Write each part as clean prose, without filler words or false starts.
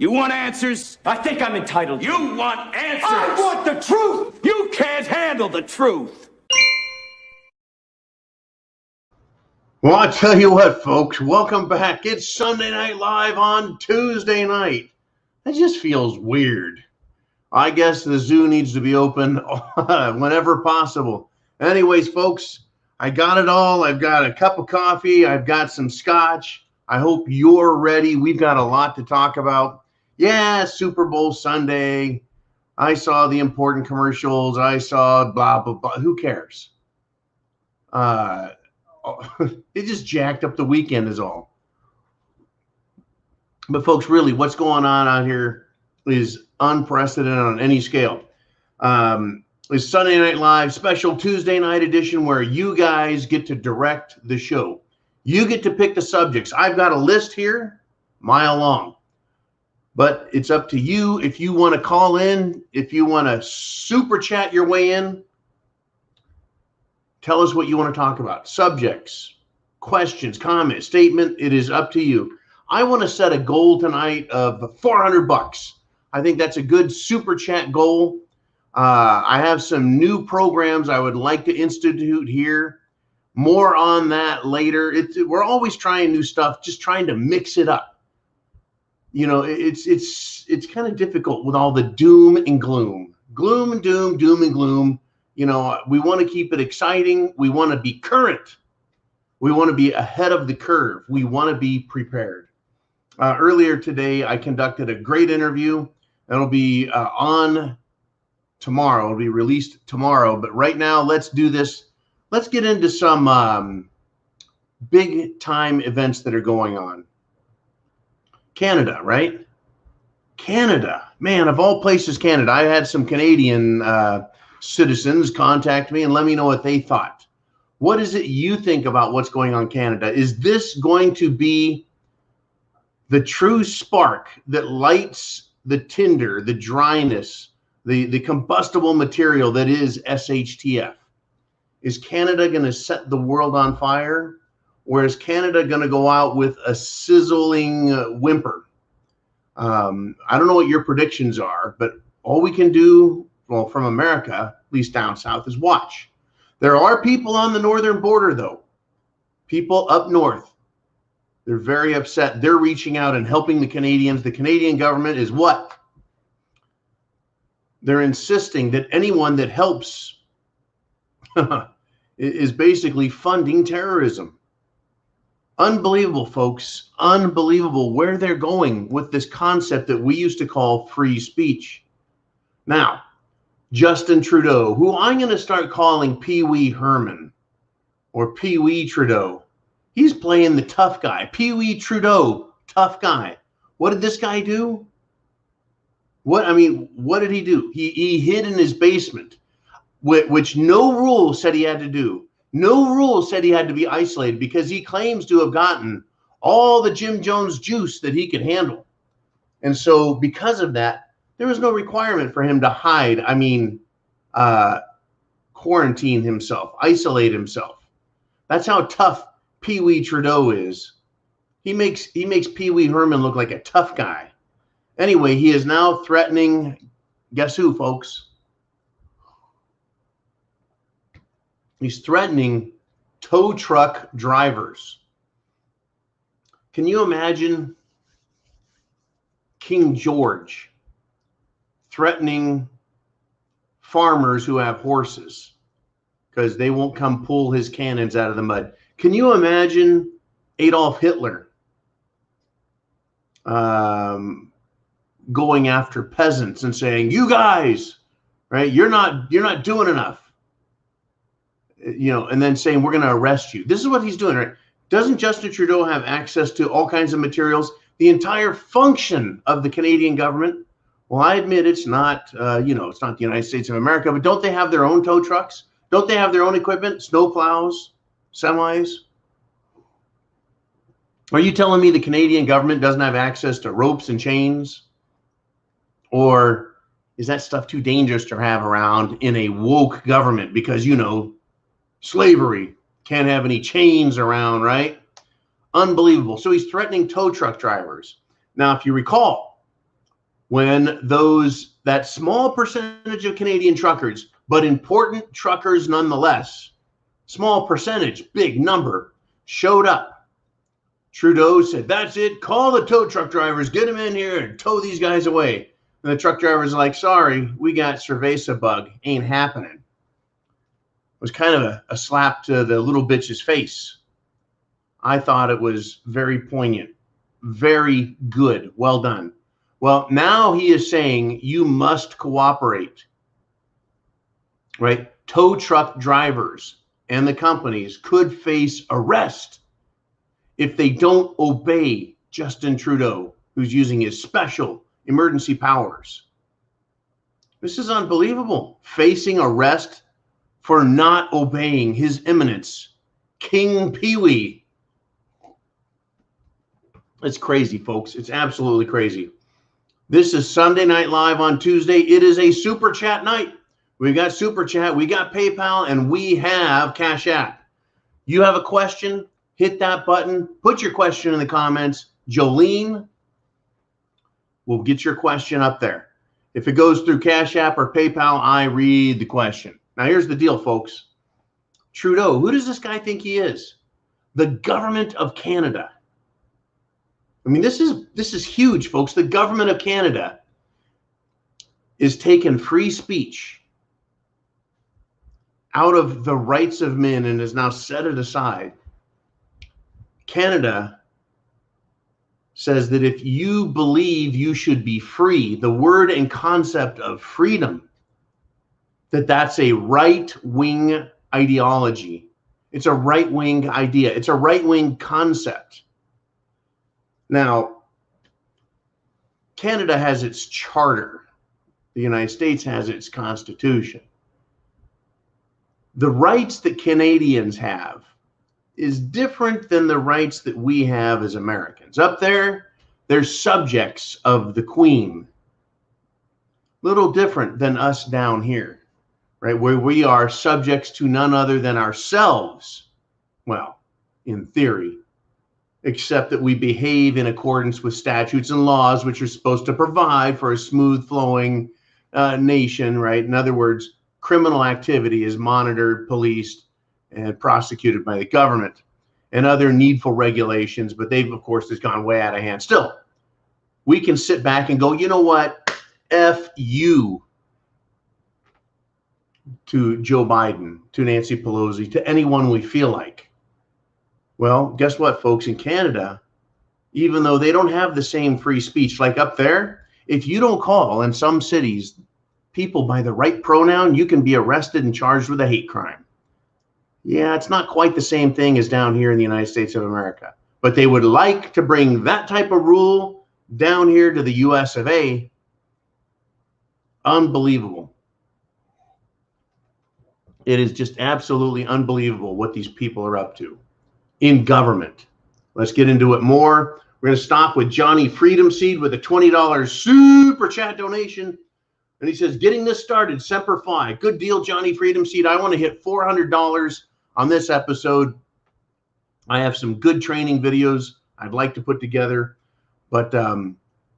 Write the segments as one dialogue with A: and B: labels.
A: You want answers?
B: I think I'm entitled.
A: You want answers?
B: I want the truth!
A: You can't handle the truth.
C: Well, I tell you what, folks, welcome back. It's Sunday Night Live on Tuesday night. That just feels weird. I guess the zoo needs to be open whenever possible. Anyways, folks, I got it all. I've got a cup of coffee. I've got some scotch. I hope you're ready. We've got a lot to talk about. Yeah, Super Bowl Sunday. I saw the important commercials. I saw blah, blah, blah. Who cares? It just jacked up the weekend is all. But folks, really, what's going on out here is unprecedented on any scale. It's Sunday Night Live special Tuesday night edition where you guys get to direct the show. You get to pick the subjects. I've got a list here, mile long. But it's up to you if you want to call in, if you want to super chat your way in. Tell us what you want to talk about. Subjects, questions, comments, statement. It is up to you. I want to set a goal tonight of $400. I think that's a good super chat goal. I have some new programs I would like to institute here. More on that later. We're always trying new stuff, just trying to mix it up. You know, it's kind of difficult with all the doom and gloom. Gloom and doom, doom and gloom. You know, we want to keep it exciting. We want to be current. We want to be ahead of the curve. We want to be prepared. Earlier today, I conducted a great interview. It'll be on tomorrow. It'll be released tomorrow. But right now, let's do this. Let's get into some big time events that are going on. Canada, right? Canada. Man, of all places, Canada. I had some Canadian citizens contact me and let me know what they thought. What is it you think about what's going on in Canada? Is this going to be the true spark that lights the tinder, the dryness, the combustible material that is SHTF? Is Canada going to set the world on fire? Or is Canada going to go out with a sizzling whimper? I don't know what your predictions are, but all we can do, well, from America, at least down south, is watch. There are people on the northern border, though. People up north. They're very upset. They're reaching out and helping the Canadians. The Canadian government is what? They're insisting that anyone that helps is basically funding terrorism. Unbelievable, folks. Unbelievable where they're going with this concept that we used to call free speech. Now, Justin Trudeau, who I'm going to start calling Pee Wee Herman or Pee Wee Trudeau. He's playing the tough guy. Pee Wee Trudeau, tough guy. What did this guy do? What did he do? He hid in his basement, which no rule said he had to do. No rule said he had to be isolated because he claims to have gotten all the Jim Jones juice that he could handle. And so because of that, there was no requirement for him to hide. Quarantine himself, isolate himself. That's how tough Pee Wee Trudeau is. He makes Pee Wee Herman look like a tough guy. Anyway, he is now threatening, guess who, folks? He's threatening tow truck drivers. Can you imagine King George threatening farmers who have horses because they won't come pull his cannons out of the mud? Can you imagine Adolf Hitler going after peasants and saying, "You guys, right? You're not doing enough." You know, and then saying, "We're going to arrest you." This is what he's doing, right? Doesn't Justin Trudeau have access to all kinds of materials? The entire function of the Canadian government. Well, I admit it's not, it's not the United States of America, but don't they have their own tow trucks? Don't they have their own equipment? Snow plows, semis? Are you telling me the Canadian government doesn't have access to ropes and chains? Or is that stuff too dangerous to have around in a woke government? Because, slavery, can't have any chains around, right? Unbelievable. So he's threatening tow truck drivers. Now, if you recall, when that small percentage of Canadian truckers, but important truckers nonetheless, small percentage, big number, showed up. Trudeau said, that's it, call the tow truck drivers, get them in here and tow these guys away. And the truck drivers are like, sorry, we got cerveza bug, ain't happening. It was kind of a slap to the little bitch's face. I thought it was very poignant, very good, well done. Well, now he is saying you must cooperate, right? Tow truck drivers and the companies could face arrest if they don't obey Justin Trudeau, who's using his special emergency powers. This is unbelievable. Facing arrest for not obeying His Eminence, King Pee-wee. It's crazy, folks. It's absolutely crazy. This is Sunday Night Live on Tuesday. It is a Super Chat night. We got Super Chat, we got PayPal, and we have Cash App. You have a question, hit that button. Put your question in the comments. Jolene will get your question up there. If it goes through Cash App or PayPal, I read the question. Now, here's the deal, folks. Trudeau, who does this guy think he is? The government of Canada. I mean, this is huge, folks. The government of Canada is taking free speech out of the rights of men and has now set it aside. Canada says that if you believe you should be free, the word and concept of freedom, that's a right-wing ideology. It's a right-wing idea. It's a right-wing concept. Now, Canada has its charter. The United States has its constitution. The rights that Canadians have is different than the rights that we have as Americans. Up there, they're subjects of the Queen. Little different than us down here, right? Where we are subjects to none other than ourselves. Well, in theory, except that we behave in accordance with statutes and laws, which are supposed to provide for a smooth flowing nation, right? In other words, criminal activity is monitored, policed, and prosecuted by the government and other needful regulations, but they've, of course, just gone way out of hand. Still, we can sit back and go, you know what? F you to Joe Biden, to Nancy Pelosi, to anyone we feel like. Well, guess what, folks? In Canada, even though they don't have the same free speech, like up there, if you don't call in some cities people by the right pronoun, you can be arrested and charged with a hate crime. Yeah, it's not quite the same thing as down here in the United States of America. But they would like to bring that type of rule down here to the US of A. Unbelievable. It is just absolutely unbelievable what these people are up to in government. Let's get into it more. We're going to stop with Johnny Freedom Seed with a $20 Super Chat donation. And he says, getting this started, Semper Fi. Good deal, Johnny Freedom Seed. I want to hit $400 on this episode. I have some good training videos I'd like to put together. But,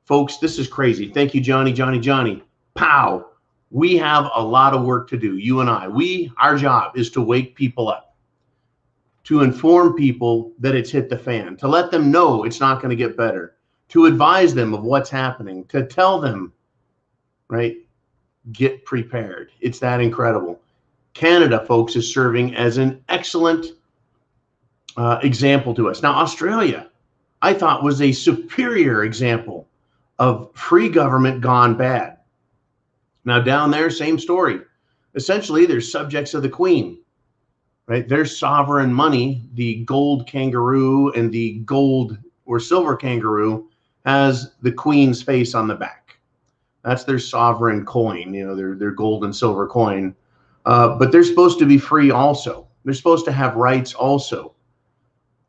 C: folks, this is crazy. Thank you, Johnny. Pow. We have a lot of work to do, you and I. Our job is to wake people up, to inform people that it's hit the fan, to let them know it's not going to get better, to advise them of what's happening, to tell them, right, get prepared. It's that incredible. Canada, folks, is serving as an excellent example to us. Now, Australia, I thought, was a superior example of free government gone bad. Now, down there, same story. Essentially, they're subjects of the Queen. Right, their sovereign money, the gold kangaroo and the gold or silver kangaroo, has the Queen's face on the back. That's their sovereign coin, you know, their gold and silver coin. But they're supposed to be free also. They're supposed to have rights also.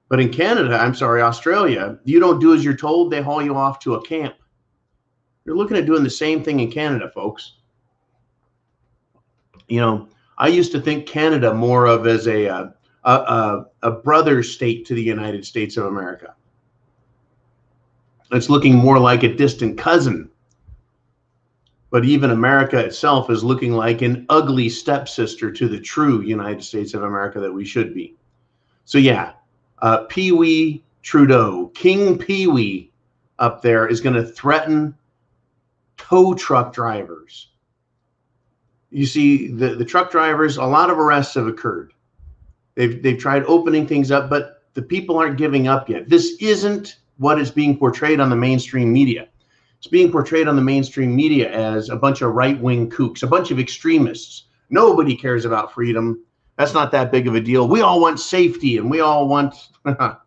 C: But in Canada, Australia, you don't do as you're told, they haul you off to a camp. You're looking at doing the same thing in Canada, folks. You know, I used to think Canada more of as a brother state to the United States of America. It's looking more like a distant cousin. But even America itself is looking like an ugly stepsister to the true United States of America that we should be. So yeah, Pee Wee Trudeau, King Pee Wee up there is going to threaten tow truck drivers. You see, the truck drivers, a lot of arrests have occurred. They've tried opening things up, but the people aren't giving up yet. This isn't what is being portrayed on the mainstream media. It's being portrayed on the mainstream media as a bunch of right-wing kooks, a bunch of extremists. Nobody cares about freedom. That's not that big of a deal. We all want safety, and we all want a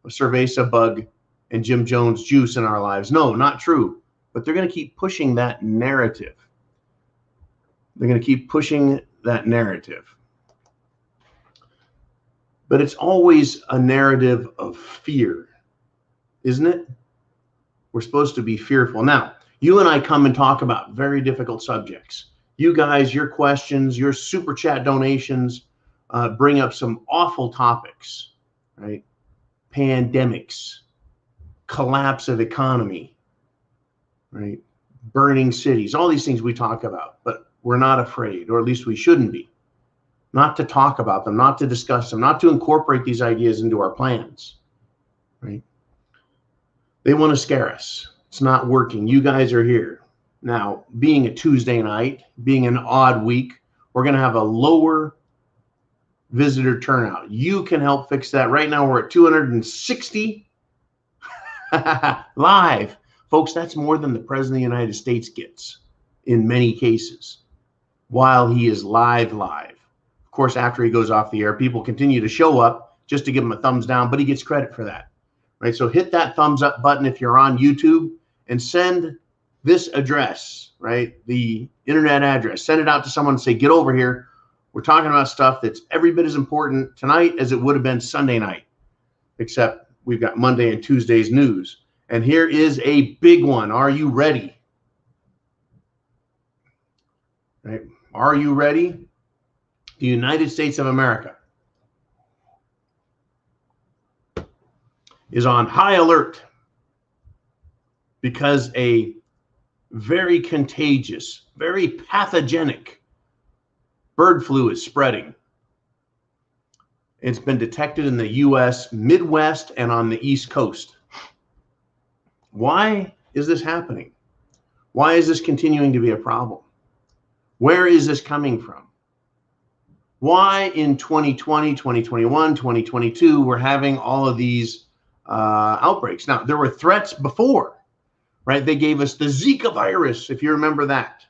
C: cerveza bug and Jim Jones juice in our lives. No, not true. But they're going to keep pushing that narrative. They're going to keep pushing that narrative. But it's always a narrative of fear, isn't it? We're supposed to be fearful. Now, you and I come and talk about very difficult subjects. You guys, your questions, your super chat donations bring up some awful topics, right? Pandemics, collapse of economy, right? Burning cities, all these things we talk about, but we're not afraid, or at least we shouldn't be, not to talk about them, not to discuss them, not to incorporate these ideas into our plans, right? They want to scare us. It's not working. You guys are here. Now, being a Tuesday night, being an odd week, we're going to have a lower visitor turnout. You can help fix that. Right now, we're at 260 live. Folks, that's more than the President of the United States gets in many cases while he is live. Of course, after he goes off the air, people continue to show up just to give him a thumbs down, but he gets credit for that. Right, so hit that thumbs up button if you're on YouTube and send this address, right, the internet address. Send it out to someone and say, get over here. We're talking about stuff that's every bit as important tonight as it would have been Sunday night, except we've got Monday and Tuesday's news. And here is a big one. Are you ready? Right? Are you ready? The United States of America is on high alert because a very contagious, very pathogenic bird flu is spreading. It's been detected in the U.S. Midwest and on the East Coast. Why is this happening? Why is this continuing to be a problem? Where is this coming from? Why in 2020, 2021, 2022, we're having all of these outbreaks? Now, there were threats before, right? They gave us the Zika virus, if you remember that,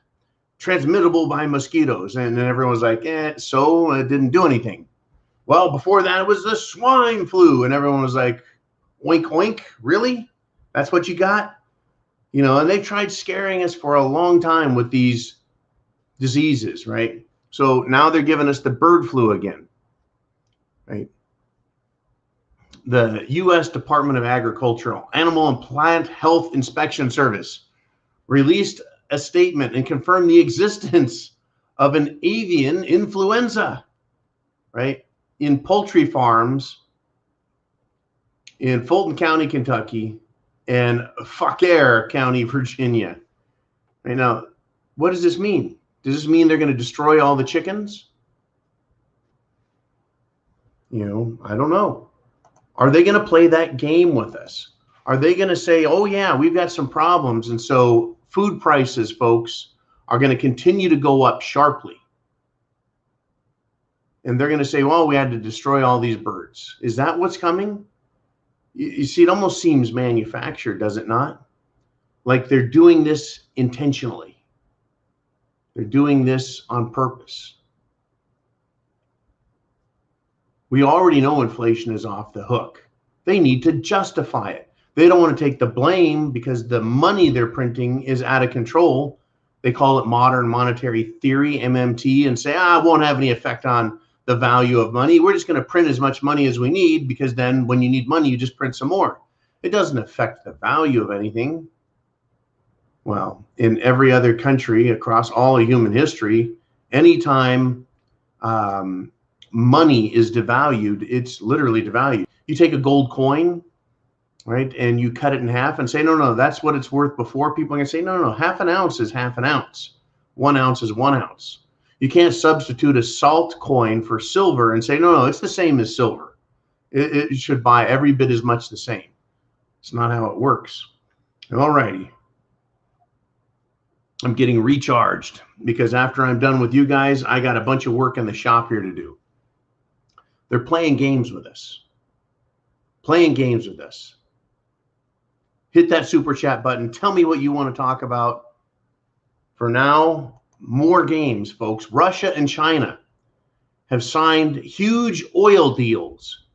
C: transmittable by mosquitoes. And then everyone was like, so it didn't do anything. Well, before that, it was the swine flu. And everyone was like, oink, oink, really? That's what you got? You know, and they tried scaring us for a long time with these diseases, right? So now they're giving us the bird flu again, right? The U.S. Department of Agricultural Animal and Plant Health Inspection Service released a statement and confirmed the existence of an avian influenza, right, in poultry farms in Fulton County, Kentucky, and Fauquier County, Virginia. Right now, what does this mean? Does this mean they're going to destroy all the chickens? You know, I don't know. Are they going to play that game with us? Are they going to say, oh, yeah, we've got some problems, and so food prices, folks, are going to continue to go up sharply? And they're going to say, well, we had to destroy all these birds. Is that what's coming? You see, it almost seems manufactured, does it not? Like they're doing this intentionally. They're doing this on purpose. We already know inflation is off the hook. They need to justify it. They don't want to take the blame because the money they're printing is out of control. They call it modern monetary theory, MMT, and say, it won't have any effect on the value of money. We're just going to print as much money as we need because then when you need money, you just print some more. It doesn't affect the value of anything. Well, in every other country across all of human history, anytime money is devalued, it's literally devalued. You take a gold coin right? And you cut it in half and say, no, no, that's what it's worth before. People are going to say, no, no, no, half an ounce is half an ounce. 1 ounce is 1 ounce. You can't substitute a salt coin for silver and say, no, no, it's the same as silver. It should buy every bit as much the same. It's not how it works. All righty. I'm getting recharged because after I'm done with you guys, I got a bunch of work in the shop here to do. They're playing games with us. Playing games with us. Hit that super chat button. Tell me what you want to talk about. For now, more games, folks. Russia and China have signed huge oil deals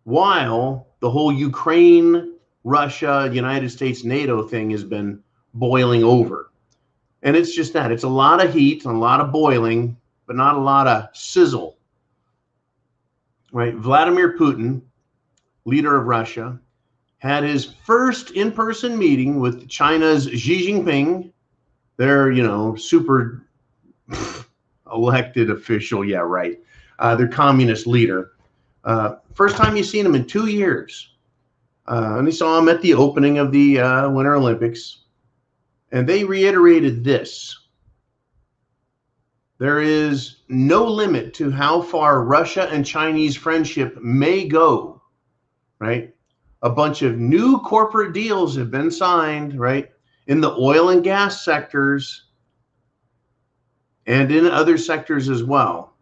C: while the whole Ukraine, Russia, United States, NATO thing has been boiling over. And it's just that. It's a lot of heat and a lot of boiling, but not a lot of sizzle. Right? Vladimir Putin, leader of Russia, had his first in-person meeting with China's Xi Jinping, their, super elected official. Yeah, right. Their communist leader. First time you've seen him in 2 years. And they saw him at the opening of the Winter Olympics. And they reiterated this. There is no limit to how far Russia and Chinese friendship may go, right? A bunch of new corporate deals have been signed, right? In the oil and gas sectors and in other sectors as well.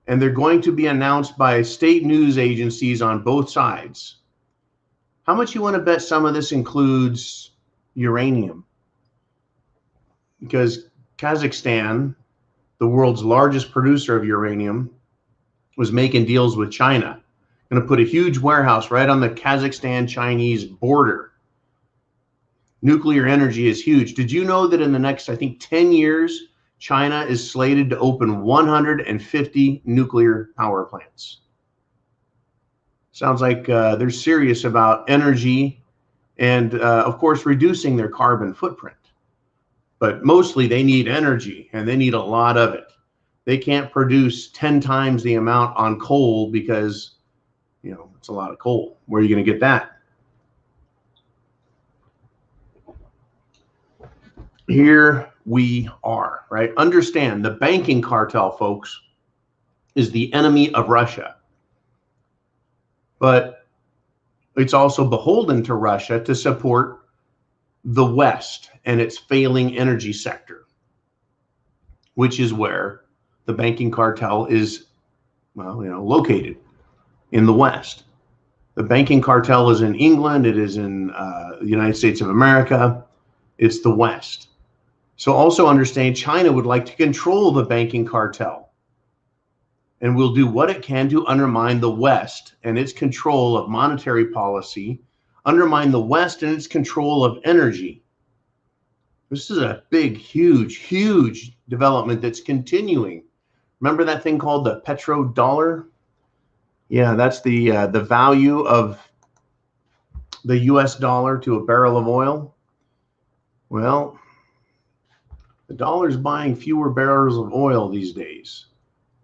C: And they're going to be announced by state news agencies on both sides. How much you want to bet some of this includes uranium? Because Kazakhstan, the world's largest producer of uranium, was making deals with China. Going to put a huge warehouse right on the Kazakhstan-Chinese border. Nuclear energy is huge. Did you know that in the next, I think, 10 years, China is slated to open 150 nuclear power plants? Sounds like they're serious about energy and, of course, reducing their carbon footprint. But mostly they need energy, and they need a lot of it. They can't produce 10 times the amount on coal because, it's a lot of coal. Where are you going to get that? Here we are, right? Understand the banking cartel, folks, is the enemy of Russia. But it's also beholden to Russia to support the West and its failing energy sector, which is where the banking cartel is, located in the West. The banking cartel is in England. It is in the United States of America. It's the West. So also understand China would like to control the banking cartel and will do what it can to undermine the West and its control of monetary policy, undermine the West and its control of energy. This is a big, huge, huge development that's continuing. Remember that thing called the petrodollar? Yeah, that's the value of the US dollar to a barrel of oil. Well, the dollar's buying fewer barrels of oil these days,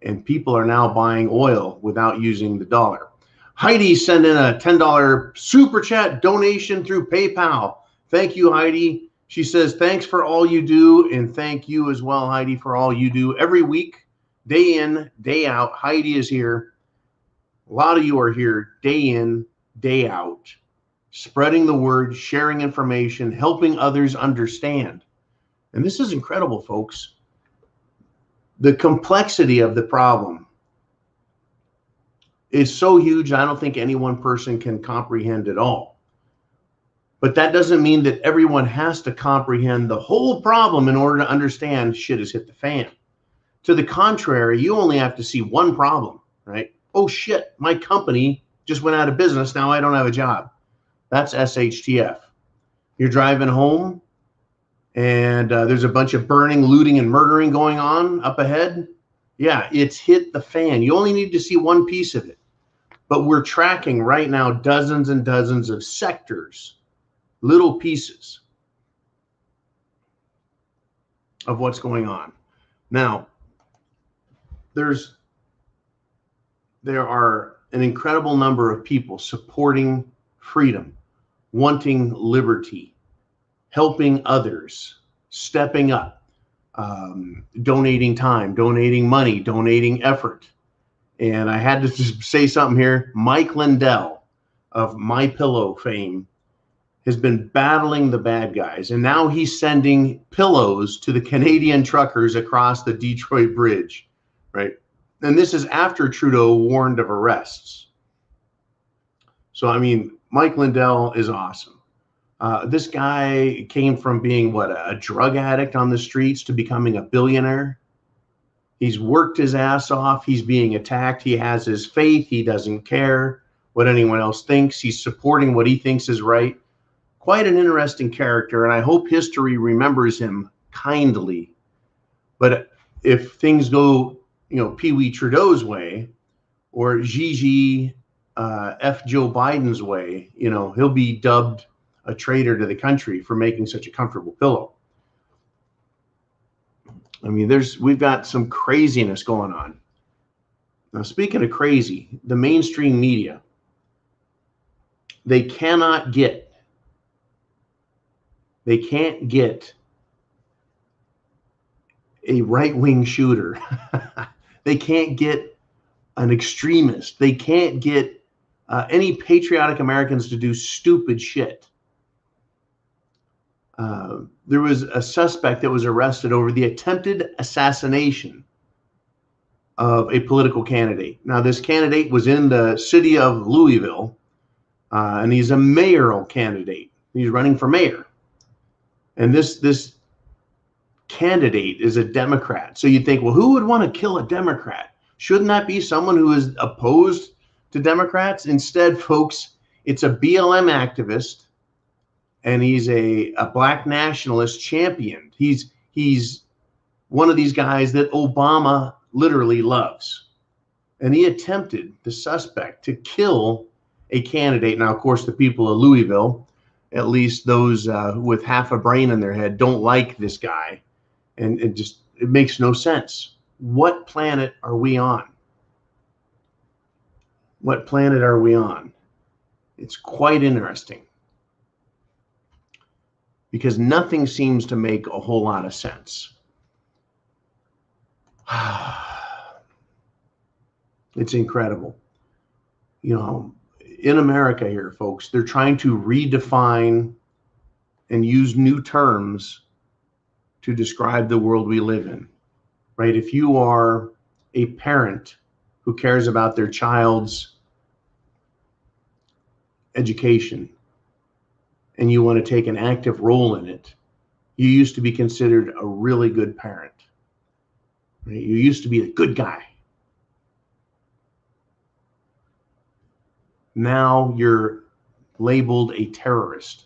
C: and people are now buying oil without using the dollar. Heidi sent in a $10 super chat donation through PayPal. Thank you, Heidi. She says, thanks for all you do, and thank you as well, Heidi, for all you do every week, day in, day out. Heidi is here. A lot of you are here day in, day out, spreading the word, sharing information, helping others understand. And this is incredible, folks. The complexity of the problem is so huge, I don't think any one person can comprehend it all. But that doesn't mean that everyone has to comprehend the whole problem in order to understand shit has hit the fan. To the contrary, you only have to see one problem, right? Oh shit, my company just went out of business. Now I don't have a job. That's SHTF. You're driving home and there's a bunch of burning, looting, and murdering going on up ahead. Yeah, it's hit the fan. You only need to see one piece of it. But we're tracking right now dozens and dozens of sectors, little pieces of what's going on. Now, there are an incredible number of people supporting freedom, wanting liberty, helping others, stepping up, donating time, donating money, donating effort. And I had to just say something here. Mike Lindell of MyPillow fame has been battling the bad guys, and now he's sending pillows to the Canadian truckers across the Detroit Bridge, right? And this is after Trudeau warned of arrests. So, I mean, Mike Lindell is awesome. This guy came from being, a drug addict on the streets to becoming a billionaire. He's worked his ass off. He's being attacked. He has his faith. He doesn't care what anyone else thinks. He's supporting what he thinks is right. Quite an interesting character, and I hope history remembers him kindly. But if things go, Pee Wee Trudeau's way, or Gigi F. Joe Biden's way, he'll be dubbed a traitor to the country for making such a comfortable pillow. I mean, we've got some craziness going on. Now, speaking of crazy, the mainstream media, they can't get a right-wing shooter. They can't get an extremist. They can't get any patriotic Americans to do stupid shit. There was a suspect that was arrested over the attempted assassination of a political candidate. Now, this candidate was in the city of Louisville, and he's a mayoral candidate. He's running for mayor. And this candidate is a Democrat. So you'd think, well, who would want to kill a Democrat? Shouldn't that be someone who is opposed to Democrats? Instead, folks, it's a BLM activist, and he's a black nationalist champion. He's one of these guys that Obama literally loves. And he attempted, the suspect, to kill a candidate. Now, of course, the people of Louisville, at least those with half a brain in their head, don't like this guy. And it makes no sense. What planet are we on? What planet are we on? It's quite interesting, because nothing seems to make a whole lot of sense. It's incredible. In America here, folks, they're trying to redefine and use new terms to describe the world we live in, right? If you are a parent who cares about their child's education and you want to take an active role in it, you used to be considered a really good parent, right? You used to be a good guy. Now you're labeled a terrorist,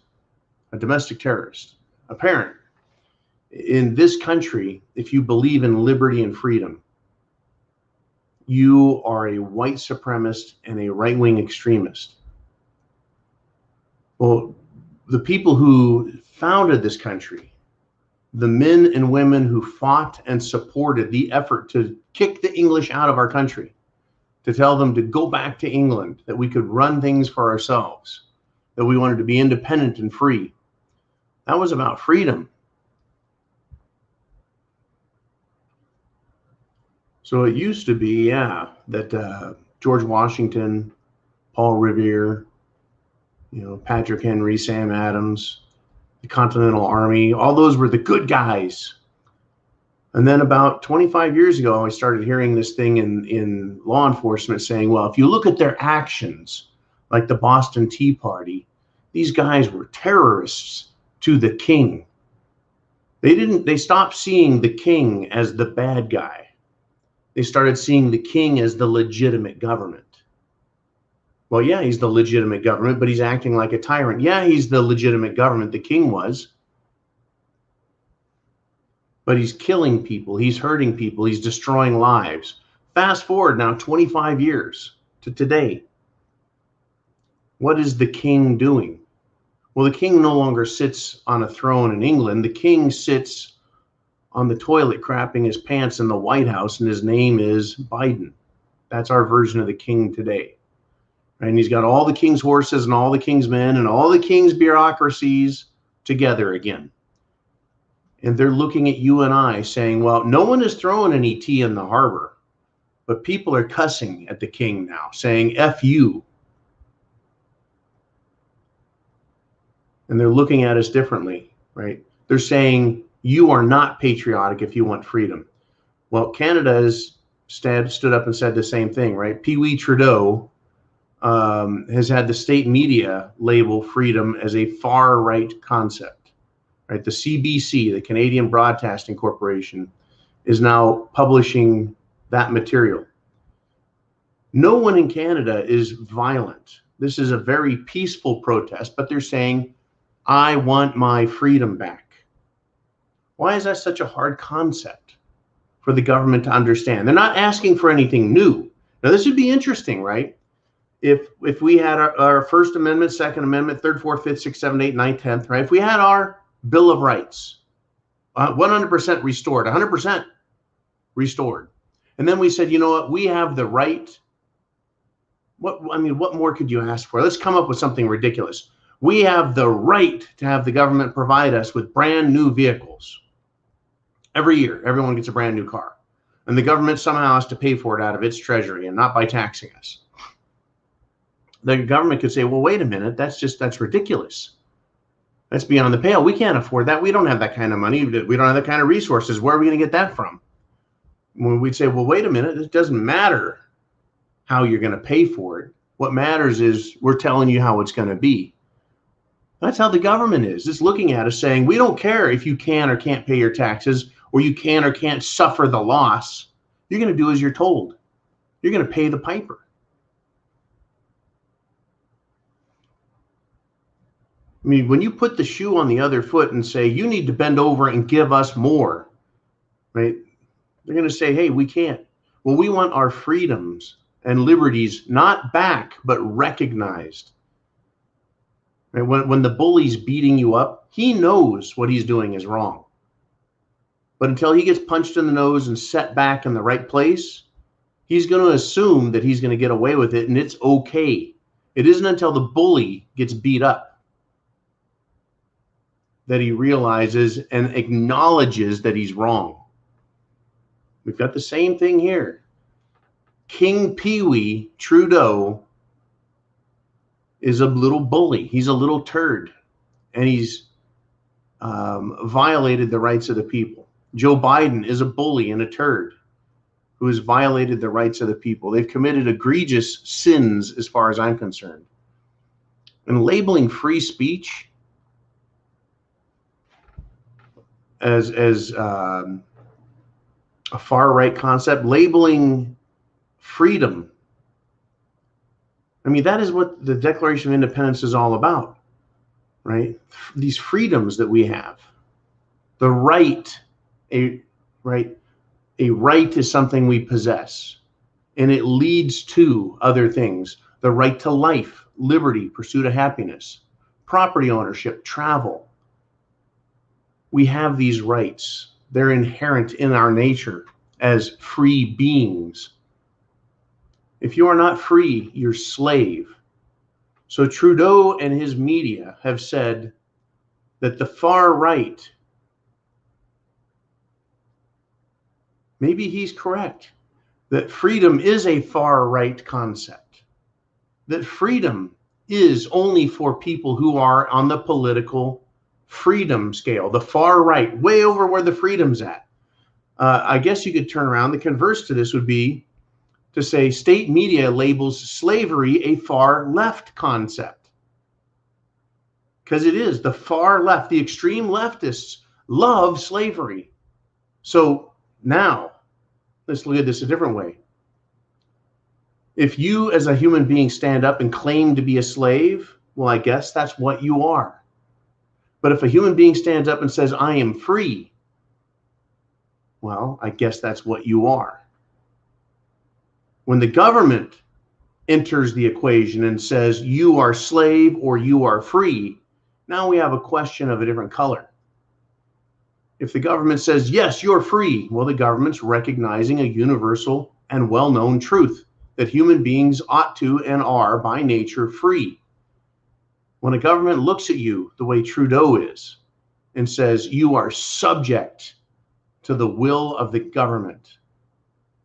C: a domestic terrorist, a parent. In this country, if you believe in liberty and freedom, you are a white supremacist and a right-wing extremist. Well, the people who founded this country, the men and women who fought and supported the effort to kick the English out of our country, to tell them to go back to England, that we could run things for ourselves, that we wanted to be independent and free. That was about freedom. So it used to be, that George Washington, Paul Revere, Patrick Henry, Sam Adams, the Continental Army, all those were the good guys. And then about 25 years ago, I started hearing this thing in law enforcement saying, well, if you look at their actions, like the Boston Tea Party, these guys were terrorists to the king. They stopped seeing the king as the bad guy. They started seeing the king as the legitimate government. Well, yeah, he's the legitimate government, but he's acting like a tyrant. Yeah, he's the legitimate government, the king was. But he's killing people, he's hurting people, he's destroying lives. Fast forward now 25 years to today. What is the king doing? Well, the king no longer sits on a throne in England. The king sits on the toilet crapping his pants in the White House, and his name is Biden. That's our version of the king today. And he's got all the king's horses and all the king's men and all the king's bureaucracies together again. And they're looking at you and I saying, well, no one is throwing any tea in the harbor, but people are cussing at the king now, saying, F you. And they're looking at us differently, right? They're saying, you are not patriotic if you want freedom. Well, Canada has stood up and said the same thing, right? Pee-wee Trudeau has had the state media label freedom as a far-right concept, right? The CBC, the Canadian Broadcasting Corporation, is now publishing that material. No one in Canada is violent. This is a very peaceful protest, but they're saying, I want my freedom back. Why is that such a hard concept for the government to understand? They're not asking for anything new. Now, this would be interesting, right? If we had our First Amendment, Second Amendment, Third, Fourth, Fifth, Sixth, Seventh, Eighth, Ninth, 10th, right? If we had our Bill of Rights, 100% restored, 100% restored, and then we said, you know what? We have the right. What more could you ask for? Let's come up with something ridiculous. We have the right to have the government provide us with brand new vehicles. Every year, everyone gets a brand new car. And the government somehow has to pay for it out of its treasury and not by taxing us. The government could say, well, wait a minute, that's ridiculous. That's beyond the pale. We can't afford that. We don't have that kind of money. We don't have that kind of resources. Where are we going to get that from? When we'd say, well, wait a minute, it doesn't matter how you're going to pay for it. What matters is we're telling you how it's going to be. That's how the government is. It's looking at us saying, we don't care if you can or can't pay your taxes, or you can or can't suffer the loss. You're going to do as you're told. You're going to pay the piper. I mean, when you put the shoe on the other foot and say, you need to bend over and give us more, right? They're going to say, hey, we can't. Well, we want our freedoms and liberties not back, but recognized. Right? When the bully's beating you up, he knows what he's doing is wrong. But until he gets punched in the nose and set back in the right place, he's going to assume that he's going to get away with it and it's okay. It isn't until the bully gets beat up that he realizes and acknowledges that he's wrong. We've got the same thing here. King Pee-wee Trudeau is a little bully. He's a little turd, and he's violated the rights of the people. Joe Biden is a bully and a turd who has violated the rights of the people. They've committed egregious sins as far as I'm concerned. And labeling free speech as a far-right concept, labeling freedom, I mean, that is what the Declaration of Independence is all about, right? These freedoms that we have. The right, a right is something we possess, and it leads to other things. The right to life, liberty, pursuit of happiness, property ownership, travel. We have these rights. They're inherent in our nature as free beings. If you are not free, you're slave. So Trudeau and his media have said that the far right, maybe he's correct, that freedom is a far right concept, that freedom is only for people who are on the political freedom scale, the far right, way over where the freedom's at. I guess you could turn around. The converse to this would be to say state media labels slavery a far left concept. Because it is. The far left, the extreme leftists love slavery. So now, let's look at this a different way. If you as a human being stand up and claim to be a slave, well, I guess that's what you are. But if a human being stands up and says, I am free, well, I guess that's what you are. When the government enters the equation and says you are slave or you are free, now we have a question of a different color. If the government says, yes, you're free, well, the government's recognizing a universal and well-known truth. that human beings ought to and are by nature free. When a government looks at you the way Trudeau is and says you are subject to the will of the government,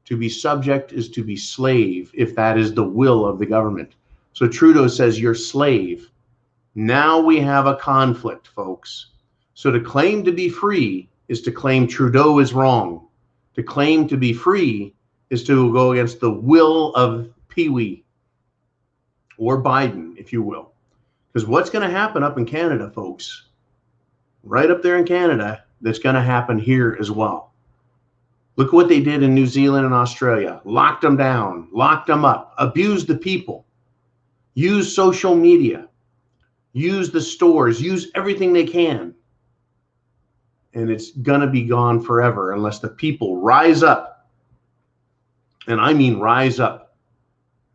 C: to be subject is to be slave if that is the will of the government. So Trudeau says you're slave. Now we have a conflict, folks. So to claim to be free is to claim Trudeau is wrong. To claim to be free is to go against the will of Pee-wee or Biden, if you will. Because what's going to happen up in Canada, folks, right up there in Canada, that's going to happen here as well. Look what they did in New Zealand and Australia. Locked them down, locked them up, abused the people, use social media, use the stores, use everything they can. And it's going to be gone forever unless the people rise up. And I mean rise up.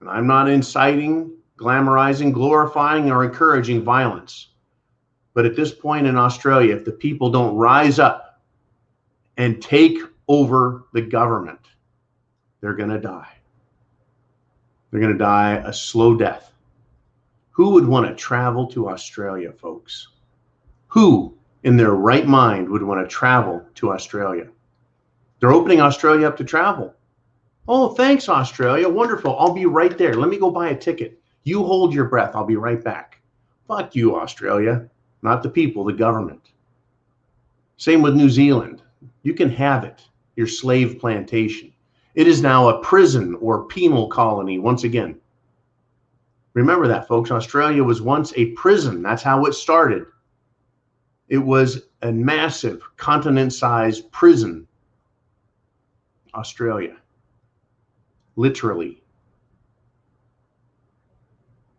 C: And I'm not inciting, glamorizing, glorifying, or encouraging violence. But at this point in Australia, if the people don't rise up and take over the government, they're going to die. They're going to die a slow death. Who would want to travel to Australia, folks? Who in their right mind would want to travel to Australia? They're opening Australia up to travel. Oh, thanks, Australia. Wonderful. I'll be right there. Let me go buy a ticket. You hold your breath. I'll be right back. Fuck you, Australia. Not the people, the government. Same with New Zealand. You can have it, your slave plantation. It is now a prison or penal colony once again. Remember that, folks. Australia was once a prison. That's how it started. It was a massive continent-sized prison. Australia. Literally.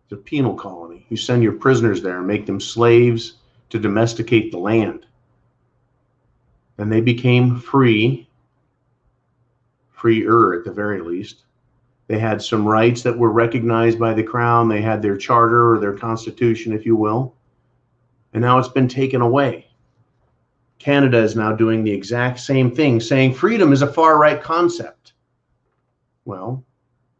C: It's a penal colony. You send your prisoners there and make them slaves to domesticate the land. And they became free, freer at the very least. They had some rights that were recognized by the crown. They had their charter or their constitution, if you will. And now it's been taken away. Canada is now doing the exact same thing, saying freedom is a far-right concept. Well,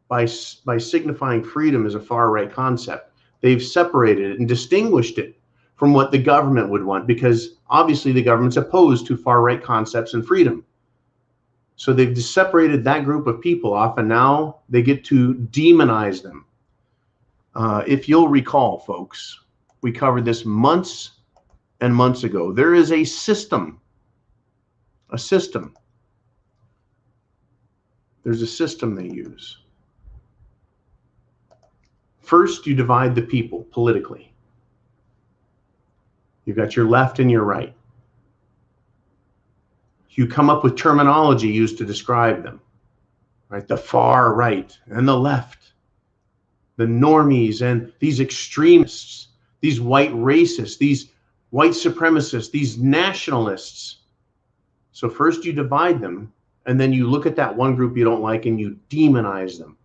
C: by signifying freedom as a far-right concept, they've separated it and distinguished it from what the government would want, because obviously the government's opposed to far-right concepts and freedom. So they've separated that group of people off, and now they get to demonize them. If you'll recall, folks, we covered this months and months ago. There is a system. A system. There's a system they use. First, you divide the people politically. You've got your left and your right. You come up with terminology used to describe them, right? The far right and the left, the normies and these extremists, these white racists, these white supremacists, these nationalists. So first you divide them, and then you look at that one group you don't like and you demonize them.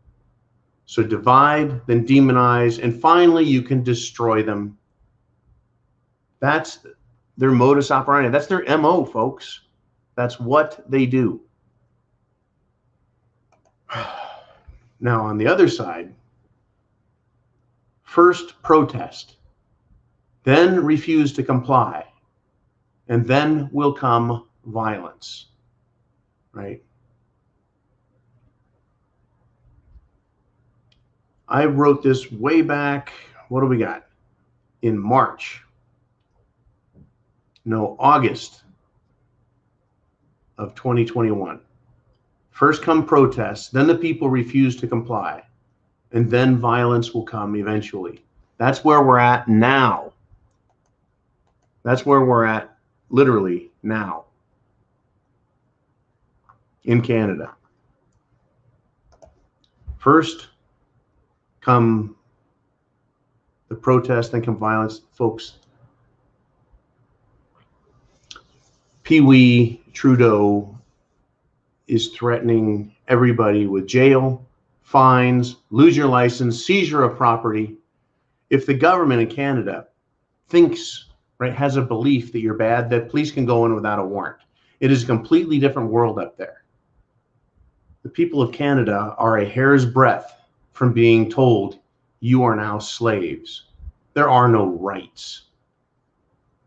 C: So divide, then demonize, and finally you can destroy them. That's their modus operandi. That's their MO, folks. That's what they do. Now, on the other side, first protest, then refuse to comply, and then will come violence, right? I wrote this way back, what do we got? In August of 2021. First come protests, then the people refuse to comply, and then violence will come eventually. That's where we're at now. That's where we're at literally now in Canada. First come the protest, then come violence. Folks, Pee-wee Trudeau is threatening everybody with jail, fines, lose your license, seizure of property. If the government in Canada thinks, right, has a belief that you're bad, that police can go in without a warrant. It is a completely different world up there. The people of Canada are a hair's breadth from being told you are now slaves. There are no rights.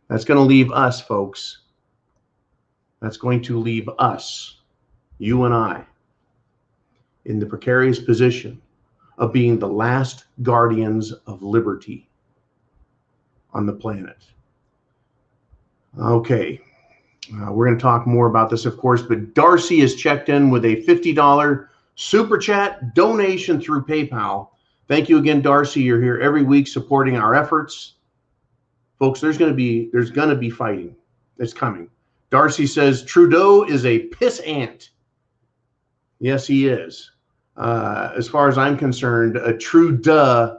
C: That's going to leave us, folks. That's going to leave us, you and I, in the precarious position of being the last guardians of liberty on the planet. Okay, we're going to talk more about this, of course, but Darcy has checked in with a $50 super chat donation through PayPal. Thank you again, Darcy. You're here every week supporting our efforts. Folks, there's going to be fighting. It's coming. Darcy says Trudeau is a piss ant. Yes, he is. As far as I'm concerned, a true duh,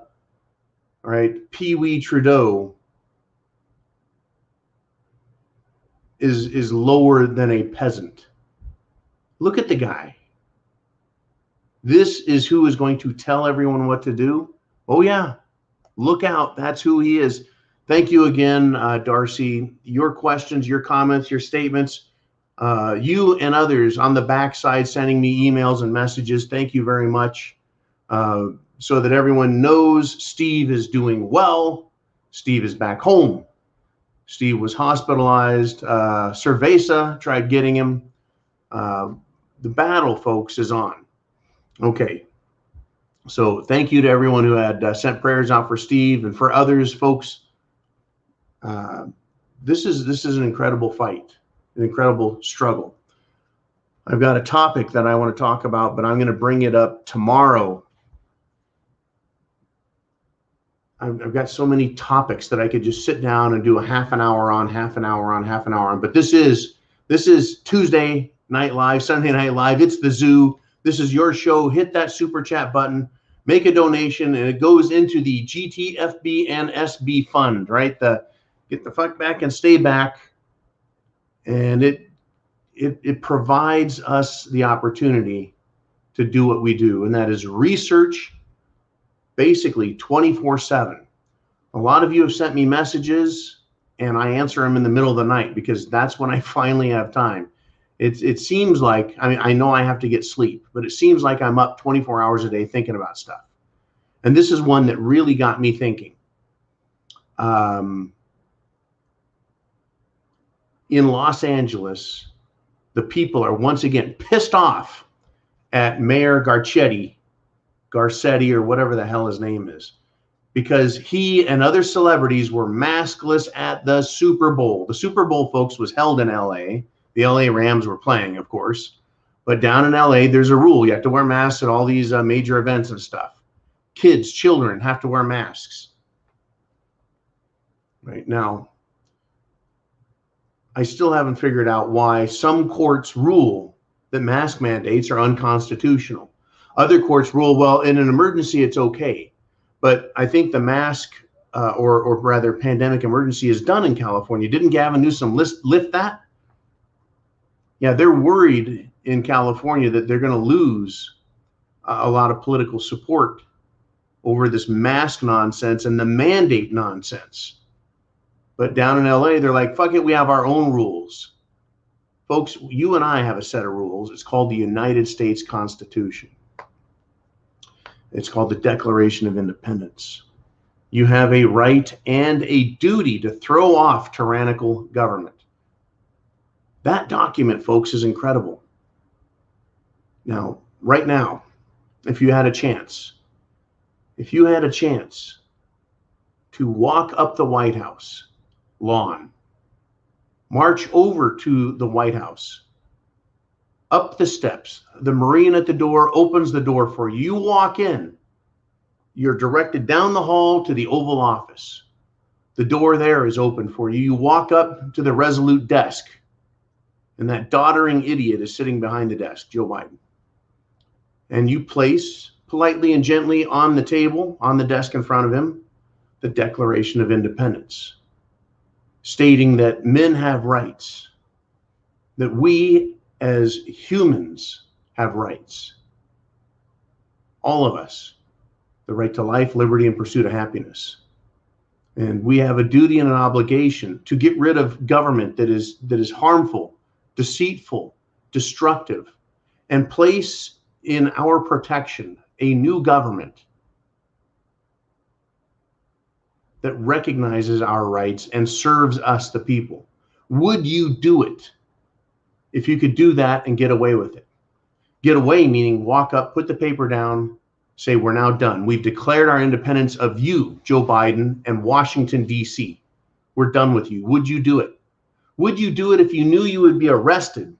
C: right? Pee-wee Trudeau is lower than a peasant. Look at the guy. This is who is going to tell everyone what to do. Oh yeah, look out. That's who he is. Thank you again, Darcy. Your questions, your comments, your statements, you and others on the backside sending me emails and messages. Thank you very much. So that everyone knows Steve is doing well. Steve is back home. Steve was hospitalized. Cerveza tried getting him. The battle, folks, is on. Okay. So thank you to everyone who had sent prayers out for Steve and for others, folks. This is an incredible fight, an incredible struggle. I've got a topic that I want to talk about, but I'm going to bring it up tomorrow. I've got so many topics that I could just sit down and do a half an hour on, half an hour on, half an hour on. But this is Tuesday Night Live, Sunday Night Live. It's the zoo. This is your show. Hit that super chat button, make a donation, and it goes into the GTFB and SB fund, right? The Get the Fuck Back and Stay Back. And it provides us the opportunity to do what we do, and that is research basically 24/7. A lot of you have sent me messages, and I answer them in the middle of the night because that's when I finally have time. It seems like, I mean, I know I have to get sleep, but it seems like I'm up 24 hours a day thinking about stuff. And this is one that really got me thinking. In Los Angeles, the people are once again pissed off at Mayor Garcetti, or whatever the hell his name is, because he and other celebrities were maskless at the Super Bowl. The Super Bowl, folks, was held in LA. The LA Rams were playing, of course. But down in LA, there's a rule. You have to wear masks at all these major events and stuff. Kids, children have to wear masks. Right now, I still haven't figured out why some courts rule that mask mandates are unconstitutional. Other courts rule, well, in an emergency, it's okay. But I think the mask, or rather pandemic emergency, is done in California. Didn't Gavin Newsom lift that? Yeah, they're worried in California that they're going to lose a lot of political support over this mask nonsense and the mandate nonsense. But down in LA, they're like, fuck it, we have our own rules. Folks, you and I have a set of rules. It's called the United States Constitution. It's called the Declaration of Independence. You have a right and a duty to throw off tyrannical government. That document, folks, is incredible. Now, right now, if you had a chance to walk up the White House lawn, march over to the White House, up the steps, the Marine at the door opens the door for you. You walk in, you're directed down the hall to the Oval Office. The door there is open for you. You walk up to the Resolute desk, and that doddering idiot is sitting behind the desk, Joe Biden. And you place politely and gently on the table, on the desk in front of him, the Declaration of Independence, stating that men have rights, that we as humans have rights. All of us. The right to life, liberty, and pursuit of happiness. And we have a duty and an obligation to get rid of government that is harmful, deceitful, destructive, and place in our protection a new government that recognizes our rights and serves us, the people? Would you do it if you could do that and get away with it? Get away meaning walk up, put the paper down, say, we're now done. We've declared our independence of you, Joe Biden, and Washington, D.C. We're done with you. Would you do it? Would you do it if you knew you would be arrested,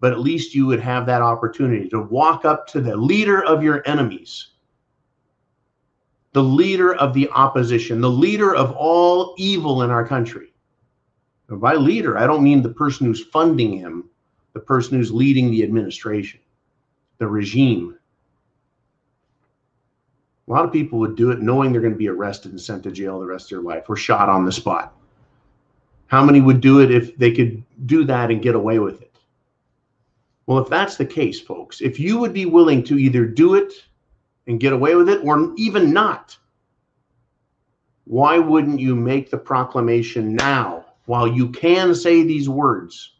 C: but at least you would have that opportunity to walk up to the leader of your enemies, the leader of the opposition, the leader of all evil in our country? And by leader, I don't mean the person who's funding him, the person who's leading the administration, the regime. A lot of people would do it knowing they're going to be arrested and sent to jail the rest of their life or shot on the spot. How many would do it if they could do that and get away with it? Well, if that's the case, folks, if you would be willing to either do it and get away with it or even not, why wouldn't you make the proclamation now while you can say these words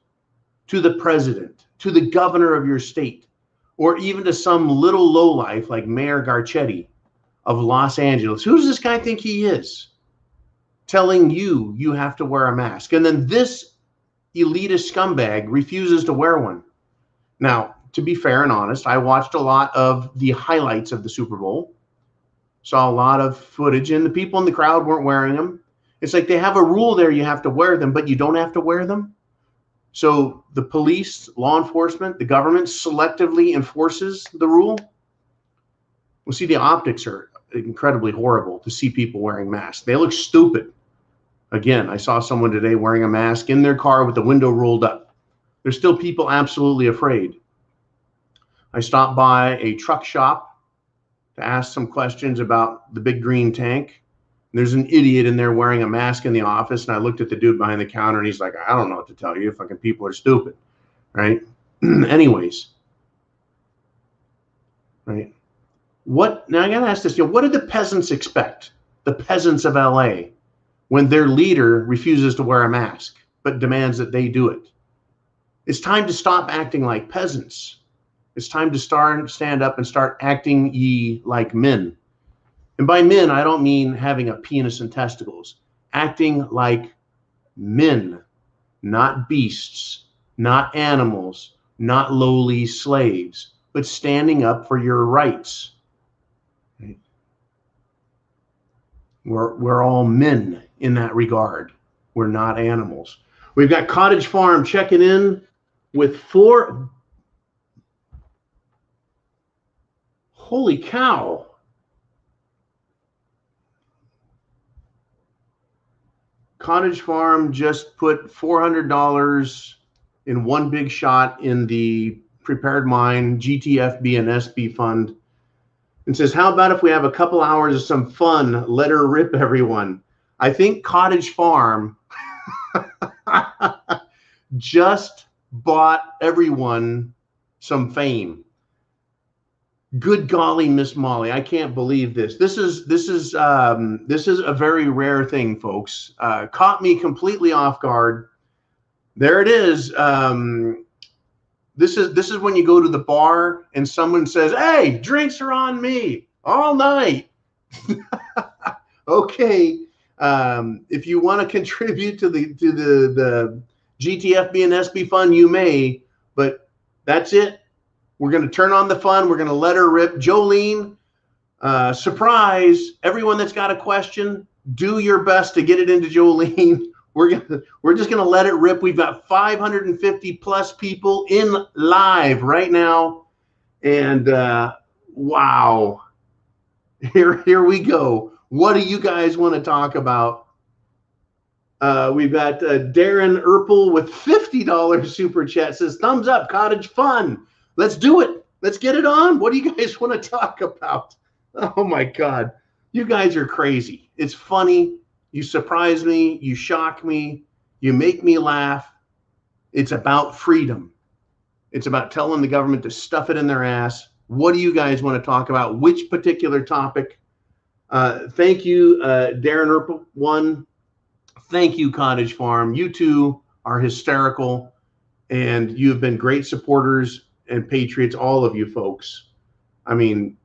C: to the president, to the governor of your state, or even to some little lowlife like Mayor Garcetti of Los Angeles? Who does this guy think he is? Telling you you have to wear a mask. And then this elitist scumbag refuses to wear one. Now, to be fair and honest, I watched a lot of the highlights of the Super Bowl, saw a lot of footage, and the people in the crowd weren't wearing them. It's like they have a rule there, you have to wear them, but you don't have to wear them. So the police, law enforcement, the government selectively enforces the rule. Well, see, the optics are incredibly horrible to see people wearing masks. They look stupid. Again, I saw someone today wearing a mask in their car with the window rolled up. There's still people absolutely afraid. I stopped by a truck shop to ask some questions about the big green tank. There's an idiot in there wearing a mask in the office, and I looked at the dude behind the counter, and he's like, I don't know what to tell you. Fucking people are stupid, right? Anyways, right? Now I gotta ask this, what do the peasants expect? The peasants of LA, when their leader refuses to wear a mask, but demands that they do it? It's time to stop acting like peasants. It's time to stand up and start acting ye like men. And by men, I don't mean having a penis and testicles. Acting like men, not beasts, not animals, not lowly slaves, but standing up for your rights. Right? We're all men in that regard. We're not animals. We've got Cottage Farm checking in with 4. Holy cow. Cottage Farm just put $400 in one big shot in the Prepared Mind GTFB and SB fund and says, how about if we have a couple hours of some fun? Let her rip, everyone. I think Cottage Farm just bought everyone some fame. Good golly, Miss Molly, I can't believe this. This is a very rare thing, folks. Caught me completely off guard. There it is. This is when you go to the bar and someone says, "Hey, drinks are on me all night." Okay, if you want to contribute to the GTFB and SB fund, you may, but that's it. We're going to turn on the fun. We're going to let her rip. Jolene, surprise! Everyone that's got a question, do your best to get it into Jolene. We're just going to let it rip. We've got 550 plus people in live right now, and wow, here we go. What do you guys want to talk about? We've got Darren Erpel with $50 super chat, says thumbs up, Cottage Fun. Let's do it. Let's get it on. What do you guys want to talk about? Oh my God. You guys are crazy. It's funny. You surprise me. You shock me. You make me laugh. It's about freedom. It's about telling the government to stuff it in their ass. What do you guys want to talk about? Which particular topic? Thank you, Darren Erpel. 1. Thank you, Cottage Farm. You two are hysterical, and you have been great supporters and patriots, all of you folks. I mean,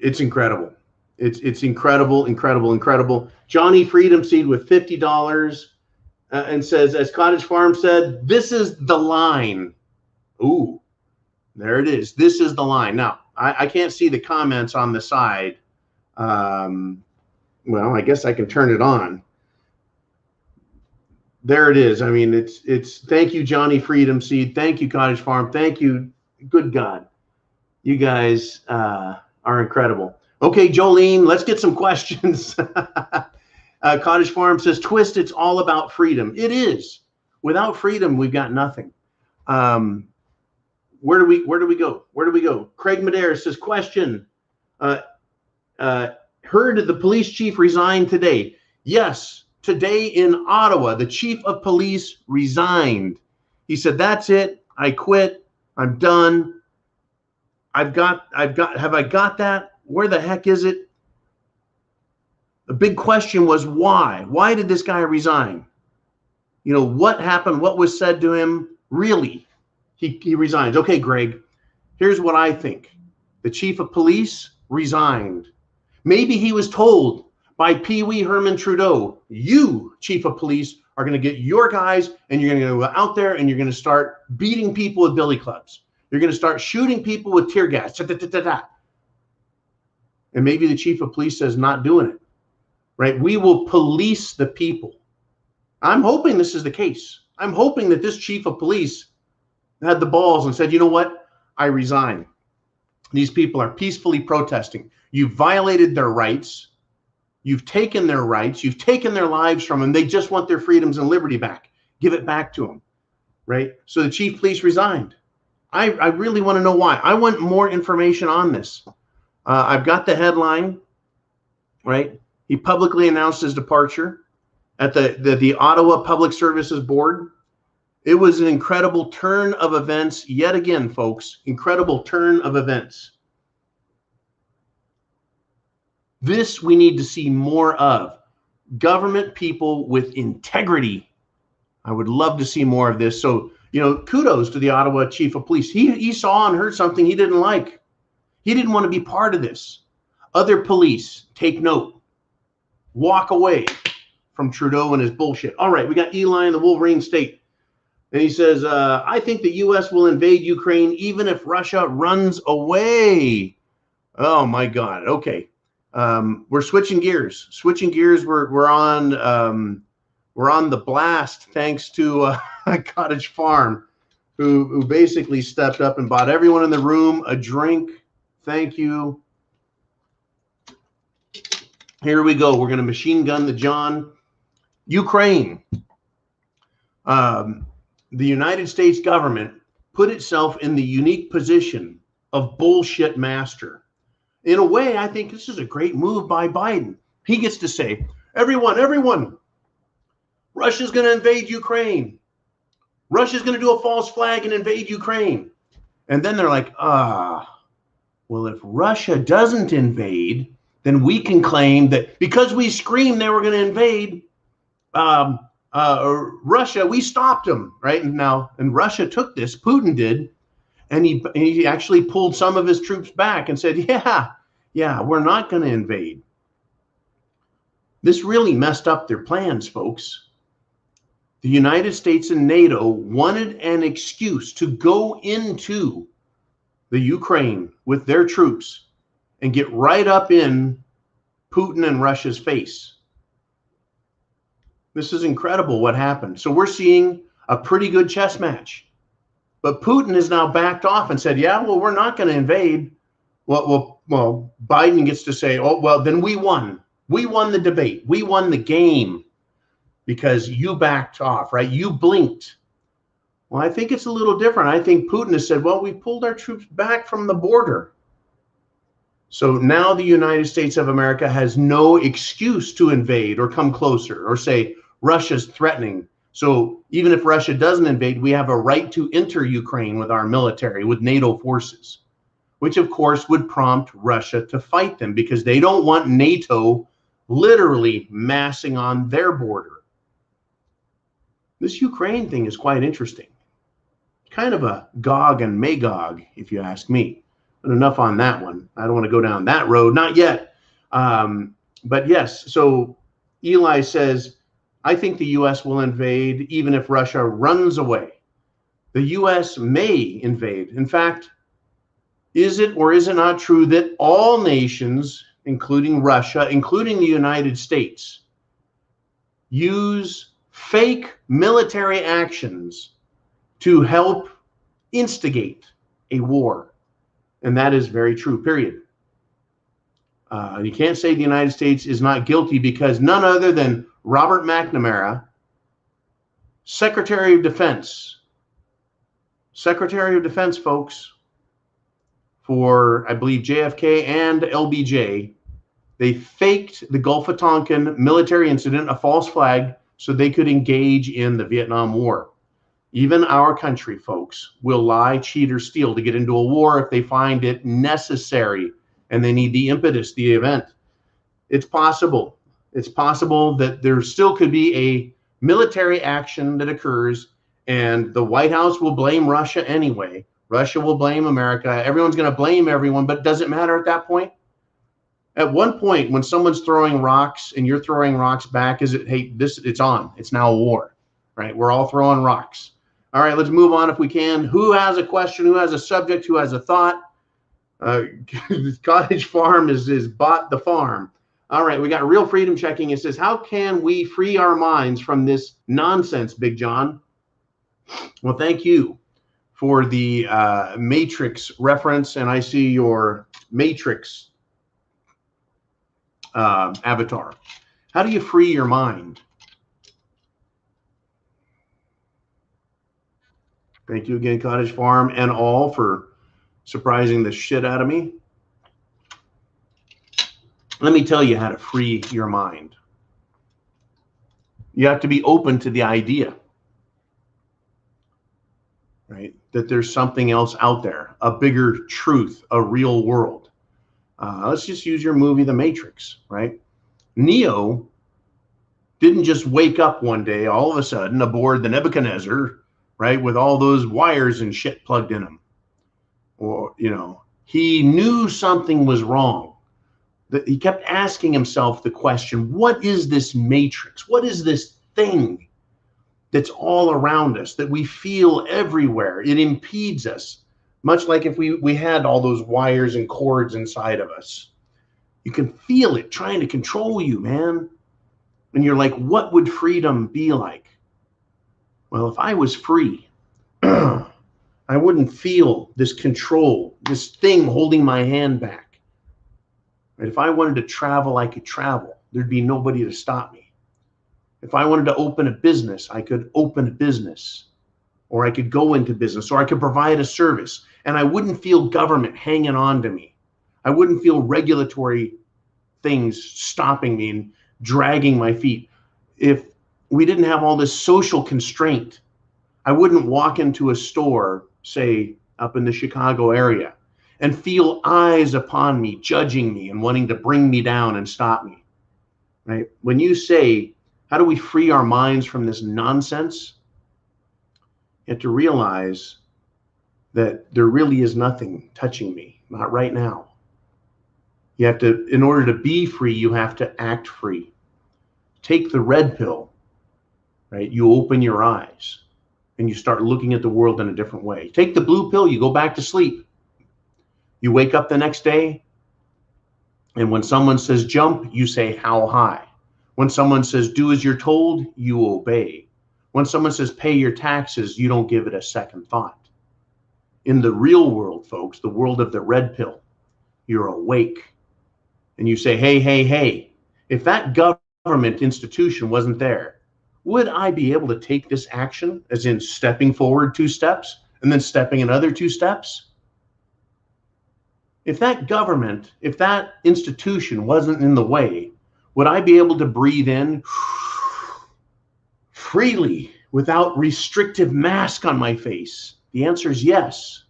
C: It's incredible. It's incredible, incredible, incredible. Johnny Freedom Seed with $50 and says, as Cottage Farm said, this is the line. Ooh, there it is. This is the line. Now, I can't see the comments on the side. Well, I guess I can turn it on. There it is. I mean, it's thank you, Johnny Freedom Seed. Thank you, Cottage Farm. Thank you. Good God. You guys are incredible. Okay, Jolene, let's get some questions. Cottage Farm says, twist, it's all about freedom. It is. Without freedom, we've got nothing. Where do we go? Where do we go? Craig Madera says, question. Heard the police chief resigned today. Yes, today in Ottawa, the chief of police resigned. He said, that's it. I quit. I'm done. Have I got that? Where the heck is it? The big question was why? Why did this guy resign? You know, what happened? What was said to him? Really? He resigns. Okay, Greg, here's what I think. The chief of police resigned. Maybe he was told by Pee Wee Herman Trudeau, you, chief of police, are going to get your guys and you're going to go out there and you're going to start beating people with billy clubs. You're going to start shooting people with tear gas. And maybe the chief of police says, not doing it, right? We will police the people. I'm hoping this is the case. I'm hoping that this chief of police had the balls and said, you know what? I resign. These people are peacefully protesting. You've violated their rights. You've taken their rights. You've taken their lives from them. They just want their freedoms and liberty back. Give it back to them, right? So the chief of police resigned. I really want to know why. I want more information on this. I've got the headline, right? He publicly announced his departure at the Ottawa Public Services Board. It was an incredible turn of events yet again, folks. Incredible turn of events. This we need to see more of. Government people with integrity. I would love to see more of this. So, you know, kudos to the Ottawa Chief of Police. He saw and heard something he didn't like. He didn't want to be part of this. Other police, take note. Walk away from Trudeau and his bullshit. All right, we got Eli in the Wolverine State. And he says, I think the U.S. will invade Ukraine even if Russia runs away. Oh, my God. Okay. We're switching gears. We're on the blast thanks to Cottage Farm, who basically stepped up and bought everyone in the room a drink. Thank you. Here we go. We're going to machine gun the John. Ukraine. The United States government put itself in the unique position of bullshit master. In a way, I think this is a great move by Biden. He gets to say, everyone, Russia's going to invade Ukraine. Russia's going to do a false flag and invade Ukraine. And then they're like, well, if Russia doesn't invade, then we can claim that because we screamed they were going to invade Russia, we stopped them, right? And Russia took this, Putin did, and he actually pulled some of his troops back and said, yeah, we're not going to invade. This really messed up their plans, folks. The United States and NATO wanted an excuse to go into the Ukraine with their troops and get right up in Putin and Russia's face. This is incredible what happened. So we're seeing a pretty good chess match. But Putin has now backed off and said, yeah, well, we're not going to invade. Well, Biden gets to say, oh, well, then we won. We won the debate. We won the game because you backed off, right? You blinked. Well, I think it's a little different. I think Putin has said, well, we pulled our troops back from the border. So now the United States of America has no excuse to invade or come closer or say Russia's threatening. So even if Russia doesn't invade, we have a right to enter Ukraine with our military, with NATO forces, which of course would prompt Russia to fight them because they don't want NATO literally massing on their border. This Ukraine thing is quite interesting. Kind of a Gog and Magog, if you ask me. But enough on that one. I don't want to go down that road. Not yet. But yes, so Eli says, I think the U.S. will invade even if Russia runs away. The U.S. may invade. In fact, is it or is it not true that all nations, including Russia, including the United States, use fake military actions to help instigate a war? And that is very true, period. You can't say the United States is not guilty because none other than Robert McNamara, Secretary of Defense, folks, for, I believe, JFK and LBJ, they faked the Gulf of Tonkin military incident, a false flag, so they could engage in the Vietnam War. Even our country, folks, will lie, cheat, or steal to get into a war if they find it necessary and they need the impetus, the event. It's possible. It's possible that there still could be a military action that occurs and the White House will blame Russia anyway. Russia will blame America. Everyone's going to blame everyone, but does it matter at that point? At one point, when someone's throwing rocks and you're throwing rocks back, is it, hey, it's on. It's now a war, right? We're all throwing rocks. All right, let's move on if we can. Who has a question? Who has a subject? Who has a thought? Cottage Farm is bought the farm. All right, we got Real Freedom checking. It says, how can we free our minds from this nonsense, Big John? Well, thank you for the Matrix reference, and I see your Matrix avatar. How do you free your mind? Thank you again, Cottage Farm and all, for surprising the shit out of me. Let me tell you how to free your mind. You have to be open to the idea, right? That there's something else out there, a bigger truth, a real world. Let's just use your movie, The Matrix, right? Neo didn't just wake up one day, all of a sudden, aboard the Nebuchadnezzar, right, with all those wires and shit plugged in him. Or, you know, he knew something was wrong. He kept asking himself the question, what is this matrix? What is this thing that's all around us, that we feel everywhere? It impedes us, much like if we had all those wires and cords inside of us. You can feel it trying to control you, man. And you're like, what would freedom be like? Well, if I was free, I wouldn't feel this control, this thing holding my hand back. Right? If I wanted to travel, I could travel. There'd be nobody to stop me. If I wanted to open a business, I could open a business, or I could go into business, or I could provide a service, and I wouldn't feel government hanging on to me. I wouldn't feel regulatory things stopping me and dragging my feet. If we didn't have all this social constraint, I wouldn't walk into a store, say up in the Chicago area, and feel eyes upon me, judging me and wanting to bring me down and stop me, right? When you say, how do we free our minds from this nonsense? You have to realize that there really is nothing touching me, not right now. You have to, in order to be free, you have to act free. Take the red pill, right? You open your eyes and you start looking at the world in a different way. Take the blue pill, you go back to sleep. You wake up the next day, and when someone says jump, you say how high. When someone says do as you're told, you obey. When someone says pay your taxes, you don't give it a second thought. In the real world, folks, the world of the red pill, you're awake and you say, hey, hey, hey, if that government institution wasn't there, would I be able to take this action, as in stepping forward 2 steps and then stepping another 2 steps? If that government, if that institution wasn't in the way, would I be able to breathe in freely without restrictive mask on my face? The answer is yes.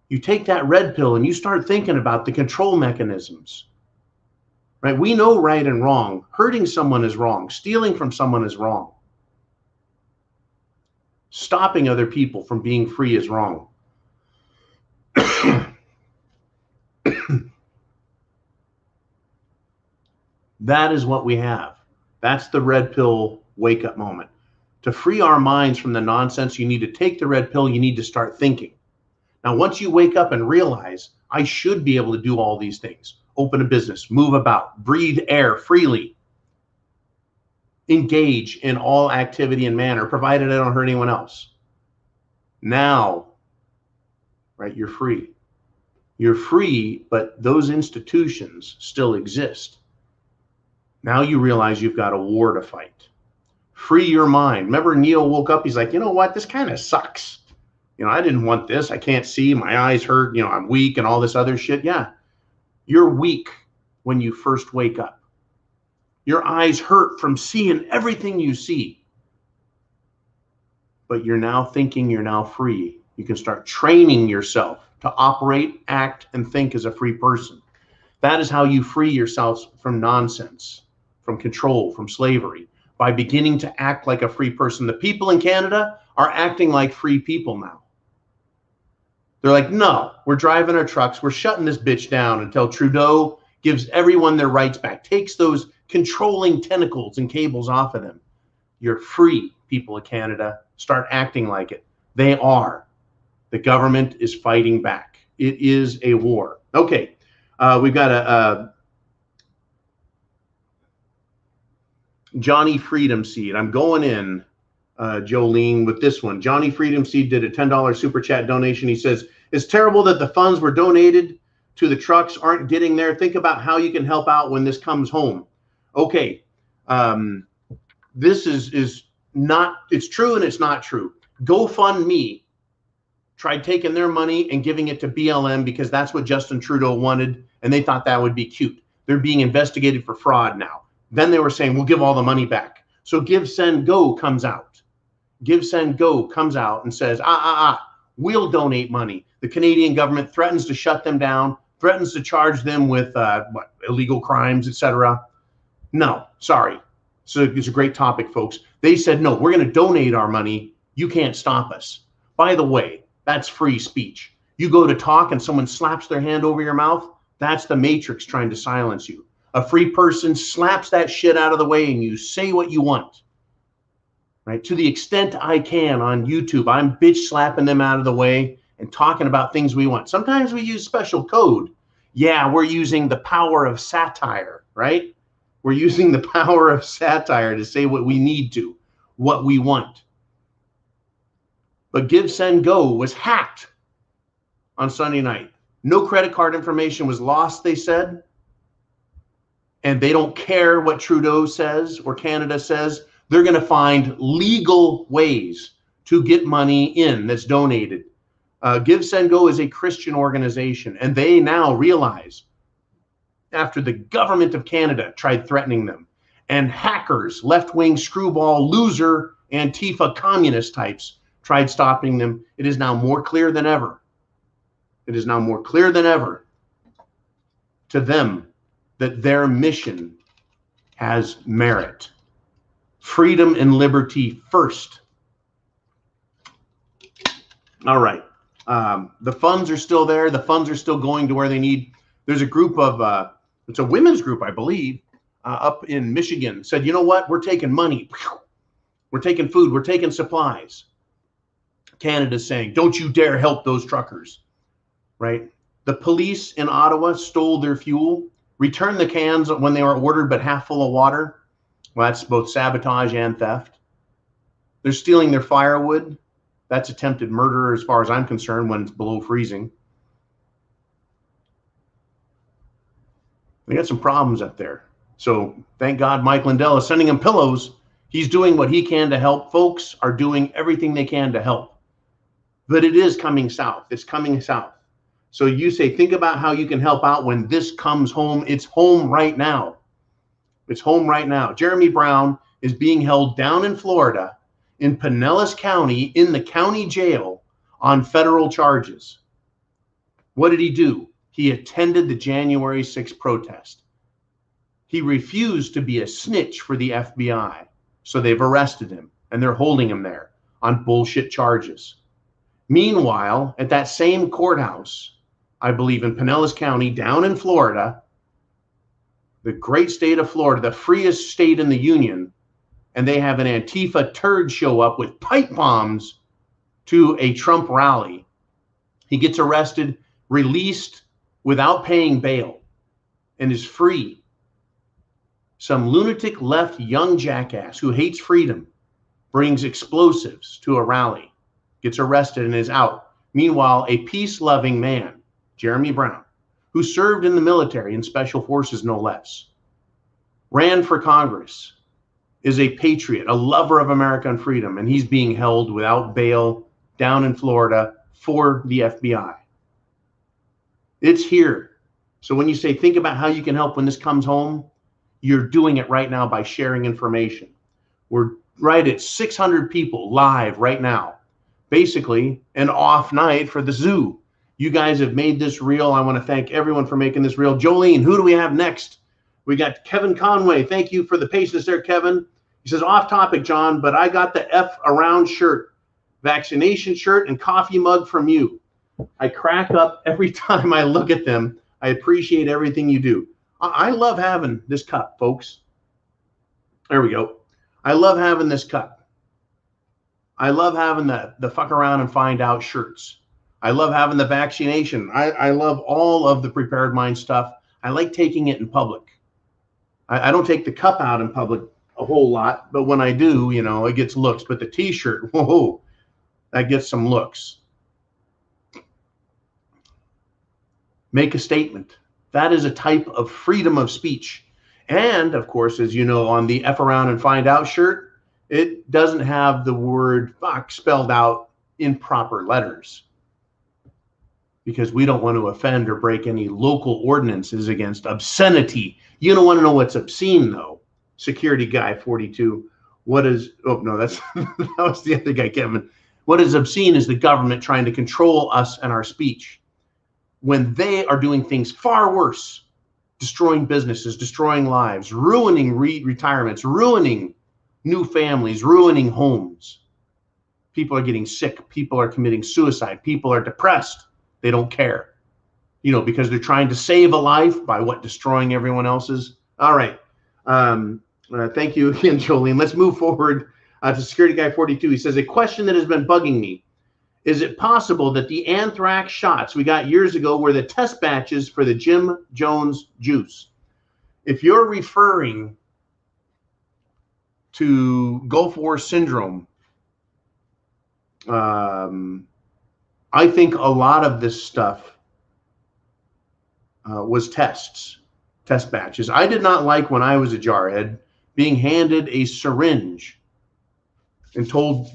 C: You take that red pill and you start thinking about the control mechanisms, right? We know right and wrong. Hurting someone is wrong. Stealing from someone is wrong. Stopping other people from being free is wrong. That is what we have. That's the red pill wake up moment. To free our minds from the nonsense, you need to take the red pill. You need to start thinking. Now, once you wake up and realize I should be able to do all these things, open a business, move about, breathe air freely, engage in all activity and manner, provided I don't hurt anyone else. Now, right, you're free. You're free, but those institutions still exist. Now you realize you've got a war to fight. Free your mind. Remember, Neil woke up, he's like, you know what, this kind of sucks. I didn't want this. I can't see. My eyes hurt. I'm weak and all this other shit. Yeah, you're weak when you first wake up. Your eyes hurt from seeing everything you see. But you're now thinking, you're now free. You can start training yourself to operate, act, and think as a free person. That is how you free yourselves from nonsense, from control, from slavery, by beginning to act like a free person. The people in Canada are acting like free people now. They're like, no, we're driving our trucks. We're shutting this bitch down until Trudeau gives everyone their rights back, takes those controlling tentacles and cables off of them. You're free, people of Canada. Start acting like it. They are. The government is fighting back. It is a war. Okay, we've got a Johnny Freedom Seed. I'm going in, Jolene, with this one. Johnny Freedom Seed did a $10 super chat donation. He says, it's terrible that the funds were donated to the trucks aren't getting there. Think about how you can help out when this comes home. Okay, this is not, it's true and it's not true. GoFundMe tried taking their money and giving it to BLM because that's what Justin Trudeau wanted, and they thought that would be cute. They're being investigated for fraud now. Then they were saying, we'll give all the money back. So Give, Send, Go comes out. Give, Send, Go comes out and says, we'll donate money. The Canadian government threatens to shut them down, threatens to charge them with illegal crimes, etc. No, sorry. So it's a great topic, folks. They said, no, we're going to donate our money. You can't stop us. By the way, that's free speech. You go to talk and someone slaps their hand over your mouth, that's the Matrix trying to silence you. A free person slaps that shit out of the way and you say what you want. Right? To the extent I can on YouTube, I'm bitch slapping them out of the way and talking about things we want. Sometimes we use special code. Yeah, we're using the power of satire, right? We're using the power of satire to say what we need to, what we want. But Give, Send, Go was hacked on Sunday night. No credit card information was lost, they said. And they don't care what Trudeau says or Canada says. They're going to find legal ways to get money in that's donated. Give, Send, Go is a Christian organization, and they now realize, after the government of Canada tried threatening them, and hackers, left-wing screwball, loser, Antifa communist types tried stopping them, it is now more clear than ever. It is now more clear than ever to them that their mission has merit. Freedom and liberty first. All right. The funds are still there. The funds are still going to where they need. There's a group of, it's a women's group, I believe, up in Michigan, said, you know what? We're taking money. We're taking food. We're taking supplies. Canada's saying, don't you dare help those truckers, right? The police in Ottawa stole their fuel, returned the cans when they were ordered, but half full of water. Well, that's both sabotage and theft. They're stealing their firewood. That's attempted murder as far as I'm concerned when it's below freezing. We got some problems up there. So thank God Mike Lindell is sending them pillows. He's doing what he can to help. Folks are doing everything they can to help. But it is coming south. It's coming south. So you say, think about how you can help out when this comes home. It's home right now. It's home right now. Jeremy Brown is being held down in Florida in Pinellas County in the county jail on federal charges. What did he do? He attended the January 6th protest. He refused to be a snitch for the FBI. So they've arrested him and they're holding him there on bullshit charges. Meanwhile, at that same courthouse, I believe in Pinellas County down in Florida, the great state of Florida, the freest state in the union, and they have an Antifa turd show up with pipe bombs to a Trump rally. He gets arrested, released without paying bail, and is free. Some lunatic left young jackass who hates freedom brings explosives to a rally, gets arrested, and is out. Meanwhile, a peace-loving man, Jeremy Brown, who served in the military and special forces no less, ran for Congress, is a patriot, a lover of American freedom, and he's being held without bail down in Florida for the FBI. It's here. So when you say, think about how you can help when this comes home, you're doing it right now by sharing information. We're right at 600 people live right now. Basically, an off night for the zoo. You guys have made this real. I want to thank everyone for making this real. Jolene, who do we have next? We got Kevin Conway. Thank you for the patience there, Kevin. He says, off topic, John, but I got the F around shirt, vaccination shirt, and coffee mug from you. I crack up every time I look at them. I appreciate everything you do. I love having this cup, folks. There we go. I love having this cup. I love having the fuck around and find out shirts. I love having the vaccination. I love all of the Prepared Mind stuff. I like taking it in public. I don't take the cup out in public a whole lot, but when I do, you know, it gets looks. But the t-shirt, whoa, that gets some looks. Make a statement. That is a type of freedom of speech. And of course, as you know, on the F around and find out shirt, it doesn't have the word fuck spelled out in proper letters, because we don't want to offend or break any local ordinances against obscenity. You don't want to know what's obscene, though. Security guy 42. What is, oh no, that's that was the other guy, Kevin. What is obscene is the government trying to control us and our speech when they are doing things far worse, destroying businesses, destroying lives, ruining retirements, ruining new families, ruining homes. People are getting sick. People are committing suicide. People are depressed. They don't care, you know, because they're trying to save a life by what? Destroying everyone else's. All right. Thank you again, Jolene. Let's move forward to Security Guy 42. He says, a question that has been bugging me. Is it possible that the anthrax shots we got years ago were the test batches for the Jim Jones juice? If you're referring to Gulf War syndrome, I think a lot of this stuff was test batches. I did not like, when I was a jarhead, being handed a syringe and told,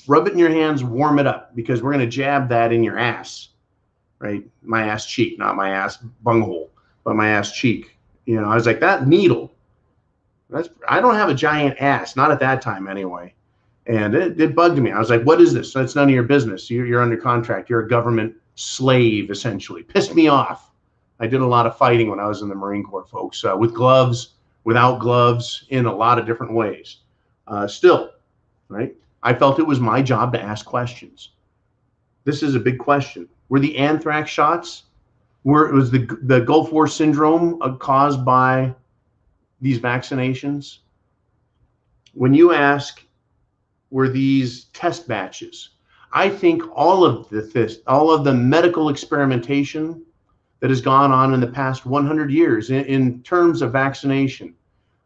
C: rub it in your hands, warm it up, because we're going to jab that in your ass, right? My ass cheek, not my ass bunghole, but my ass cheek. You know, I was like, that needle, I don't have a giant ass, not at that time anyway. And it bugged me. I was like, what is this? That's none of your business. You're under contract. You're a government slave, essentially. Pissed me off. I did a lot of fighting when I was in the Marine Corps, folks, with gloves, without gloves, in a lot of different ways. Still, right? I felt it was my job to ask questions. This is a big question. Were the anthrax shots, was the Gulf War syndrome caused by these vaccinations? When you ask, were these test batches? I think all of the medical experimentation that has gone on in the past 100 years in terms of vaccination,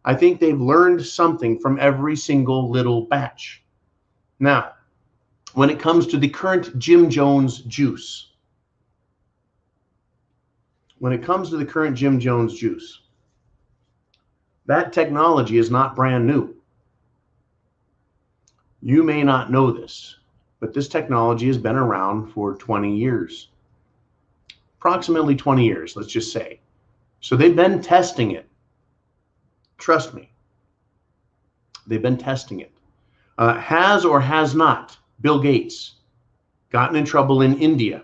C: I think they've learned something from every single little batch. Now, when it comes to the current Jim Jones juice, that technology is not brand new. You may not know this, but this technology has been around for 20 years. Approximately 20 years, let's just say. So they've been testing it. Trust me. They've been testing it. Has or has not Bill Gates gotten in trouble in India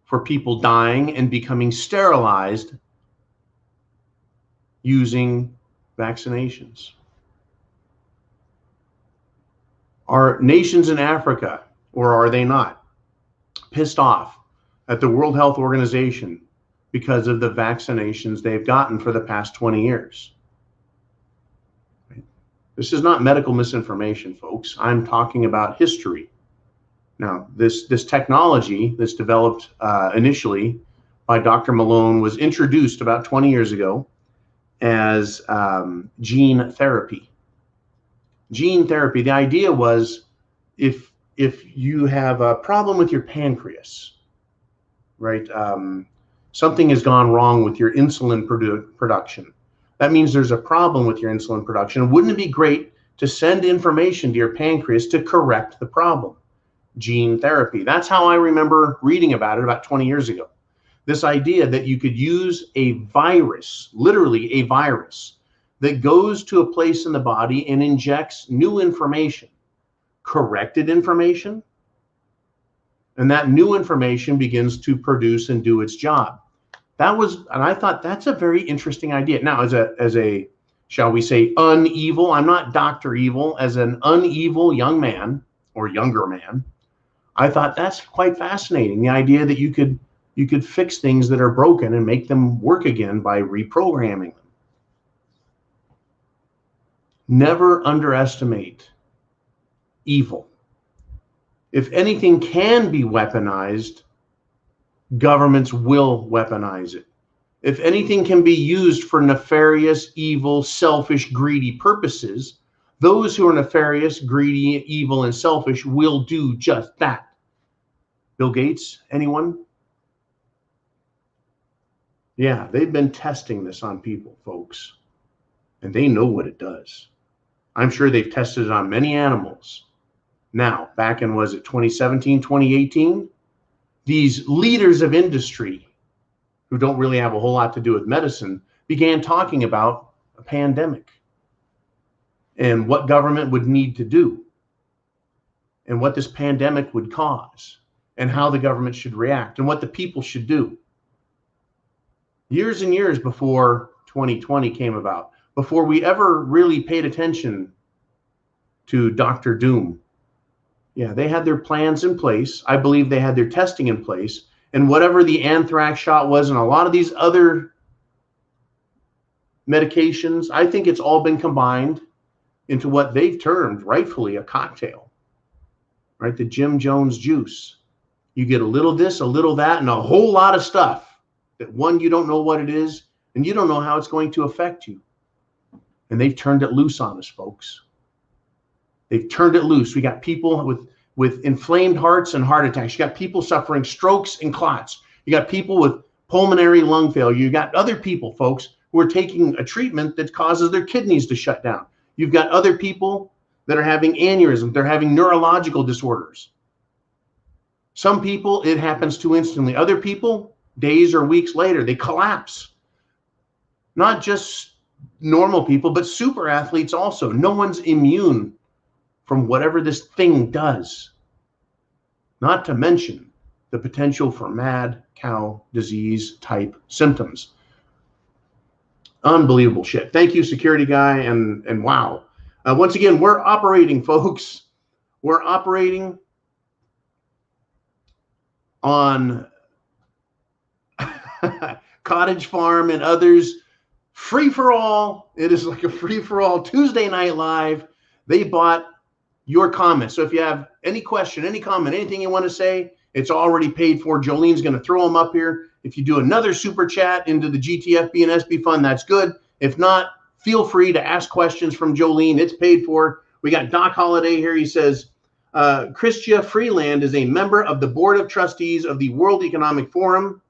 C: for people dying and becoming sterilized using vaccinations? Are nations in Africa, or are they not, pissed off at the World Health Organization because of the vaccinations they've gotten for the past 20 years. This is not medical misinformation, folks. I'm talking about history. Now, this technology that's developed initially by Dr. Malone was introduced about 20 years ago as gene therapy. Gene therapy, the idea was if you have a problem with your pancreas, right? Something has gone wrong with your insulin production. That means there's a problem with your insulin production. Wouldn't it be great to send information to your pancreas to correct the problem? Gene therapy. That's how I remember reading about it about 20 years ago. This idea that you could use a virus, literally a virus, that goes to a place in the body and injects new information, corrected information, and that new information begins to produce and do its job. That was, and I thought that's a very interesting idea. Now, as a shall we say, unevil, I'm not Dr. Evil, as an unevil young man or younger man, I thought that's quite fascinating. The idea that you could fix things that are broken and make them work again by reprogramming them. Never underestimate evil. If anything can be weaponized, governments will weaponize it. If anything can be used for nefarious, evil, selfish, greedy purposes, those who are nefarious, greedy, evil, and selfish will do just that. Bill Gates, anyone? Yeah, they've been testing this on people, folks, and they know what it does. I'm sure they've tested it on many animals. Now, back in, was it 2017, 2018? These leaders of industry who don't really have a whole lot to do with medicine began talking about a pandemic and what government would need to do and what this pandemic would cause and how the government should react and what the people should do. Years and years before 2020 came about, before we ever really paid attention to Dr. Doom. Yeah, they had their plans in place. I believe they had their testing in place. And whatever the anthrax shot was and a lot of these other medications, I think it's all been combined into what they've termed rightfully a cocktail, right? The Jim Jones juice. You get a little this, a little that, and a whole lot of stuff that, one, you don't know what it is, and you don't know how it's going to affect you. And they've turned it loose on us, folks. They've turned it loose. We got people with inflamed hearts and heart attacks. You got people suffering strokes and clots. You got people with pulmonary lung failure. You got other people, folks, who are taking a treatment that causes their kidneys to shut down. You've got other people that are having aneurysms. They're having neurological disorders. Some people, it happens to instantly. Other people, days or weeks later, they collapse. Not just normal people, but super athletes also. No one's immune from whatever this thing does. Not to mention the potential for mad cow disease type symptoms. Unbelievable shit. Thank you, security guy. And wow. Once again, we're operating, folks. We're operating on Cottage Farm and others. Free for all. It is like a free for all. Tuesday Night Live. They bought your comments. So if you have any question, any comment, anything you want to say, it's already paid for. Jolene's going to throw them up here. If you do another super chat into the GTFB and SB fund, that's good. If not, feel free to ask questions from Jolene. It's paid for. We got Doc Holliday here. He says, Chrystia Freeland is a member of the Board of Trustees of the World Economic Forum.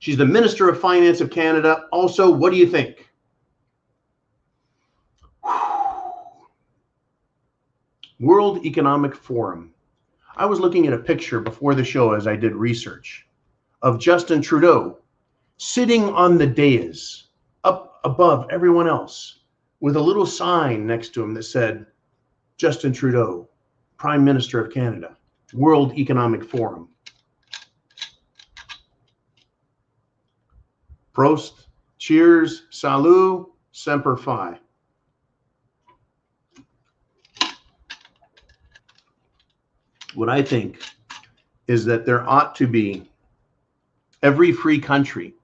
C: She's the Minister of Finance of Canada. Also, what do you think? World Economic Forum. I was looking at a picture before the show as I did research of Justin Trudeau sitting on the dais up above everyone else with a little sign next to him that said, Justin Trudeau, Prime Minister of Canada, World Economic Forum. Prost, cheers, salut, semper fi. What I think is that there ought to be Every free country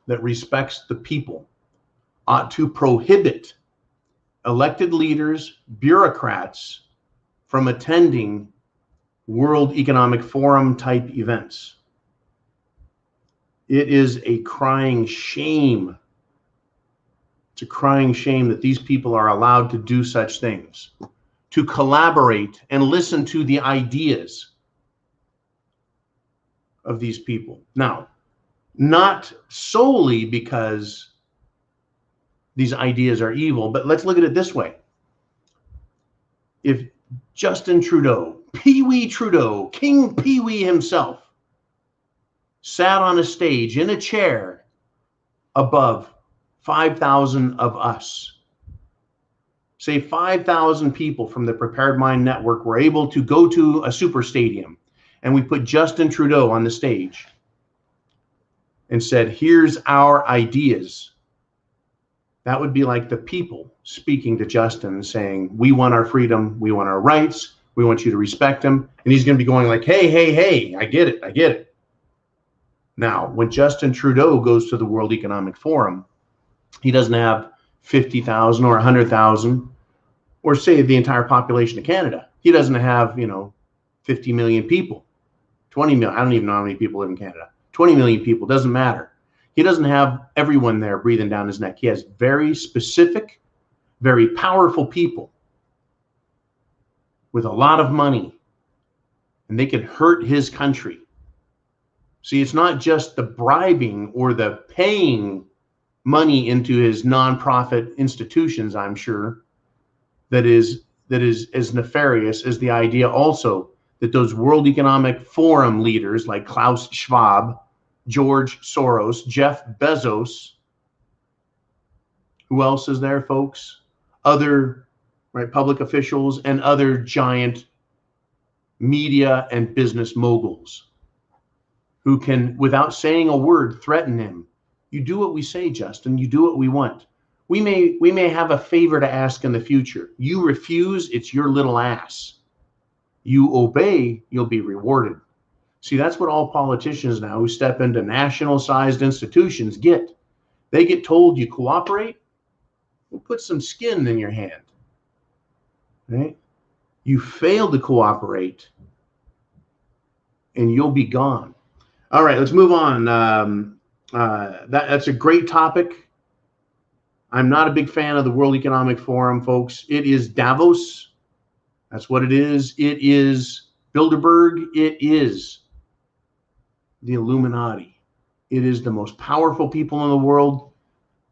C: that respects the people ought to prohibit elected leaders, bureaucrats from attending World Economic Forum type events. It is a crying shame. It's a crying shame that these people are allowed to do such things, to collaborate and listen to the ideas of these people. Now, not solely because these ideas are evil, but let's look at it this way. If Justin Trudeau, Pee-wee Trudeau, King Pee-wee himself, sat on a stage in a chair above 5,000 of us, say 5,000 people from the Prepared Mind Network were able to go to a super stadium, and we put Justin Trudeau on the stage and said, here's our ideas. That would be like the people speaking to Justin and saying, we want our freedom, we want our rights, we want you to respect them. And he's going to be going like, hey, hey, hey, I get it, I get it. Now, when Justin Trudeau goes to the World Economic Forum, he doesn't have 50,000 or 100,000, or say the entire population of Canada. He doesn't have, 50 million people, 20 million. I don't even know how many people live in Canada. 20 million people, doesn't matter. He doesn't have everyone there breathing down his neck. He has very specific, very powerful people with a lot of money, and they can hurt his country. See, it's not just the bribing or the paying money into his nonprofit institutions, I'm sure, that is as nefarious as the idea also that those World Economic Forum leaders like Klaus Schwab, George Soros, Jeff Bezos, who else is there, folks? Other public officials and other giant media and business moguls who can, without saying a word, threaten him. You do what we say, Justin. You do what we want. We may have a favor to ask in the future. You refuse, it's your little ass. You obey, you'll be rewarded. See, that's what all politicians now who step into national-sized institutions get. They get told you cooperate, we'll put some skin in your hand. Right? You fail to cooperate, and you'll be gone. All right, let's move on. That's a great topic. I'm not a big fan of the World Economic Forum, folks. It is Davos. That's what it is. It is Bilderberg. It is the Illuminati. It is the most powerful people in the world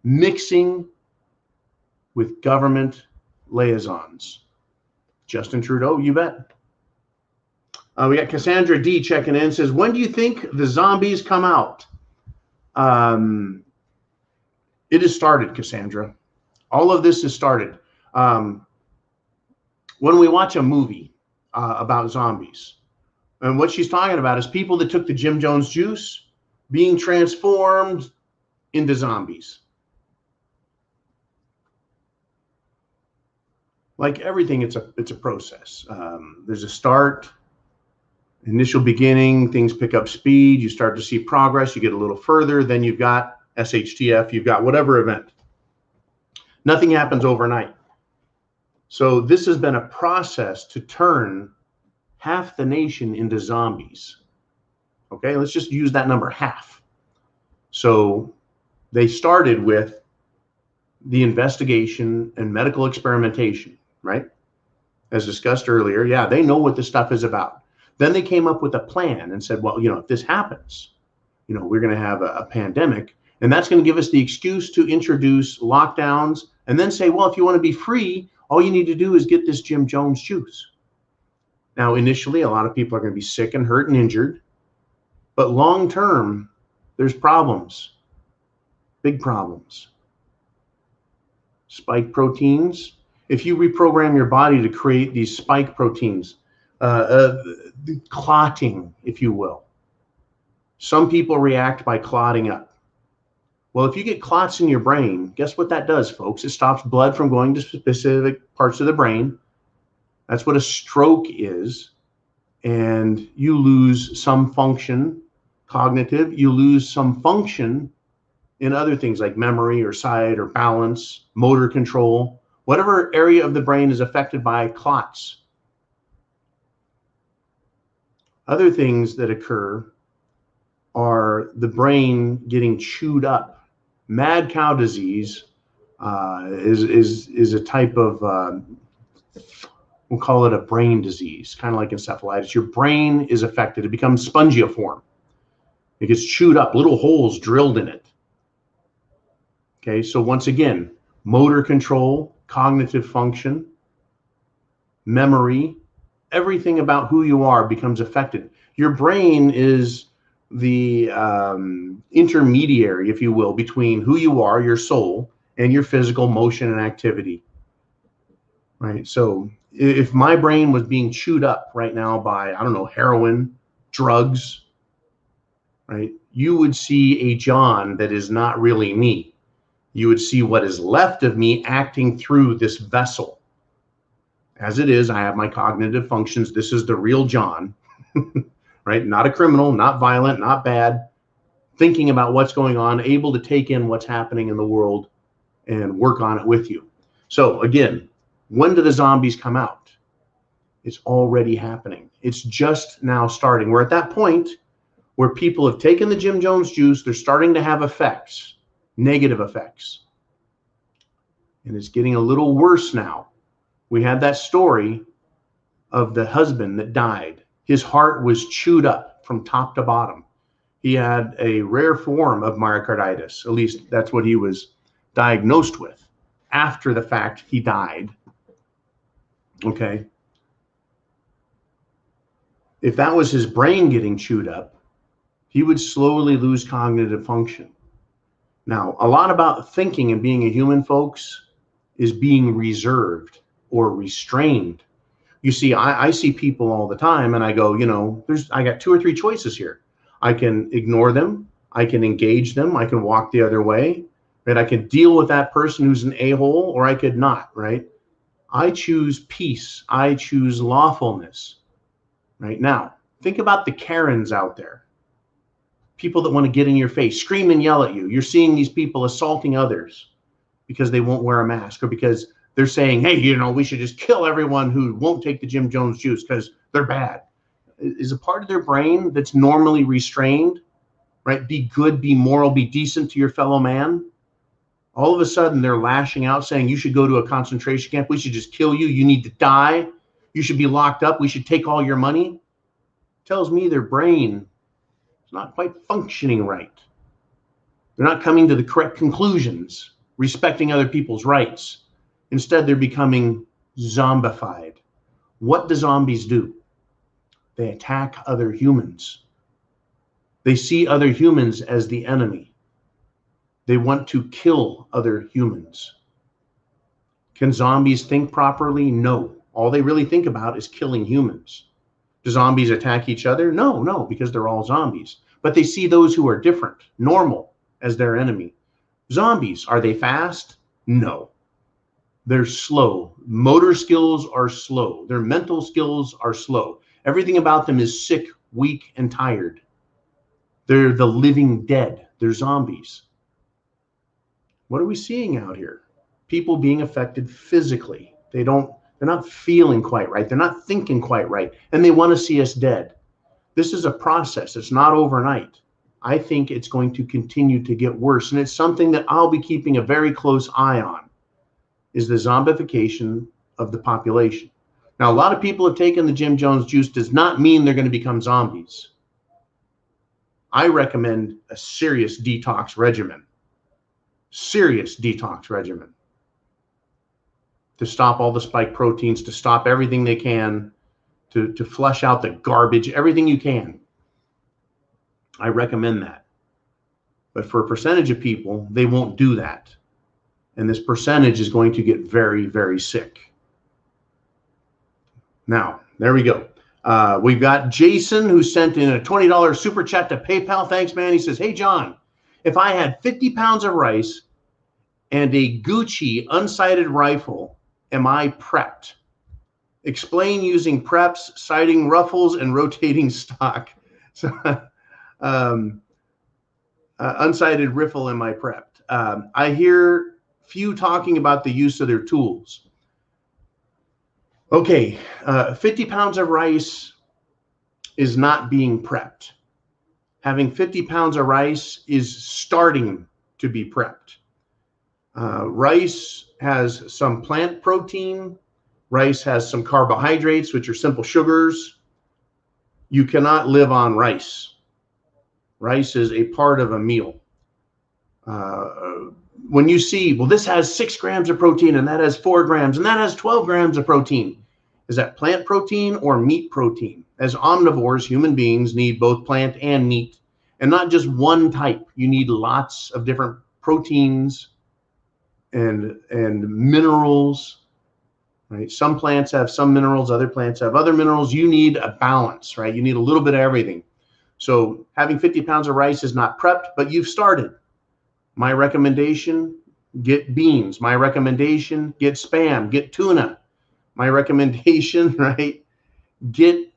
C: mixing with government liaisons. Justin Trudeau, you bet. We got Cassandra D checking in, says, when do you think the zombies come out? It has started, Cassandra. All of this has started. When we watch a movie about zombies, and what she's talking about is people that took the Jim Jones juice being transformed into zombies. Like everything, it's a process. There's a start, initial beginning, things pick up speed, you start to see progress, you get a little further, then you've got SHTF, you've got whatever event. Nothing happens overnight. So this has been a process to turn half the nation into zombies. Okay, let's just use that number, half. So they started with the investigation and medical experimentation, right? As discussed earlier, yeah, they know what this stuff is about. Then they came up with a plan and said, well, if this happens, we're going to have a pandemic, and that's going to give us the excuse to introduce lockdowns and then say, well, if you want to be free, all you need to do is get this Jim Jones juice. Now, initially, a lot of people are going to be sick and hurt and injured, but long term, there's problems, big problems. Spike proteins. If you reprogram your body to create these spike proteins, clotting, if you will. Some people react by clotting up. Well, if you get clots in your brain, guess what that does, folks? It stops blood from going to specific parts of the brain. That's what a stroke is. And you lose some function cognitive, you lose some function in other things like memory or sight or balance, motor control, whatever area of the brain is affected by clots. Other things that occur are the brain getting chewed up. Mad cow disease is a type of, we'll call it a brain disease, kind of like encephalitis. Your brain is affected. It becomes spongiform. It gets chewed up, little holes drilled in it. Okay, so once again, motor control, cognitive function, memory, everything about who you are becomes affected. Your brain is the intermediary, if you will, between who you are, your soul, and your physical motion and activity. Right? So if my brain was being chewed up right now by, I don't know, heroin, drugs, right, you would see a John that is not really me. You would see what is left of me acting through this vessel. As it is, I have my cognitive functions. This is the real John, right? Not a criminal, not violent, not bad, thinking about what's going on, able to take in what's happening in the world and work on it with you. So again, when do the zombies come out? It's already happening. It's just now starting. We're at that point where people have taken the Jim Jones juice. They're starting to have effects. Negative effects. And it's getting a little worse now. We had that story of the husband that died. His heart was chewed up from top to bottom. He had a rare form of myocarditis. At least that's what he was diagnosed with. After the fact, he died. Okay. If that was his brain getting chewed up, he would slowly lose cognitive function. Now, a lot about thinking and being a human, folks, is being reserved or restrained. You see, I see people all the time and I go, you know, I got 2 or 3 choices here. I can ignore them. I can engage them. I can walk the other way, right? I can deal with that person who's an a-hole, or I could not, right? I choose peace. I choose lawfulness, right? Now, think about the Karens out there. People that want to get in your face, scream and yell at you. You're seeing these people assaulting others because they won't wear a mask, or because they're saying, hey, you know, we should just kill everyone who won't take the Jim Jones juice because they're bad. Is a part of their brain that's normally restrained, right? Be good, be moral, be decent to your fellow man. All of a sudden, they're lashing out saying, you should go to a concentration camp. We should just kill you. You need to die. You should be locked up. We should take all your money. Tells me their brain is not quite functioning right. They're not coming to the correct conclusions, respecting other people's rights. Instead, they're becoming zombified. What do zombies do? They attack other humans. They see other humans as the enemy. They want to kill other humans. Can zombies think properly? No. All they really think about is killing humans. Do zombies attack each other? No, because they're all zombies. But they see those who are different, normal, as their enemy. Zombies, are they fast? No. They're slow. Motor skills are slow. Their mental skills are slow. Everything about them is sick, weak, and tired. They're the living dead. They're zombies. What are we seeing out here? People being affected physically. They're not feeling quite right. They're not thinking quite right. And they want to see us dead. This is a process. It's not overnight. I think it's going to continue to get worse. And it's something that I'll be keeping a very close eye on, is the zombification of the population. Now, a lot of people have taken the Jim Jones juice. Does not mean they're going to become zombies. I recommend a serious detox regimen. Serious detox regimen. To stop all the spike proteins, to stop everything they can, to flush out the garbage, everything you can. I recommend that. But for a percentage of people, they won't do that. And this percentage is going to get very, very sick. Now, there we go. We've got Jason, who sent in a $20 super chat to PayPal. Thanks, man. He says, hey, John, if I had 50 pounds of rice and a Gucci unsighted rifle, am I prepped? Explain using preps, sighting ruffles, and rotating stock. So Unsighted riffle, am I prepped? I hear few talking about the use of their tools. Okay, 50 pounds of rice is not being prepped. Having 50 pounds of rice is starting to be prepped. Rice has some plant protein. Rice has some carbohydrates, which are simple sugars. You cannot live on rice. Rice is a part of a meal. When you see, well, this has 6 grams of protein and that has 4 grams and that has 12 grams of protein, is that plant protein or meat protein? As omnivores, human beings need both plant and meat, and not just one type. You need lots of different proteins and minerals, right? Some plants have some minerals, other plants have other minerals. You need a balance, right? You need a little bit of everything. So having 50 pounds of rice is not prepped, but you've started. My recommendation, get beans. My recommendation, get Spam, get tuna. My recommendation, right? Get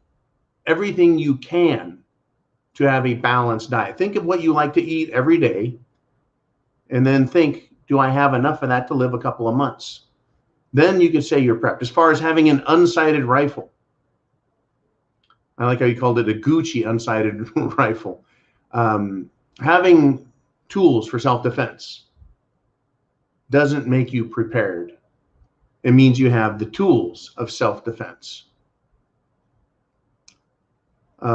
C: everything you can to have a balanced diet. Think of what you like to eat every day, and then think, do I have enough of that to live a couple of months? Then you can say you're prepped. As far as having an unsighted rifle, I like how you called it a Gucci unsighted rifle. Having tools for self-defense doesn't make you prepared. It means you have the tools of self-defense.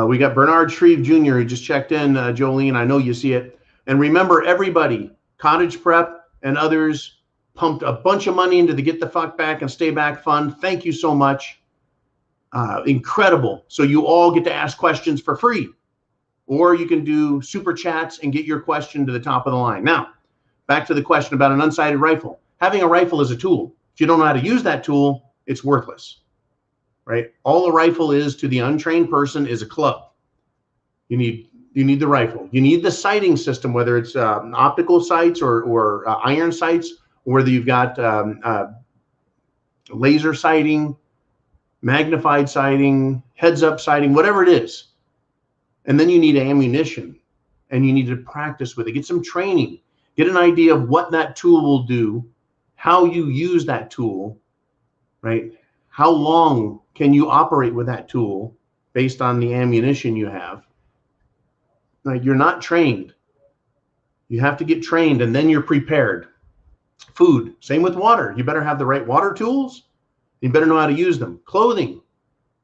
C: We got Bernard Shreve Jr. who just checked in. Jolene, I know you see it. And remember, everybody, Cottage Prep and others pumped a bunch of money into the Get the Fuck Back and Stay Back Fund. Thank you so much. Incredible. So you all get to ask questions for free. Or you can do super chats and get your question to the top of the line. Now, back to the question about an unsighted rifle. Having a rifle is a tool. If you don't know how to use that tool, it's worthless, right? All a rifle is to the untrained person is a club. You need the rifle. You need the sighting system, whether it's optical sights or iron sights, or whether you've got laser sighting, magnified sighting, heads-up sighting, whatever it is. And then you need ammunition, and you need to practice with it. Get some training. Get an idea of what that tool will do, how you use that tool, right? How long can you operate with that tool based on the ammunition you have? Like, you're not trained. You have to get trained, and then you're prepared. Food, same with water. You better have the right water tools. You better know how to use them. Clothing.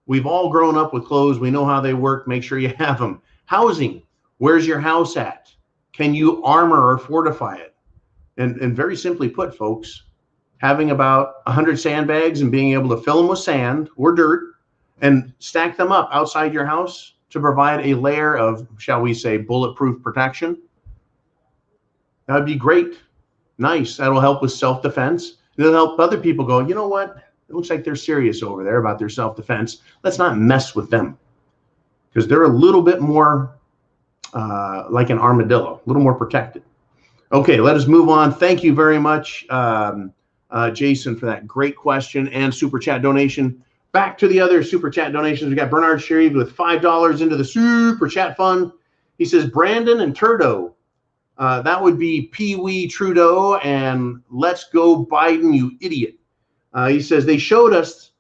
C: We've all grown up with clothes. We know how they work. Make sure you have them. Housing. Where's your house at? Can you armor or fortify it? And very simply put, folks, having about 100 sandbags and being able to fill them with sand or dirt and stack them up outside your house to provide a layer of, shall we say, bulletproof protection. That would be great. Nice. That'll help with self-defense. It'll help other people go, you know what? It looks like they're serious over there about their self-defense. Let's not mess with them, because they're a little bit more like an armadillo, a little more protected. Okay, let us move on. Thank you very much, Jason, for that great question and super chat donation. Back to the other super chat donations. We got Bernard Shreve with $5 into the super chat fund. He says, Brandon and Turdo. That would be Pee Wee Trudeau and Let's Go Biden, you idiot. He says they showed us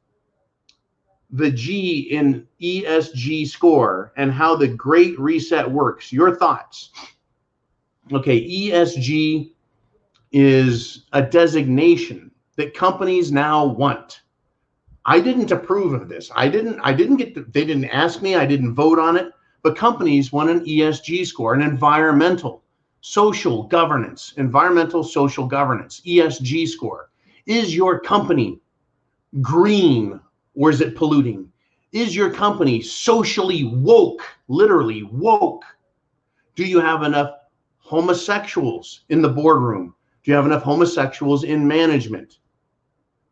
C: the G in ESG score and how the Great Reset works. Your thoughts? Okay, ESG is a designation that companies now want. I didn't approve of this. I didn't get. They didn't ask me. I didn't vote on it. But companies want an ESG score, an environmental, social governance, ESG score. Is your company green or is it polluting? Is your company socially woke, literally woke? Do you have enough homosexuals in the boardroom? Do you have enough homosexuals in management?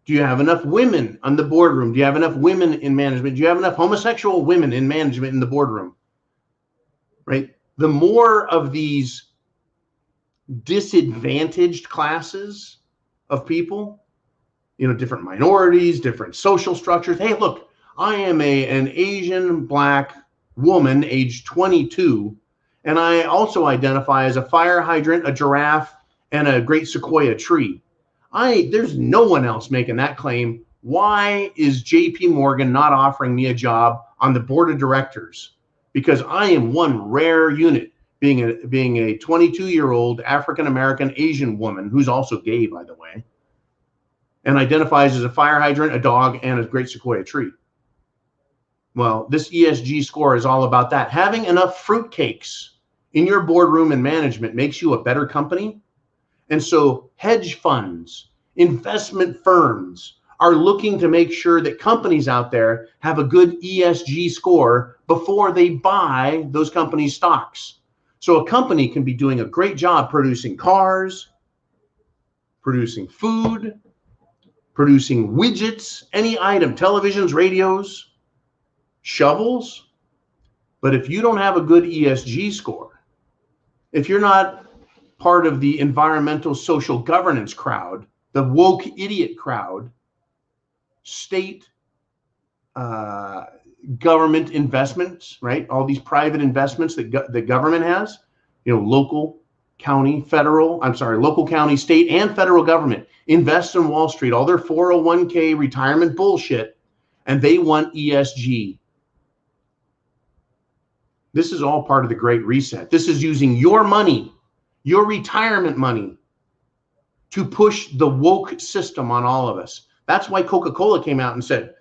C: Do you have enough women on the boardroom? Do you have enough women in management? Do you have enough homosexual women in management in the boardroom? Right? The more of these disadvantaged classes of people, different minorities, different social structures. Hey, look, I am an Asian black woman, age 22, And I also identify as a fire hydrant, a giraffe, and a great sequoia tree. There's no one else making that claim. Why is JP Morgan not offering me a job on the board of directors? Because I am one rare unit, being a 22-year-old African-American Asian woman who's also gay, by the way, and identifies as a fire hydrant, a dog, and a great sequoia tree. Well, this ESG score is all about that. Having enough fruitcakes in your boardroom and management makes you a better company. And so hedge funds, investment firms are looking to make sure that companies out there have a good ESG score before they buy those companies' stocks. So a company can be doing a great job producing cars, producing food, producing widgets, any item, televisions, radios, shovels. But if you don't have a good ESG score, if you're not part of the environmental social governance crowd, the woke idiot crowd, state government investments, right? All these private investments that the government has, local, county, local, county, state, and federal government invest in Wall Street, all their 401k retirement bullshit, and they want ESG. This is all part of the Great Reset. This is using your money, your retirement money, to push the woke system on all of us. That's why Coca-Cola came out and said,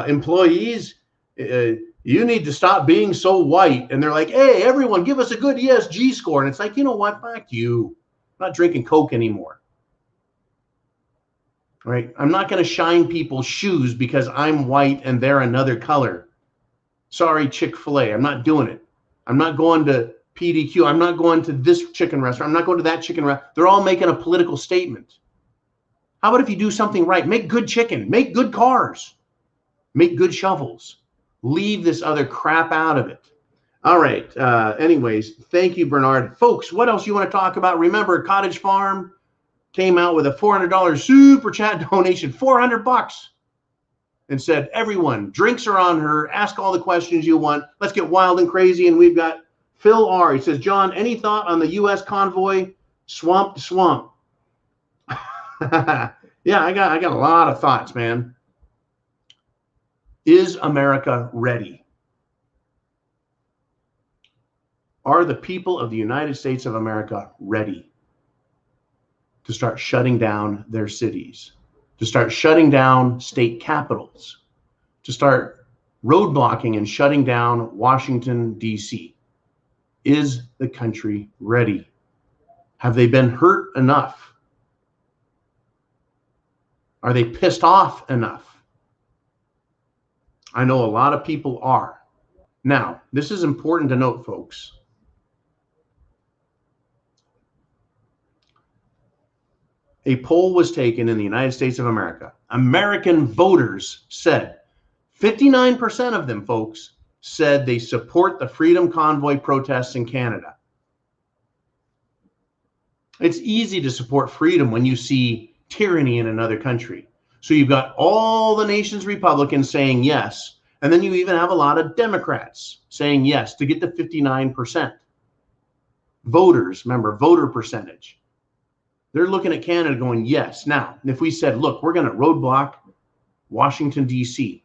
C: employees, you need to stop being so white. And they're like, hey, everyone, give us a good ESG score. And it's like, you know what? Fuck you. I'm not drinking Coke anymore. Right? I'm not going to shine people's shoes because I'm white and they're another color. Sorry, Chick-fil-A. I'm not doing it. I'm not going to PDQ. I'm not going to this chicken restaurant. I'm not going to that chicken restaurant. They're all making a political statement. How about if you do something right? Make good chicken. Make good cars. Make good shovels. Leave this other crap out of it. All right. Anyways, thank you, Bernard. Folks, what else you want to talk about? Remember, Cottage Farm came out with a $400 super chat donation, $400, and said, everyone, drinks are on her. Ask all the questions you want. Let's get wild and crazy. And we've got Phil R. He says, John, any thought on the U.S. convoy swamp to swamp? Yeah, I got a lot of thoughts, man. Is America ready? Are the people of the United States of America ready to start shutting down their cities, to start shutting down state capitals, to start roadblocking and shutting down Washington, D.C.? Is the country ready? Have they been hurt enough? Are they pissed off enough? I know a lot of people are. Now, this is important to note, folks. A poll was taken in the United States of America. American voters said, 59% of them, folks, said they support the Freedom Convoy protests in Canada. It's easy to support freedom when you see tyranny in another country. So you've got all the nation's Republicans saying yes, and then you even have a lot of Democrats saying yes to get to 59%. Voters, remember, voter percentage. They're looking at Canada going, yes. Now, if we said, look, we're going to roadblock Washington, D.C.,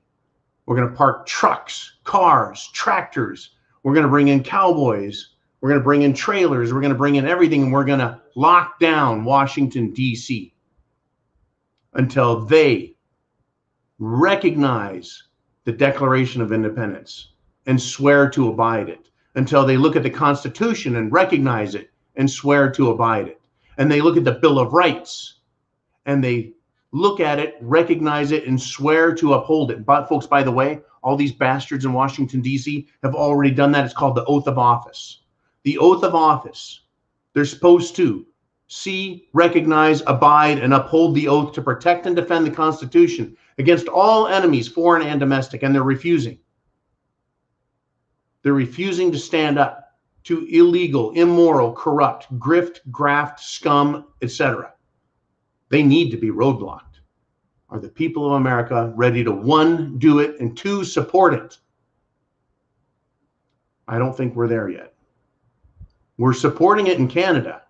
C: we're going to park trucks, cars, tractors, we're going to bring in cowboys, we're going to bring in trailers, we're going to bring in everything, and we're going to lock down Washington, D.C. until they recognize the Declaration of Independence and swear to abide it, until they look at the Constitution and recognize it and swear to abide it. And they look at the Bill of Rights and they look at it, recognize it, and swear to uphold it. But folks, by the way, all these bastards in Washington, D.C. have already done that. It's called the oath of office. The oath of office. They're supposed to see, recognize, abide, and uphold the oath to protect and defend the Constitution against all enemies, foreign and domestic, and they're refusing. They're refusing to stand up to illegal, immoral, corrupt, grift, graft, scum, etc. They need to be roadblocked. Are the people of America ready to, one, do it, and two, support it? I don't think we're there yet. We're supporting it in Canada.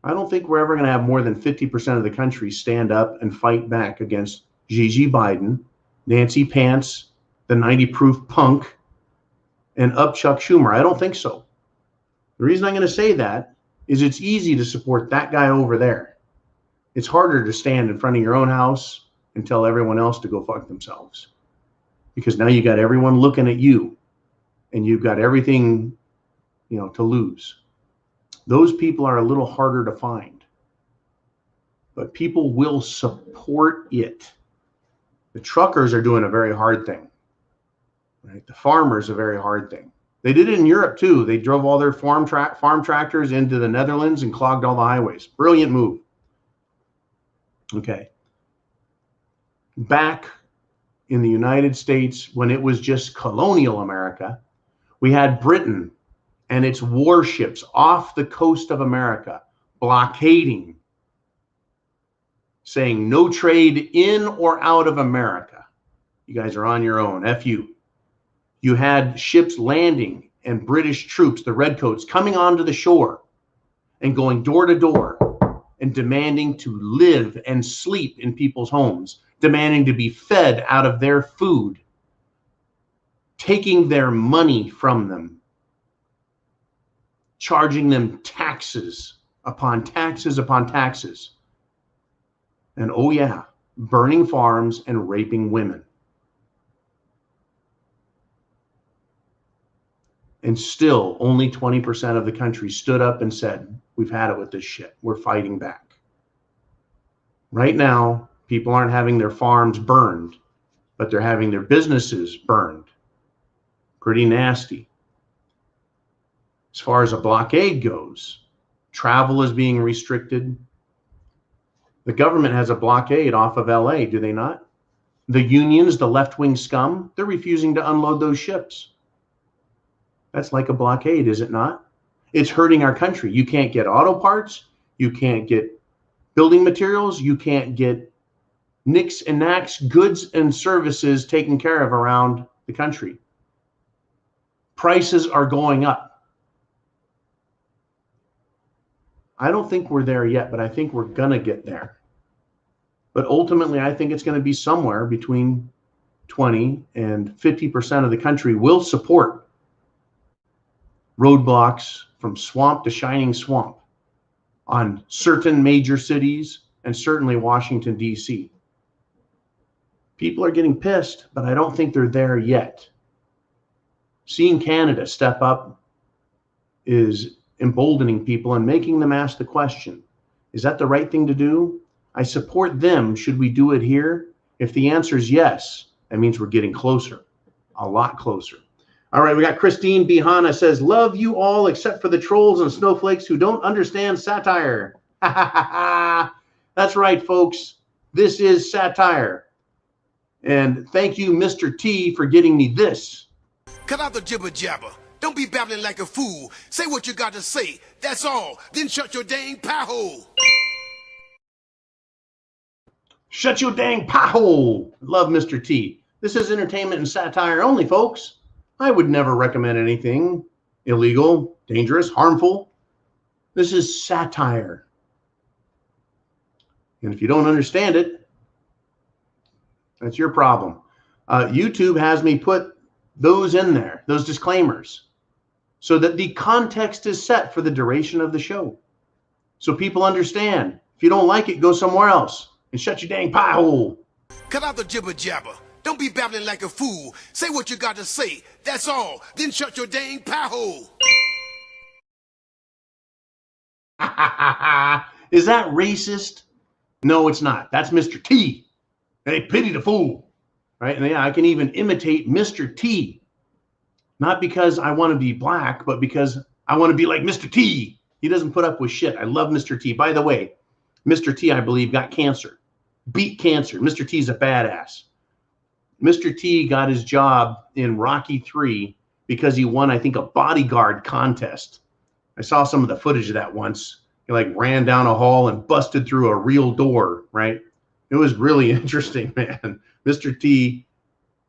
C: I don't think we're ever going to have more than 50% of the country stand up and fight back against Gigi Biden, Nancy Pants, the 90-proof punk, and up Chuck Schumer. I don't think so. The reason I'm going to say that is it's easy to support that guy over there. It's harder to stand in front of your own house and tell everyone else to go fuck themselves. Because now you got everyone looking at you and you've got everything, to lose. Those people are a little harder to find. But people will support it. The truckers are doing a very hard thing. Right? The farmers, a very hard thing. They did it in Europe too. They drove all their farm tractors into the Netherlands and clogged all the highways. Brilliant move. Okay. Back in the United States, when it was just colonial America, we had Britain and its warships off the coast of America, blockading, saying no trade in or out of America. You guys are on your own. F you. You had ships landing and British troops, the Redcoats, coming onto the shore and going door to door and demanding to live and sleep in people's homes, demanding to be fed out of their food, taking their money from them, charging them taxes upon taxes upon taxes. And oh yeah, burning farms and raping women. And still, only 20% of the country stood up and said, we've had it with this shit. We're fighting back. Right now, people aren't having their farms burned, but they're having their businesses burned. Pretty nasty. As far as a blockade goes, travel is being restricted. The government has a blockade off of LA, do they not? The unions, the left-wing scum, they're refusing to unload those ships. That's like a blockade, is it not? It's hurting our country. You can't get auto parts. You can't get building materials. You can't get nicks and knacks, goods and services taken care of around the country. Prices are going up. I don't think we're there yet, but I think we're going to get there. But ultimately, I think it's going to be somewhere between 20 and 50% of the country will support roadblocks from swamp to shining swamp on certain major cities and certainly Washington, D.C. People are getting pissed, but I don't think they're there yet. Seeing Canada step up is emboldening people and making them ask the question, is that the right thing to do? I support them. Should we do it here? If the answer is yes, that means we're getting closer, a lot closer. All right, we got Christine Bihana says, love you all except for the trolls and snowflakes who don't understand satire. That's right, folks. This is satire. And thank you, Mr. T, for getting me this.
D: Cut out the jibber jabber. Don't be babbling like a fool. Say what you got to say. That's all. Then shut your dang pie hole.
C: Shut your dang pie hole. Love Mr. T. This is entertainment and satire only, folks. I would never recommend anything illegal, dangerous, harmful. This is satire. And if you don't understand it, that's your problem. YouTube has me put those in there, those disclaimers, so that the context is set for the duration of the show. So people understand. If you don't like it, go somewhere else and shut your dang pie hole.
D: Cut out the jibber jabber. Don't be babbling like a fool. Say what you got to say. That's all. Then shut your dang pie hole.
C: Is that racist? No, it's not. That's Mr. T. Hey, pity the fool. Right? And yeah, I can even imitate Mr. T. Not because I want to be black, but because I want to be like Mr. T. He doesn't put up with shit. I love Mr. T. By the way, Mr. T, I believe, got cancer. Beat cancer. Mr. T's a badass. Mr. T got his job in Rocky III because he won, I think, a bodyguard contest. I saw some of the footage of that once. He like ran down a hall and busted through a real door, right? It was really interesting, man. Mr. T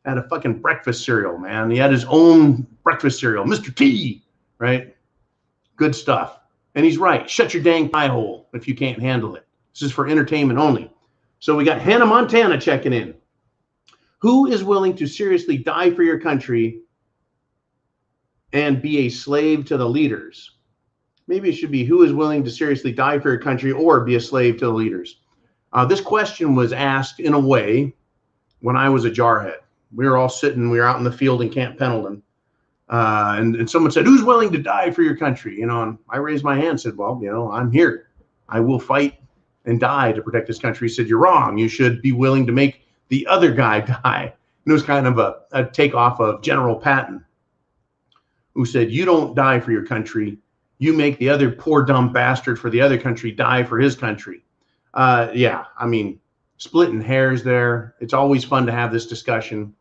C: had a fucking breakfast cereal, man. He had his own breakfast cereal, Mr. T, right? Good stuff. And he's right. Shut your dang pie hole if you can't handle it. This is for entertainment only. So we got Hannah Montana checking in. Who is willing to seriously die for your country and be a slave to the leaders? Maybe it should be who is willing to seriously die for your country or be a slave to the leaders. This question was asked in a way when I was a jarhead. We were all sitting, we were out in the field in Camp Pendleton. And someone said, who's willing to die for your country? And I raised my hand and said, well, I'm here. I will fight and die to protect this country. He said, you're wrong. You should be willing to make the other guy die. And it was kind of a takeoff of General Patton, who said, you don't die for your country. You make the other poor dumb bastard for the other country die for his country. Yeah, I mean, splitting hairs there. It's always fun to have this discussion.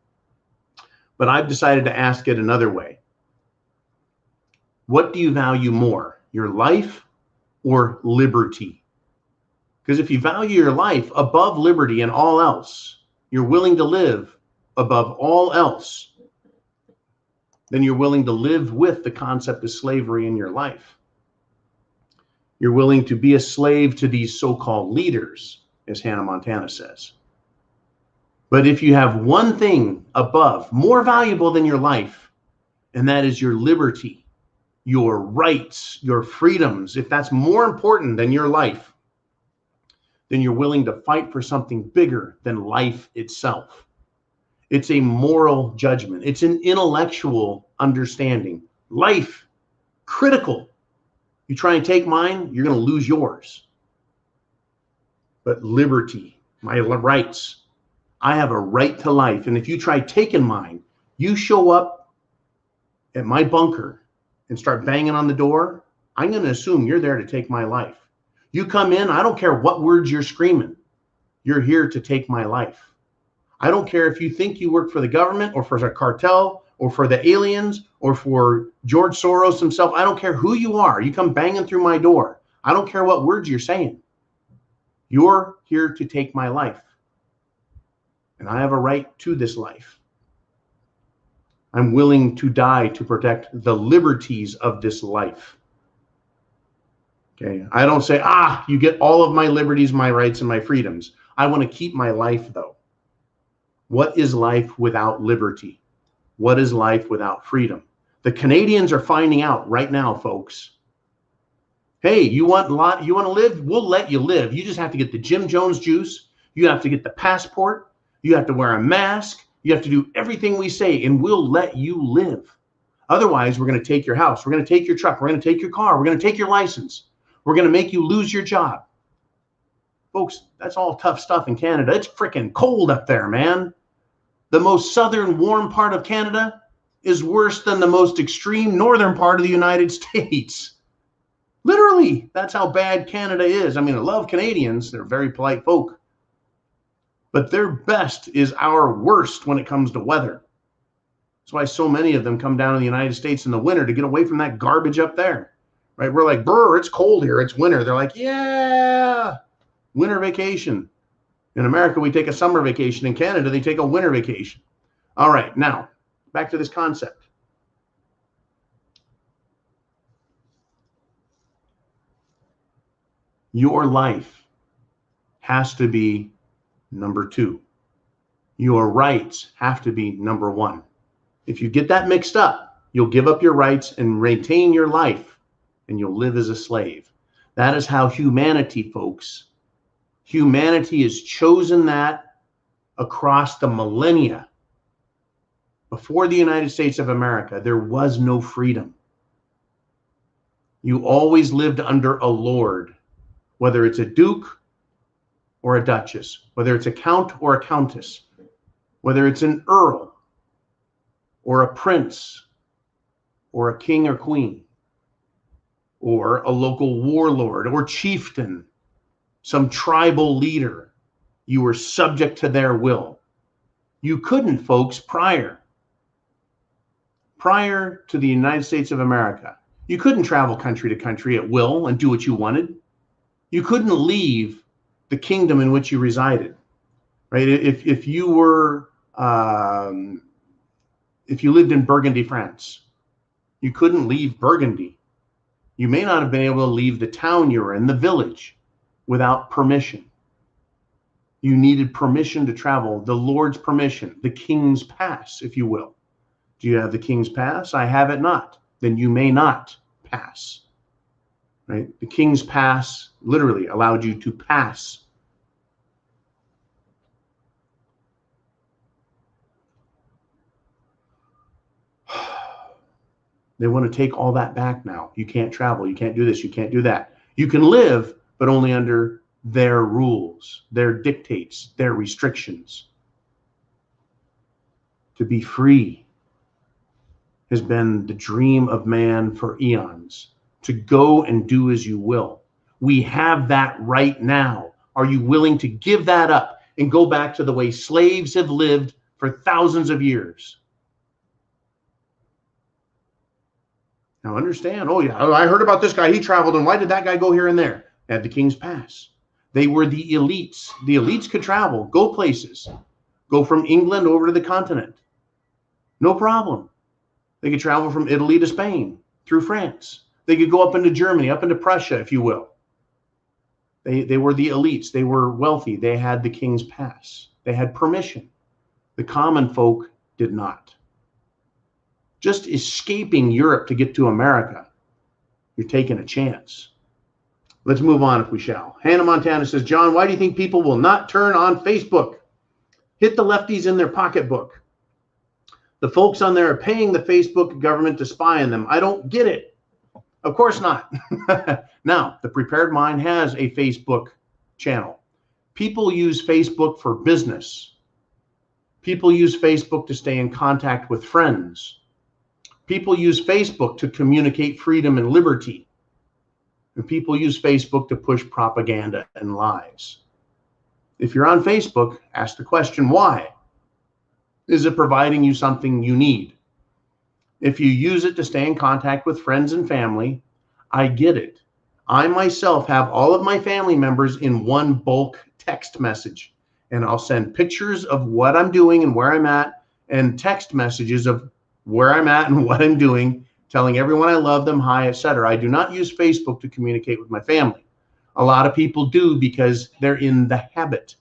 C: But I've decided to ask it another way. What do you value more, your life or liberty? Because if you value your life above liberty and all else, you're willing to live above all else, then you're willing to live with the concept of slavery in your life. You're willing to be a slave to these so-called leaders, as Hannah Montana says. But if you have one thing above, more valuable than your life, and that is your liberty, your rights, your freedoms, if that's more important than your life, then you're willing to fight for something bigger than life itself. It's a moral judgment. It's an intellectual understanding. Life, critical. You try and take mine, you're going to lose yours. But liberty, my rights, I have a right to life. And if you try taking mine, you show up at my bunker and start banging on the door, I'm going to assume you're there to take my life. You come in, I don't care what words you're screaming. You're here to take my life. I don't care if you think you work for the government or for a cartel or for the aliens or for George Soros himself. I don't care who you are. You come banging through my door. I don't care what words you're saying. You're here to take my life. And I have a right to this life. I'm willing to die to protect the liberties of this life. Okay, I don't say, you get all of my liberties, my rights, and my freedoms. I want to keep my life, though. What is life without liberty? What is life without freedom? The Canadians are finding out right now, folks. Hey, you want to live? We'll let you live. You just have to get the Jim Jones juice. You have to get the passport. You have to wear a mask. You have to do everything we say, and we'll let you live. Otherwise, we're going to take your house. We're going to take your truck. We're going to take your car. We're going to take your license. We're going to make you lose your job. Folks, that's all tough stuff in Canada. It's freaking cold up there, man. The most southern warm part of Canada is worse than the most extreme northern part of the United States. Literally, that's how bad Canada is. I mean, I love Canadians. They're very polite folk. But their best is our worst when it comes to weather. That's why so many of them come down to the United States in the winter to get away from that garbage up there. Right? We're like, brr, it's cold here. It's winter. They're like, yeah, winter vacation. In America, we take a summer vacation. In Canada, they take a winter vacation. All right, now, back to this concept. Your life has to be number two. Your rights have to be number one. If you get that mixed up, you'll give up your rights and retain your life, and you'll live as a slave. That is how humanity, folks, humanity has chosen that across the millennia. Before the United States of America, there was no freedom. You always lived under a lord, whether it's a duke or a duchess, whether it's a count or a countess, whether it's an earl or a prince or a king or queen, or a local warlord or chieftain, some tribal leader. You were subject to their will. You couldn't, folks, prior to the United States of America. You couldn't travel country to country at will and do what you wanted. You couldn't leave the kingdom in which you resided, right? If you lived in Burgundy, France, you couldn't leave Burgundy. You may not have been able to leave the town you're in, the village, without permission. You needed permission to travel, the Lord's permission, the king's pass, if you will. Do you have the king's pass? I have it not. Then you may not pass. Right? The king's pass literally allowed you to pass. They want to take all that back now. You can't travel. You can't do this. You can't do that. You can live, but only under their rules, their dictates, their restrictions. To be free has been the dream of man for eons. To go and do as you will. We have that right now. Are you willing to give that up and go back to the way slaves have lived for thousands of years? Now understand, oh yeah, I heard about this guy, he traveled, and why did that guy go here and there? They had the king's pass. They were the elites. The elites could travel, go places, go from England over to the continent. No problem. They could travel from Italy to Spain, through France. They could go up into Germany, up into Prussia, if you will. They were the elites. They were wealthy. They had the king's pass. They had permission. The common folk did not. Just escaping Europe to get to America, you're taking a chance. Let's move on if we shall. Hannah Montana says, John, why do you think people will not turn on Facebook? Hit the lefties in their pocketbook. The folks on there are paying the Facebook government to spy on them. I don't get it. Of course not. Now, the Prepared Mind has a Facebook channel. People use Facebook for business. People use Facebook to stay in contact with friends. People use Facebook to communicate freedom and liberty. And people use Facebook to push propaganda and lies. If you're on Facebook, ask the question, why? Is it providing you something you need? If you use it to stay in contact with friends and family, I get it. I myself have all of my family members in one bulk text message, and I'll send pictures of what I'm doing and where I'm at, and text messages of where I'm at and what I'm doing, telling everyone I love them, hi, etc. I do not use Facebook to communicate with my family. A lot of people do because they're in the habit.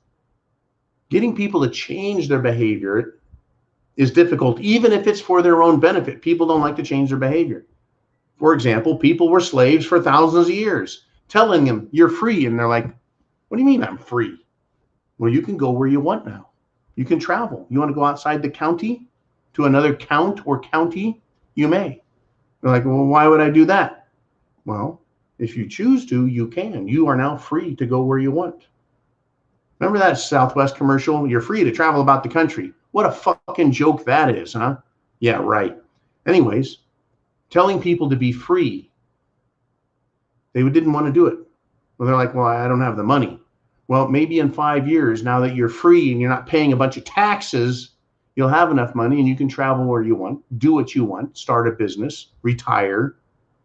C: Getting people to change their behavior is difficult, even if it's for their own benefit. People don't like to change their behavior. For example, people were slaves for thousands of years, telling them you're free. And they're like, what do you mean I'm free? Well, you can go where you want now. You can travel. You want to go outside the county to another count or county? You may. They're like, well, why would I do that? Well, if you choose to, you can. You are now free to go where you want. Remember that Southwest commercial? You're free to travel about the country. What a fucking joke that is, huh? Yeah, right. Anyways, telling people to be free, they didn't want to do it. Well, they're like, well, I don't have the money. Well, maybe in 5 years, now that you're free and you're not paying a bunch of taxes, you'll have enough money and you can travel where you want, do what you want, start a business, retire,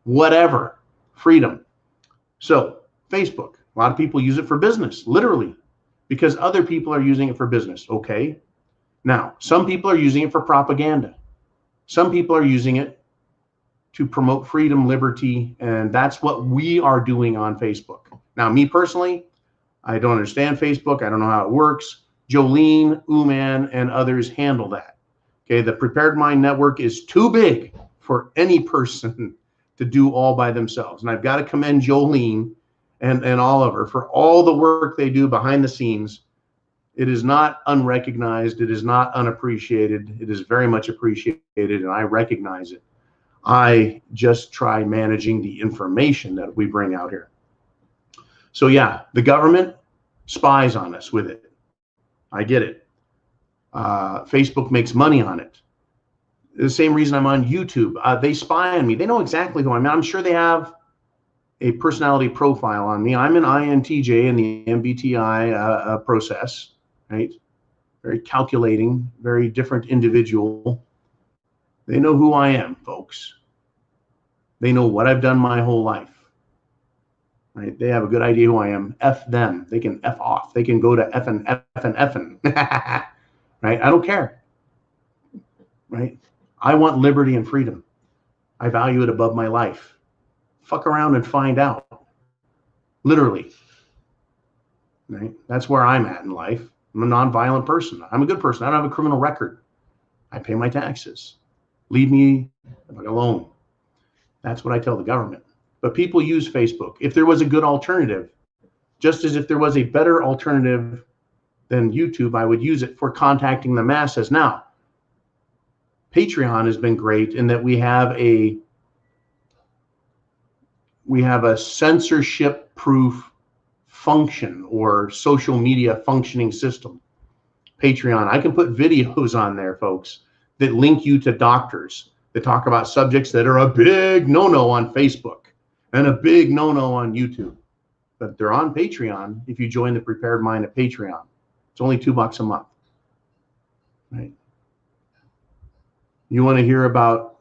C: whatever. Freedom. So, Facebook, a lot of people use it for business, literally, because other people are using it for business. Okay. Now, some people are using it for propaganda. Some people are using it to promote freedom, liberty, and that's what we are doing on Facebook. Now, me personally, I don't understand Facebook. I don't know how it works. Jolene, Uman, and others handle that. Okay, the Prepared Mind Network is too big for any person to do all by themselves. And I've got to commend Jolene and Oliver for all the work they do behind the scenes. It is not unrecognized. It is not unappreciated. It is very much appreciated, and I recognize it. I just try managing the information that we bring out here. So yeah, the government spies on us with it. I get it. Facebook makes money on it. The same reason I'm on YouTube. They spy on me. They know exactly who I am. I'm sure they have a personality profile on me. I'm an INTJ in the MBTI process, right? Very calculating, very different individual. They know who I am, folks. They know what I've done my whole life. Right? They have a good idea who I am. F them. They can F off. They can go to F and right? I don't care. Right? I want liberty and freedom. I value it above my life. fuck around and find out. Literally. Right? That's where I'm at in life. I'm a nonviolent person. I'm a good person. I don't have a criminal record. I pay my taxes. Leave me alone. That's what I tell the government. But people use Facebook. If there was a good alternative, just as if there was a better alternative than YouTube, I would use it for contacting the masses. Now, Patreon has been great in that we have a censorship-proof function or social media functioning system. Patreon, I can put videos on there, folks, that link you to doctors that talk about subjects that are a big no-no on Facebook and a big no-no on YouTube. But they're on Patreon if you join the Prepared Mind at Patreon. It's only $2 a month. Right? You want to hear about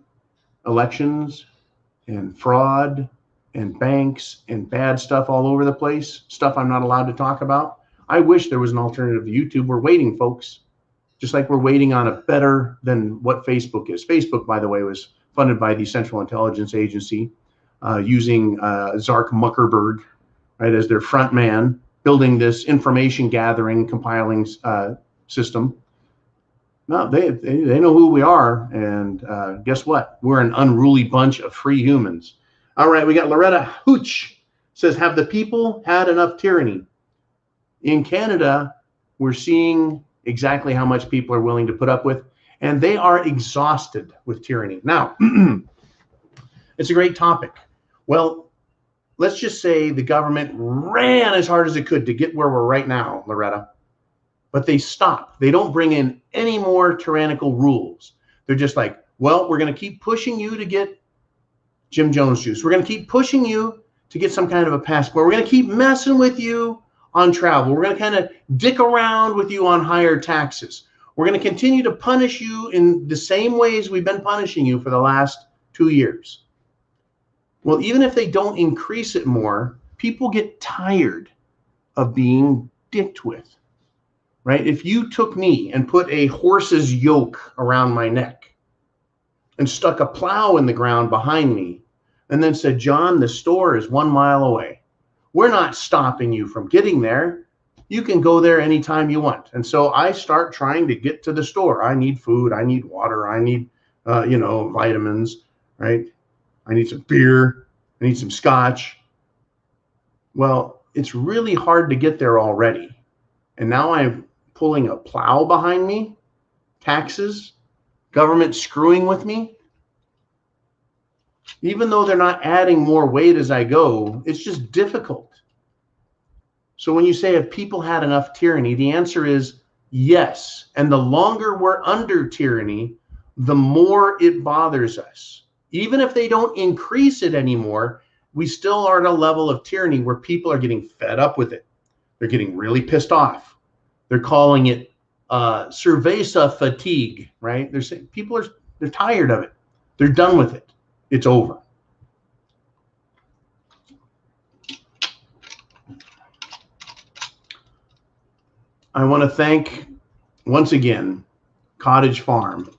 C: elections and fraud and banks and bad stuff all over the place, stuff I'm not allowed to talk about? I wish there was an alternative to YouTube. We're waiting, folks. Just like we're waiting on a better than what Facebook is. Facebook, by the way, was funded by the Central Intelligence Agency using Zark Zuckerberg, right, as their front man, building this information gathering, compiling system. No, they know who we are, and guess what? We're an unruly bunch of free humans. All right, we got Loretta Hooch says, have the people had enough tyranny? In Canada, we're seeing exactly how much people are willing to put up with, and they are exhausted with tyranny. Now, it's a great topic. Well, let's just say the government ran as hard as it could to get where we're right now, Loretta. But they stop. They don't bring in any more tyrannical rules. They're just like, well, we're going to keep pushing you to get Jim Jones juice. We're going to keep pushing you to get some kind of a passport. We're going to keep messing with you on travel. We're going to kind of dick around with you on higher taxes. We're going to continue to punish you in the same ways we've been punishing you for the last 2 years. Well, even if they don't increase it more, people get tired of being dicked with. Right? If you took me and put a horse's yoke around my neck and stuck a plow in the ground behind me and then said, John, the store is 1 mile away. We're not stopping you from getting there. You can go there anytime you want. And so I start trying to get to the store. I need food. I need water. I need, vitamins, right? I need some beer. I need some scotch. Well, it's really hard to get there already. And now I'm pulling a plow behind me, taxes, government screwing with me. Even though they're not adding more weight as I go, it's just difficult. So when you say, have people had enough tyranny? The answer is yes. And the longer we're under tyranny, the more it bothers us. Even if they don't increase it anymore, we still are at a level of tyranny where people are getting fed up with it. They're getting really pissed off. They're calling it cerveza fatigue, right? They're saying they're tired of it. They're done with it. It's over. I want to thank, once again, Cottage Farm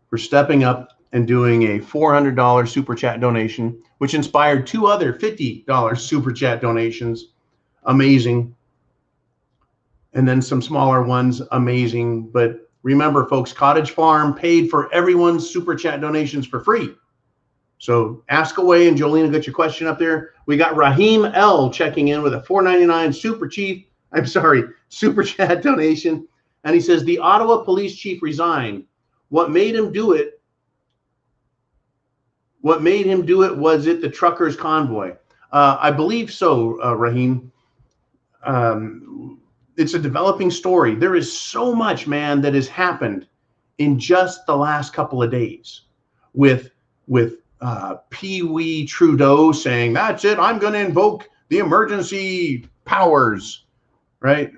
C: for stepping up and doing a $400 Super Chat donation, which inspired 2 other $50 Super Chat donations. Amazing. And then some smaller ones, amazing. But remember, folks, Cottage Farm paid for everyone's Super Chat donations for free. So ask away, and Jolene will get your question up there. We got Raheem L checking in with a $4.99 Super Chat donation. And he says, the Ottawa police chief resigned. What made him do it? Was it the truckers' convoy? I believe so, Raheem. It's a developing story. There is so much, man, that has happened in just the last couple of days with Pee Wee Trudeau saying, that's it, I'm going to invoke the emergency powers, right?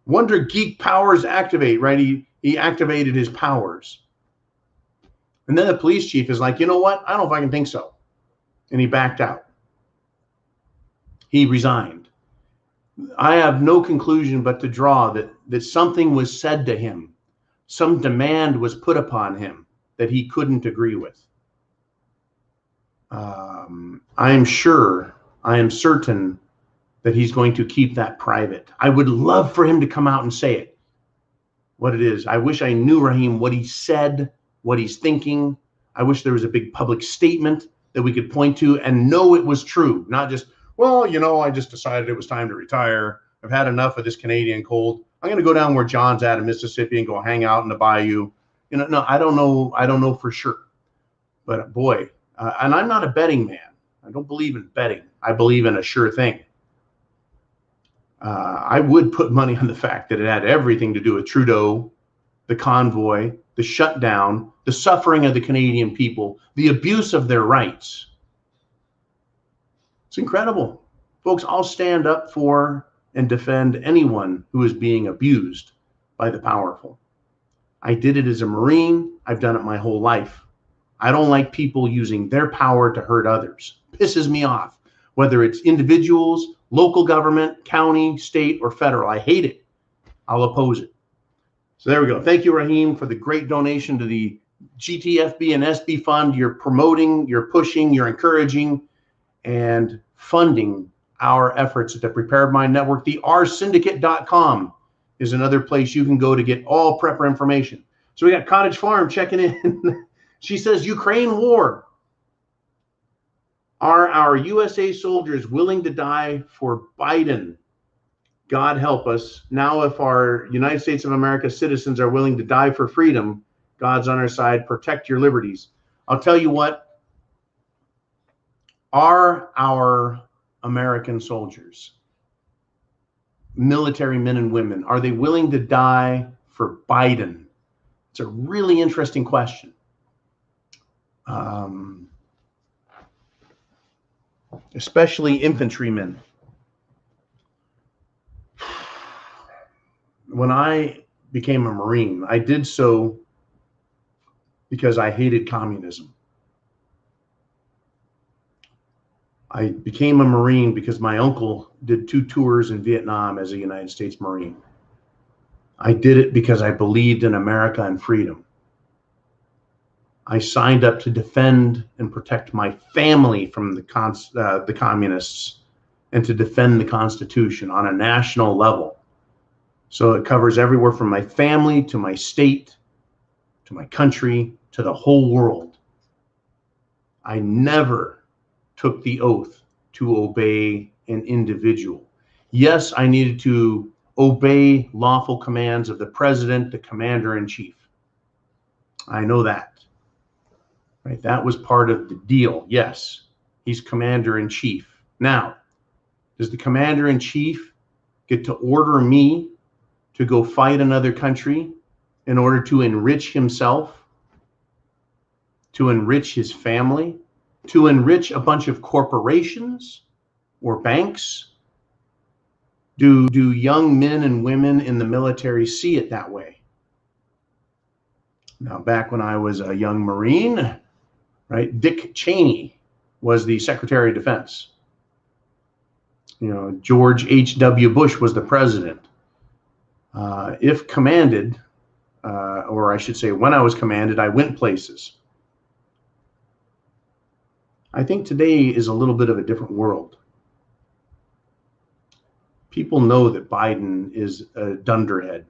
C: Wonder Geek powers activate, right? He activated his powers. And then the police chief is like, you know what? I don't know if I can think so. And he backed out. He resigned. I have no conclusion but to draw that something was said to him. Some demand was put upon him that he couldn't agree with. I am certain that he's going to keep that private. I would love for him to come out and say it, what it is. I wish I knew, Raheem, what he said, what he's thinking. I wish there was a big public statement that we could point to and know it was true, not just, well, I just decided it was time to retire. I've had enough of this Canadian cold. I'm going to go down where John's at in Mississippi and go hang out in the bayou. No, I don't know. I don't know for sure. But boy, and I'm not a betting man. I don't believe in betting. I believe in a sure thing. I would put money on the fact that it had everything to do with Trudeau, the convoy, the shutdown, the suffering of the Canadian people, the abuse of their rights. It's incredible. Folks, I'll stand up for and defend anyone who is being abused by the powerful. I did it as a Marine. I've done it my whole life. I don't like people using their power to hurt others. Pisses me off, whether it's individuals, local government, county, state, or federal. I hate it. I'll oppose it. So there we go. Thank you, Raheem, for the great donation to the GTFB and SB fund. You're promoting, you're pushing, you're encouraging, and funding our efforts at the Prepared Mind Network. The rsyndicate.com is another place you can go to get all prepper information. So we got Cottage Farm checking in. She says, Ukraine war. Are our USA soldiers willing to die for Biden? God help us. Now, if our United States of America citizens are willing to die for freedom, God's on our side. Protect your liberties. I'll tell you what. Are our American soldiers, military men and women, are they willing to die for Biden? It's a really interesting question. Especially infantrymen. When I became a Marine, I did so because I hated communism. I became a Marine because my uncle did 2 tours in Vietnam as a United States Marine. I did it because I believed in America and freedom. I signed up to defend and protect my family from the communists and to defend the Constitution on a national level. So it covers everywhere from my family to my state, to my country, to the whole world. I never took the oath to obey an individual. Yes, I needed to obey lawful commands of the president, the commander-in-chief. I know that. Right? That was part of the deal. Yes, he's commander-in-chief. Now, does the commander-in-chief get to order me to go fight another country in order to enrich himself, to enrich his family, to enrich a bunch of corporations or banks? Do young men and women in the military see it that way? Now, back when I was a young Marine, right, Dick Cheney was the Secretary of Defense. George H.W. Bush was the president. If commanded, or I should say when I was commanded, I went places. I think today is a little bit of a different world. People know that Biden is a dunderhead.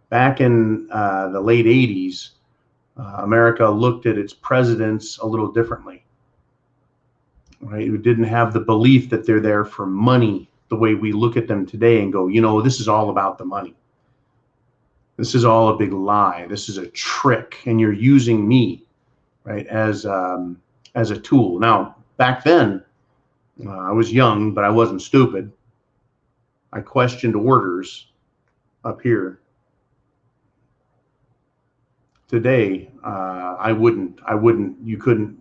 C: Back in the late 80s, America looked at its presidents a little differently, right? Who didn't have the belief that they're there for money the way we look at them today and go, this is all about the money. This is all a big lie. This is a trick, and you're using me, right, as a tool. Now, back then, I was young, but I wasn't stupid. I questioned orders up here. Today, I wouldn't, you couldn't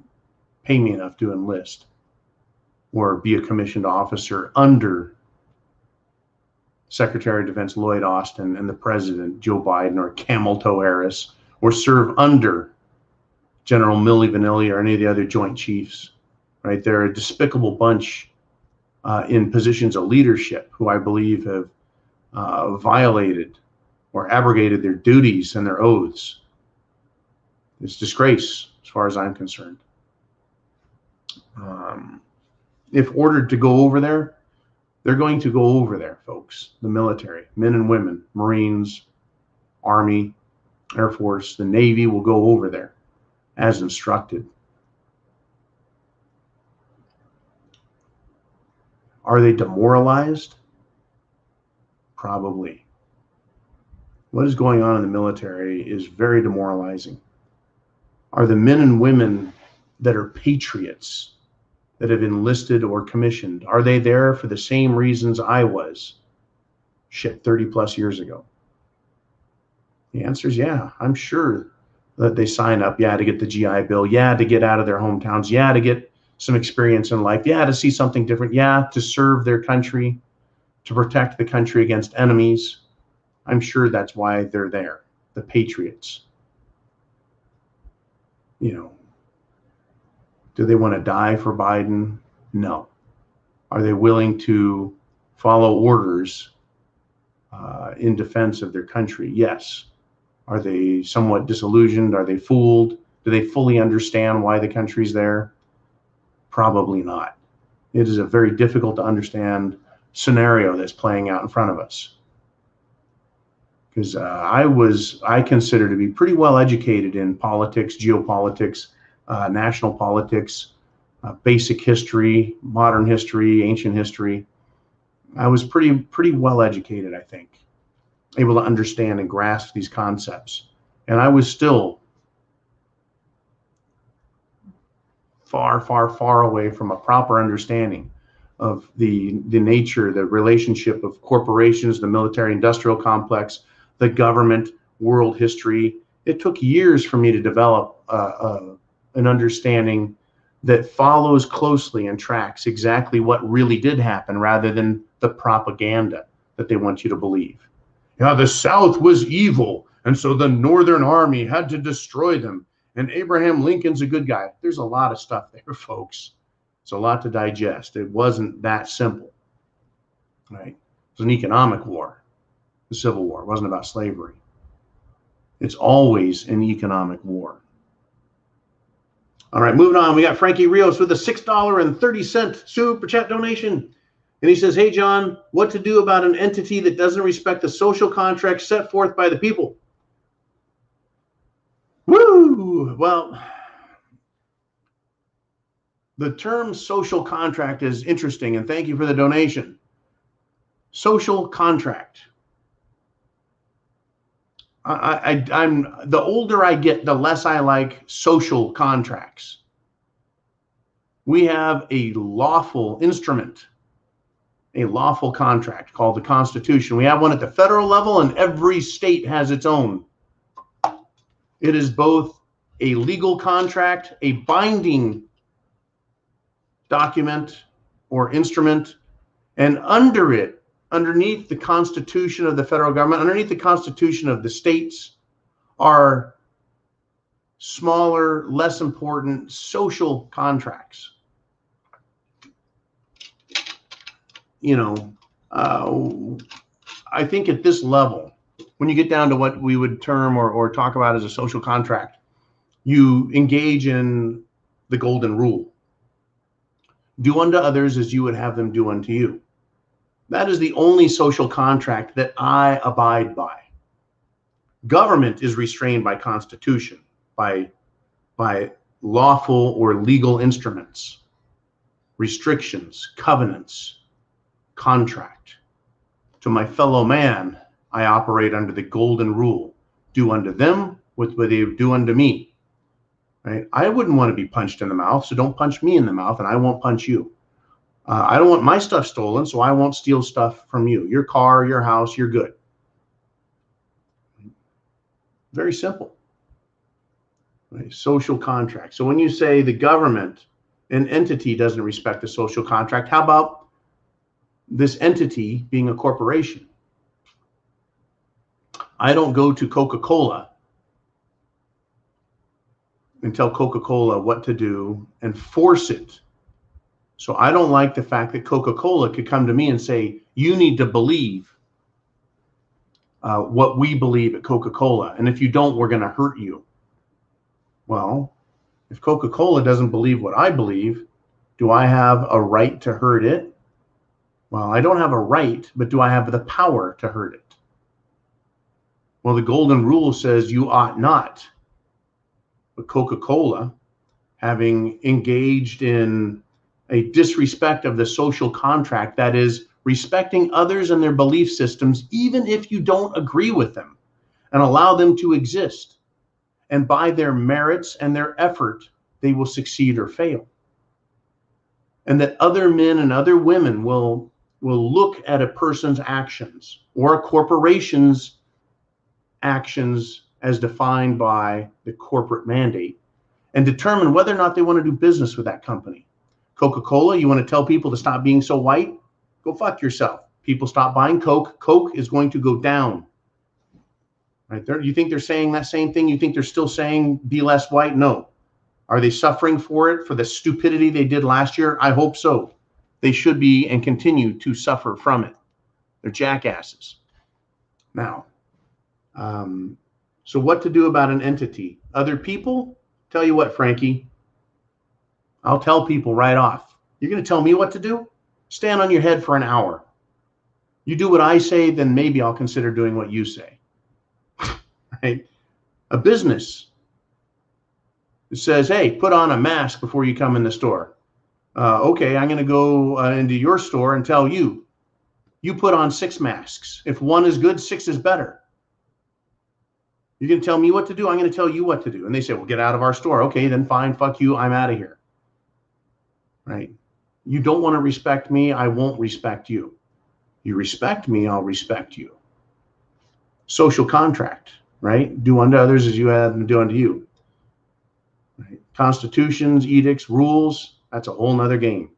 C: pay me enough to enlist or be a commissioned officer under Secretary of Defense Lloyd Austin and the President Joe Biden or Camel Toe Harris, or serve under General Milli Vanilli or any of the other Joint Chiefs, right? They're a despicable bunch in positions of leadership who I believe have violated or abrogated their duties and their oaths. It's disgrace as far as I'm concerned. If ordered to go over there, they're going to go over there, folks. The military, men and women, Marines, Army, Air Force, the Navy will go over there as instructed. Are they demoralized? Probably. What is going on in the military is very demoralizing. Are the men and women that are patriots, that have enlisted or commissioned, are they there for the same reasons I was 30 plus years ago? The answer is yeah. I'm sure that they sign up, to get the GI Bill, to get out of their hometowns, to get some experience in life, to see something different, to serve their country, to protect the country against enemies. I'm sure that's why they're there, the patriots. Do they want to die for Biden? No. Are they willing to follow orders in defense of their country? Yes. Are they somewhat disillusioned? Are they fooled? Do they fully understand why the country's there? Probably not. It is a very difficult to understand scenario that's playing out in front of us. Because I consider to be pretty well educated in politics, geopolitics, national politics, basic history, modern history, ancient history. I was pretty well educated, I think, able to understand and grasp these concepts. And I was still far, far, far away from a proper understanding of the nature, the relationship of corporations, the military-industrial complex, the government, world history. It took years for me to develop an understanding that follows closely and tracks exactly what really did happen rather than the propaganda that they want you to believe. The South was evil, and so the Northern Army had to destroy them, and Abraham Lincoln's a good guy. There's a lot of stuff there, folks. It's a lot to digest. It wasn't that simple, right? It was an economic war. The Civil War. It wasn't about slavery. It's always an economic war. All right, moving on. We got Frankie Rios with a $6.30 super chat donation. And he says, hey, John, what to do about an entity that doesn't respect the social contract set forth by the people? Woo! Well, the term social contract is interesting, and thank you for the donation. Social contract. I'm the older I get, the less I like social contracts. We have a lawful instrument, a lawful contract called the Constitution. We have one at the federal level, and every state has its own. It is both a legal contract, a binding document or instrument, and under it, underneath the Constitution of the federal government, underneath the Constitution of the states, are smaller, less important social contracts. I think at this level, when you get down to what we would term or talk about as a social contract, you engage in the golden rule. Do unto others as you would have them do unto you. That is the only social contract that I abide by. Government is restrained by Constitution, by lawful or legal instruments, restrictions, covenants, contract. To my fellow man, I operate under the golden rule. Do unto them what they do unto me. Right? I wouldn't want to be punched in the mouth, so don't punch me in the mouth, and I won't punch you. I don't want my stuff stolen, so I won't steal stuff from you. Your car, your house, you're good. Very simple. Right? Social contract. So when you say the government, an entity doesn't respect the social contract, how about this entity being a corporation? I don't go to Coca-Cola and tell Coca-Cola what to do and force it. So I don't like the fact that Coca-Cola could come to me and say, you need to believe what we believe at Coca-Cola. And if you don't, we're going to hurt you. Well, if Coca-Cola doesn't believe what I believe, Do I have a right to hurt it? Well, I don't have a right, but do I have the power to hurt it? Well, the golden rule says you ought not. But Coca-Cola, having engaged in a disrespect of the social contract, that is, respecting others and their belief systems, even if you don't agree with them, and allow them to exist. And by their merits and their effort, they will succeed or fail. And that other men and other women will look at a person's actions or a corporation's actions as defined by the corporate mandate and determine whether or not they want to do business with that company. Coca-Cola, you want to tell people to stop being so white? Go fuck yourself. People stop buying Coke. Coke is going to go down. Right there. You think they're saying that same thing? You think they're still saying be less white? No. Are they suffering for it, for the stupidity they did last year? I hope so. They should be and continue to suffer from it. They're jackasses. Now, so what to do about an entity? Other people? Tell you what, Frankie, I'll tell people right off. You're going to tell me what to do? Stand on your head for an hour. You do what I say, then maybe I'll consider doing what you say. Right? A business that says, hey, put on a mask before you come in the store. Okay, I'm going to go into your store and tell you, you put on 6 masks. If 1 is good, 6 is better. You're going to tell me what to do? I'm going to tell you what to do. And they say, well, get out of our store. Okay, then fine, fuck you, I'm out of here. Right? You don't want to respect me, I won't respect you. You respect me, I'll respect you. Social contract, right? Do unto others as you have them do unto you. Right? Constitutions, edicts, rules, that's a whole nother game.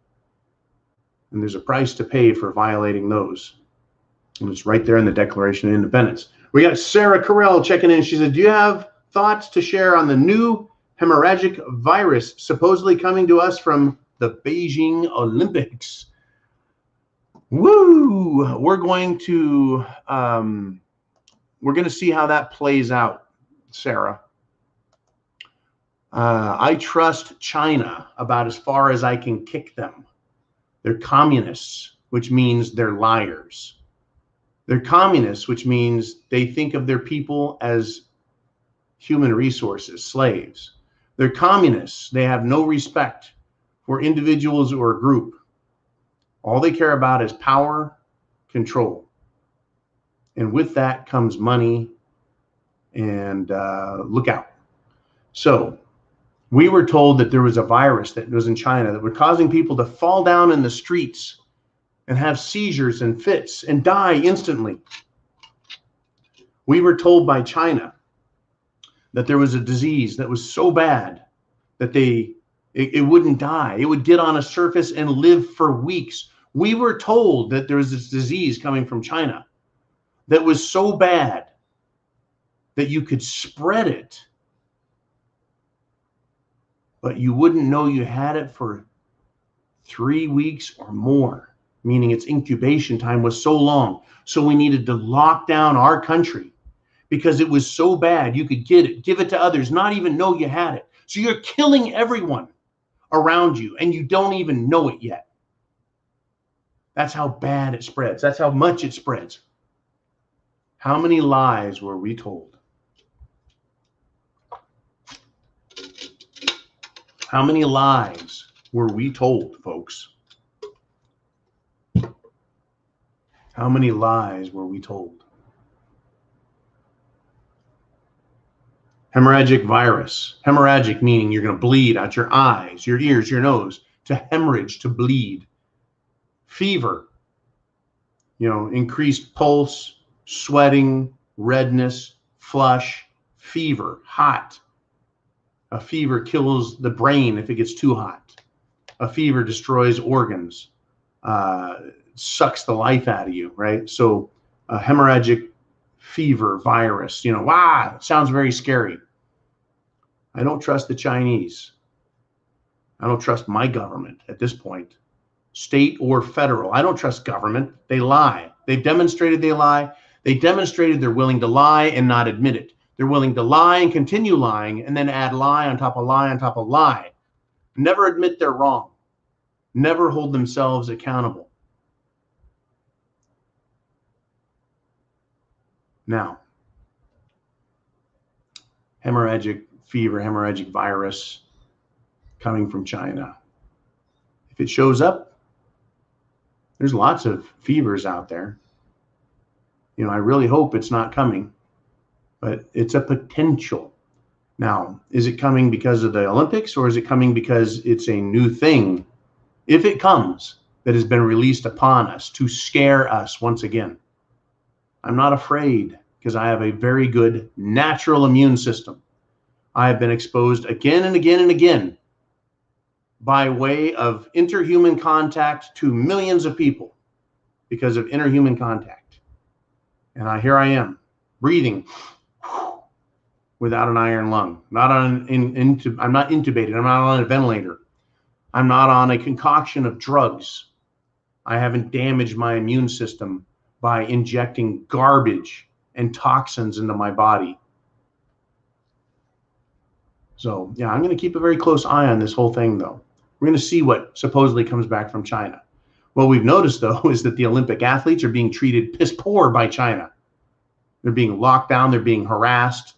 C: And there's a price to pay for violating those. And it's right there in the Declaration of Independence. We got Sarah Carell checking in. She said, do you have thoughts to share on the new hemorrhagic virus supposedly coming to us from the Beijing Olympics? Woo! We're going to see how that plays out, Sarah. I trust China about as far as I can kick them. They're communists, which means they're liars. They're communists, which means they think of their people as human resources, slaves. They're communists. They have no respect for individuals or a group. All they care about is power, control. And with that comes money and look out. So we were told that there was a virus that was in China that was causing people to fall down in the streets and have seizures and fits and die instantly. We were told by China that there was a disease that was so bad that it wouldn't die. It would get on a surface and live for weeks. We were told that there was this disease coming from China that was so bad that you could spread it, but you wouldn't know you had it for 3 weeks or more, meaning its incubation time was so long. So we needed to lock down our country because it was so bad you could get it, give it to others, not even know you had it. So you're killing everyone around you and you don't even know it yet. That's how bad it spreads. That's how much it spreads. How many lies were we told? How many lies were we told, folks? How many lies were we told? Hemorrhagic virus. Hemorrhagic meaning you're going to bleed out your eyes, your ears, your nose. To hemorrhage, to bleed. Fever. Increased pulse, sweating, redness, flush, fever, hot. A fever kills the brain if it gets too hot. A fever destroys organs, sucks the life out of you, right? So a hemorrhagic fever virus, it sounds very scary. I don't trust the Chinese. I don't trust my government at this point, state or federal. I don't trust government. They lie. They've demonstrated they lie. They demonstrated they're willing to lie and not admit it. They're willing to lie and continue lying and then add lie on top of lie on top of lie. Never admit they're wrong. never hold themselves accountable. Now, hemorrhagic fever, hemorrhagic virus coming from China. If it shows up, there's lots of fevers out there. You know, I really hope it's not coming, but it's a potential. Now, is it coming because of the Olympics, or is it coming because it's a new thing, if it comes, that has been released upon us to scare us once again? I'm not afraid, because I have a very good natural immune system. I have been exposed again and again and again by way of interhuman contact to millions of people because of interhuman contact. And here I am, breathing without an iron lung. I'm not intubated. I'm not on a ventilator. I'm not on a concoction of drugs. I haven't damaged my immune system by injecting garbage and toxins into my body. So, yeah, I'm going to keep a very close eye on this whole thing, though. We're going to see what supposedly comes back from China. What we've noticed, though, is that the Olympic athletes are being treated piss poor by China. They're being locked down. They're being harassed.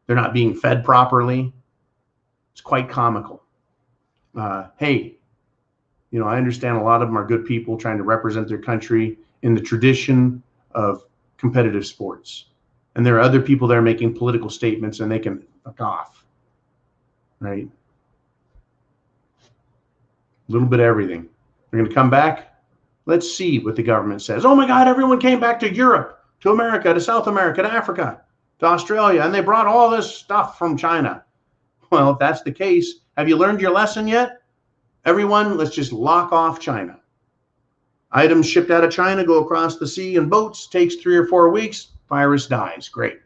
C: They're not being fed properly. It's quite comical. Hey, you know, I understand a lot of them are good people trying to represent their country in the tradition of competitive sports. And there are other people that are making political statements, and they can fuck off, right? A little bit of everything. They're going to come back. Let's see what the government says. Oh my God, everyone came back to Europe, to America, to South America, to Africa, to Australia, and they brought all this stuff from China. Well, if that's the case, have you learned your lesson yet? Everyone, let's just lock off China. Items shipped out of China go across the sea in boats, takes 3 or 4 weeks, virus dies. Great.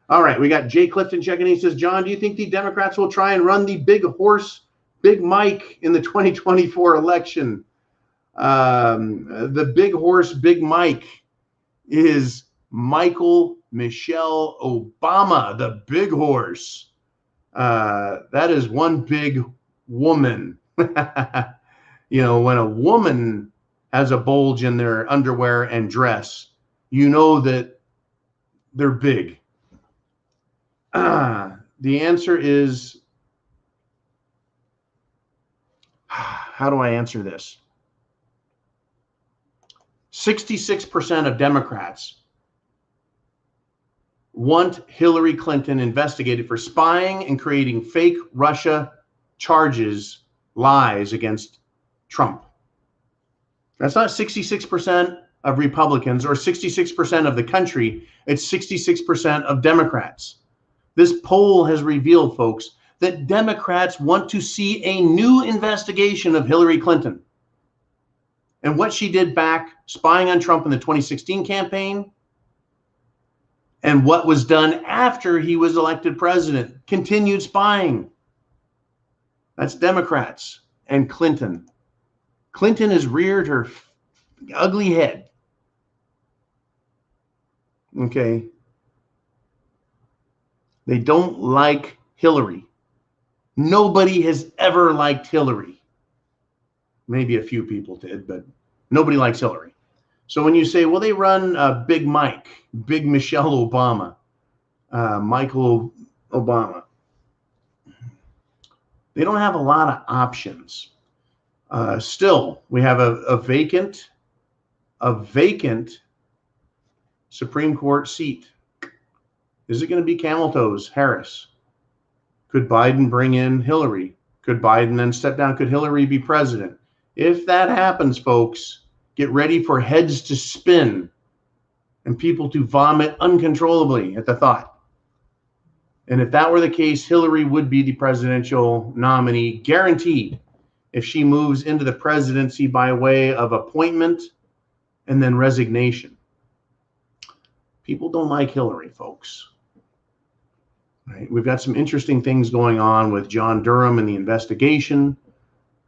C: All right, we got Jay Clifton checking in. He says, John, do you think the Democrats will try and run the big horse, Big Mike in the 2024 election? The big horse, Big Mike, is Michelle Obama, the big horse. That is one big woman. You know, when a woman has a bulge in their underwear and dress, you know that they're big. The answer is, how do I answer this? 66% of Democrats want Hillary Clinton investigated for spying and creating fake Russia charges, lies against Trump. That's not 66% of Republicans or 66% of the country. It's 66% of Democrats. This poll has revealed, folks, that Democrats want to see a new investigation of Hillary Clinton and what she did back spying on Trump in the 2016 campaign and what was done after he was elected president. Continued spying. That's Democrats and Clinton. Clinton has reared her ugly head. Okay. They don't like Hillary. Nobody has ever liked Hillary. Maybe a few people did, but nobody likes Hillary. So when you say, well, they run Big Mike, Big Michelle Obama, Michael Obama, they don't have a lot of options. Still, we have a vacant Supreme Court seat. Is it going to be camel toes, Harris? Could Biden bring in Hillary? Could Biden then step down? Could Hillary be president? If that happens, folks, get ready for heads to spin and people to vomit uncontrollably at the thought. And if that were the case, Hillary would be the presidential nominee, guaranteed, if she moves into the presidency by way of appointment and then resignation. People don't like Hillary, folks. Right? We've got some interesting things going on with John Durham and the investigation.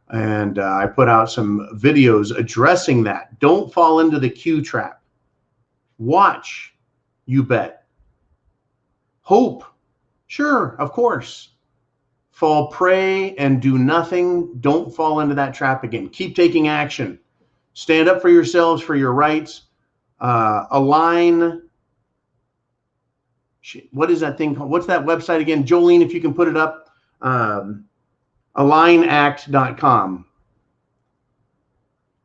C: And I put out some videos addressing that. Don't fall into the Q trap. Watch, you bet. Hope, sure, of course. fall prey and do nothing, don't fall into that trap again. Keep taking action. Stand up for yourselves, for your rights. Align. What is that thing called? What's that website again? Jolene, if you can put it up. AlignAct.com.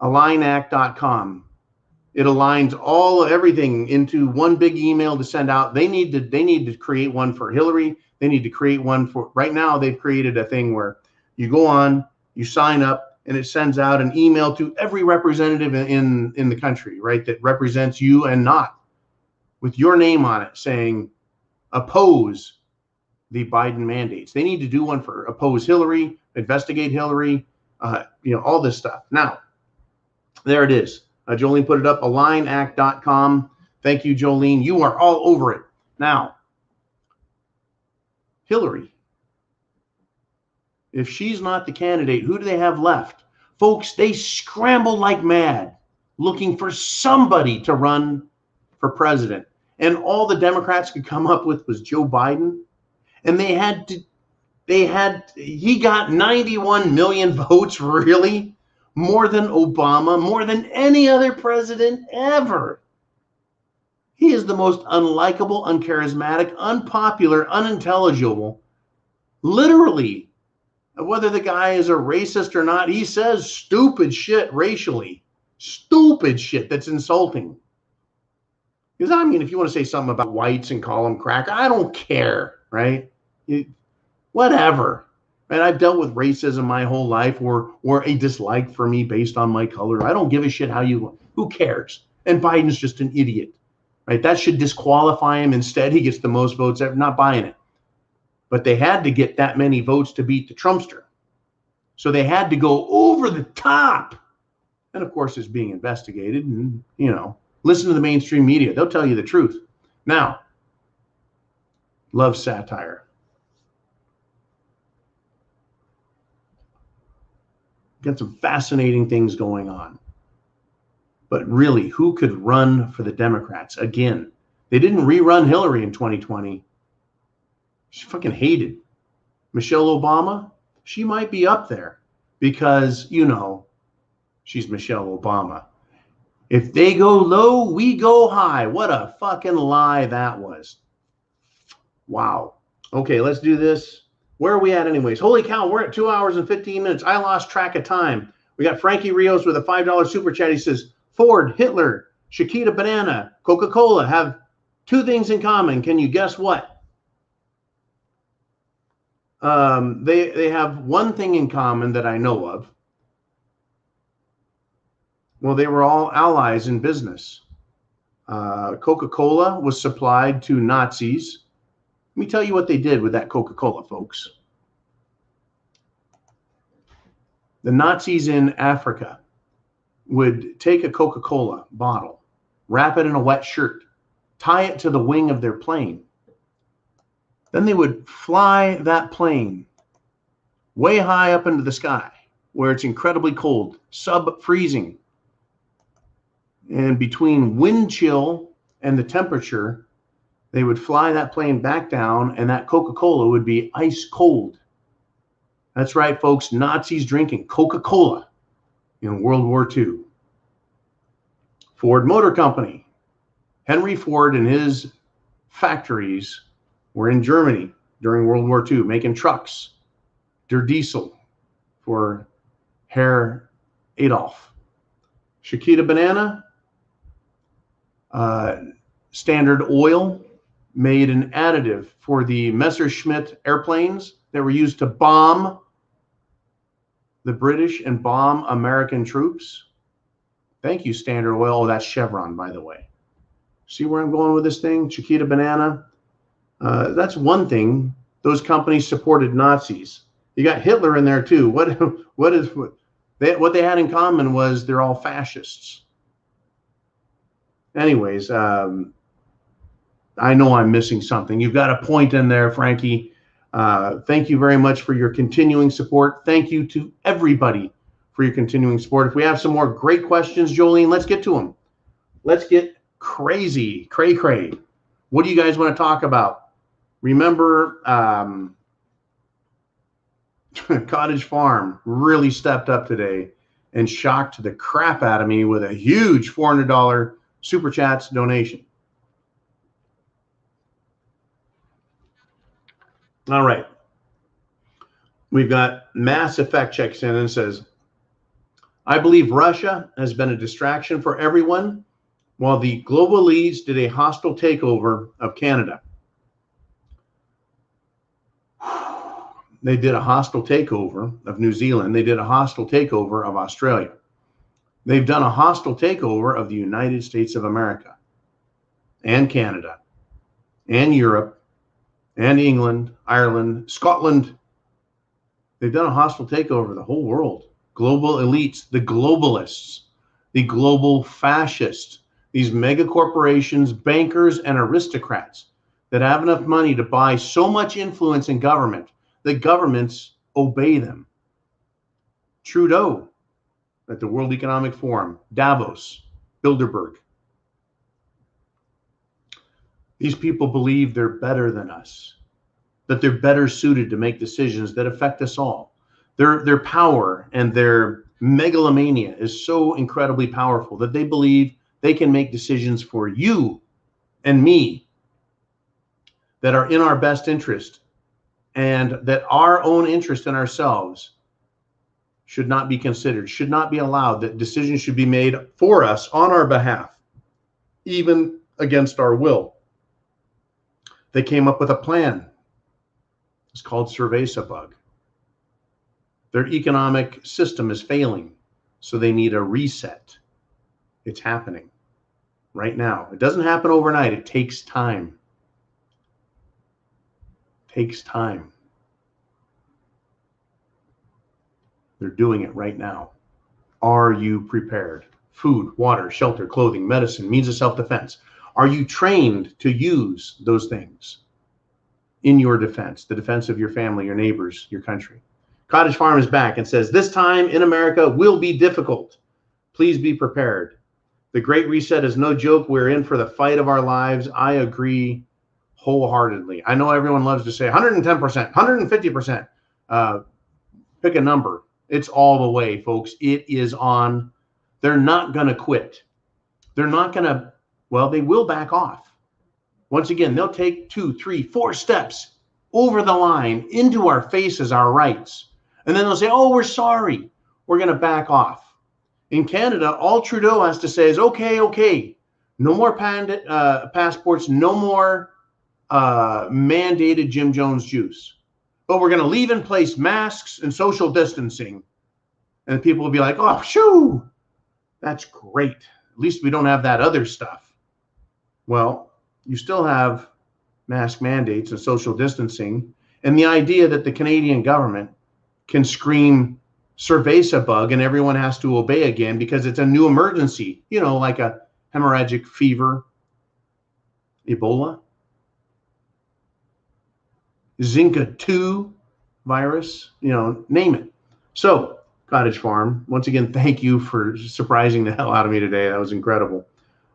C: AlignAct.com. It aligns everything into one big email to send out. They need to create one for Hillary. They need to create one for right now. They've created a thing where you go on, you sign up, and it sends out an email to every representative in the country, right, that represents you and not, with your name on it, saying oppose the Biden mandates. They need to do one for oppose Hillary, investigate Hillary, all this stuff. Now, there it is. Jolene put it up, AlignAct.com. Thank you, Jolene. You are all over it. Now, Hillary, if she's not the candidate, who do they have left? Folks, they scrambled like mad looking for somebody to run for president. And all the Democrats could come up with was Joe Biden. And he got 91 million votes, really? More than Obama, more than any other president ever. He is the most unlikable, uncharismatic, unpopular, unintelligible. Literally, whether the guy is a racist or not, he says stupid shit racially. Stupid shit that's insulting. Because, I mean, if you want to say something about whites and call them crack, I don't care, right? Whatever. And I've dealt with racism my whole life, or a dislike for me based on my color. I don't give a shit who cares? And Biden's just an idiot, right? That should disqualify him. Instead, he gets the most votes ever. Not buying it. But they had to get that many votes to beat the Trumpster. So they had to go over the top. And of course, it's being investigated. And, listen to the mainstream media. They'll tell you the truth. Now, love satire. Got some fascinating things going on. But really, who could run for the Democrats again? They didn't rerun Hillary in 2020. She fucking hated Michelle Obama. She might be up there because, she's Michelle Obama. If they go low, we go high. What a fucking lie that was. Wow. Okay, let's do this. Where are we at anyways? Holy cow, we're at 2 hours and 15 minutes. I lost track of time. We got Frankie Rios with a $5 super chat. He says, Ford, Hitler, Chiquita Banana, Coca-Cola have two things in common. Can you guess what? They have one thing in common that I know of. Well, they were all allies in business. Coca-Cola was supplied to Nazis. Let me tell you what they did with that Coca-Cola, folks. The Nazis in Africa would take a Coca-Cola bottle, wrap it in a wet shirt, tie it to the wing of their plane. Then they would fly that plane way high up into the sky where it's incredibly cold, sub-freezing. And between wind chill and the temperature, they would fly that plane back down, and that Coca-Cola would be ice cold. That's right, folks. Nazis drinking Coca-Cola in World War II. Ford Motor Company. Henry Ford and his factories were in Germany during World War II, making trucks. Der Diesel for Herr Adolf. Chiquita Banana. Standard Oil made an additive for the Messerschmitt airplanes that were used to bomb the British and bomb American troops. Thank you, Standard Oil. Oh, that's Chevron, by the way. See where I'm going with this thing? Chiquita Banana. That's one thing. Those companies supported Nazis. You got Hitler in there too. What they had in common was they're all fascists. Anyways, I know I'm missing something. You've got a point in there, Frankie. Thank you very much for your continuing support. Thank you to everybody for your continuing support. If we have some more great questions, Jolene, let's get to them. Let's get crazy, cray. What do you guys want to talk about? Remember, Cottage Farm really stepped up today and shocked the crap out of me with a huge $400 Super Chats donation. All right. We've got Mass Effect checks in and says, I believe Russia has been a distraction for everyone while the global elites did a hostile takeover of Canada. They did a hostile takeover of New Zealand. They did a hostile takeover of Australia. They've done a hostile takeover of the United States of America and Canada and Europe and England, Ireland, Scotland. They've done a hostile takeover of the whole world. Global elites, the globalists, the global fascists, these mega corporations, bankers, and aristocrats that have enough money to buy so much influence in government that governments obey them. Trudeau at the World Economic Forum, Davos, Bilderberg. These people believe they're better than us, that they're better suited to make decisions that affect us all. Their power and their megalomania is so incredibly powerful that they believe they can make decisions for you and me that are in our best interest, and that our own interest in ourselves should not be considered, should not be allowed, that decisions should be made for us on our behalf, even against our will. They came up with a plan. It's called Cerveza bug. Their economic system is failing, so they need a reset. It's happening right now. It doesn't happen overnight. It takes time. Takes time. They're doing it right now. Are you prepared? Food, water, shelter, clothing, medicine, means of self-defense. Are you trained to use those things in your defense, the defense of your family, your neighbors, your country? Cottage Farm is back and says, this time in America will be difficult. Please be prepared. The Great Reset is no joke. We're in for the fight of our lives. I agree wholeheartedly. I know everyone loves to say 110%, 150%. Pick a number. It's all the way, folks. It is on. They're not going to quit. They're not going to, well, they will back off. Once again, they'll take 2, 3, 4 steps over the line into our faces, our rights. And then they'll say, oh, we're sorry. We're going to back off. In Canada, all Trudeau has to say is, okay. No more passports, no more mandated Jim Jones juice. But we're going to leave in place masks and social distancing. And people will be like, oh, shoo, that's great. At least we don't have that other stuff. Well, you still have mask mandates and social distancing. And the idea that the Canadian government can scream Cerveza bug and everyone has to obey again because it's a new emergency, you know, like a hemorrhagic fever, Ebola, Zika 2 virus, you know, name it. So, Cottage Farm, once again, thank you for surprising the hell out of me today. That was incredible.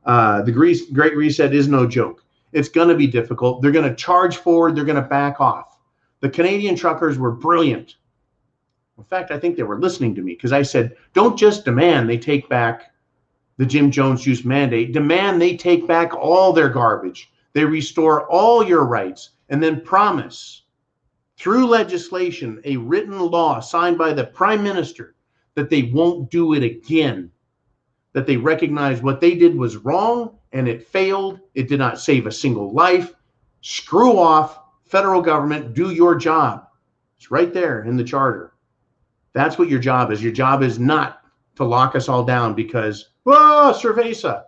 C: The Great Reset is no joke. It's going to be difficult. They're going to charge forward. They're going to back off. The Canadian truckers were brilliant. In fact, I think they were listening to me because I said, don't just demand they take back the Jim Jones juice mandate. Demand they take back all their garbage. They restore all your rights. And then promise through legislation, a written law signed by the Prime Minister, that they won't do it again, that they recognize what they did was wrong and it failed. It did not save a single life. Screw off, federal government, do your job. It's right there in the charter. That's what your job is. Your job is not to lock us all down because, whoa, Cerveza,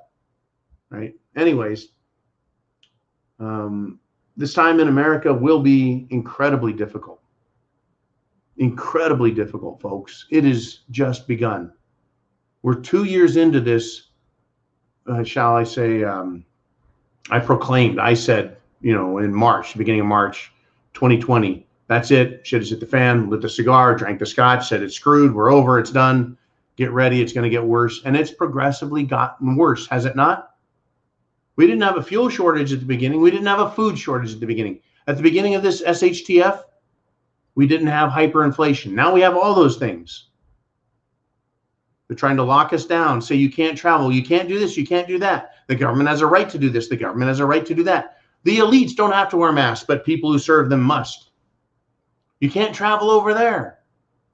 C: right? Anyways, this time in America will be incredibly difficult. Incredibly difficult, folks. It has just begun. We're 2 years into this, shall I say, I said, you know, in March, beginning of March 2020, that's it. Shit has hit the fan, lit the cigar, drank the scotch, said it's screwed, we're over, it's done. Get ready, it's going to get worse. And it's progressively gotten worse, has it not? We didn't have a fuel shortage at the beginning. We didn't have a food shortage at the beginning. At the beginning of this SHTF, We didn't have hyperinflation. Now we have all those things. They're trying to lock us down, say you can't travel, you can't do this, you can't do that. The government has a right to do this, the government has a right to do that. The elites don't have to wear masks, but people who serve them must. You can't travel over there.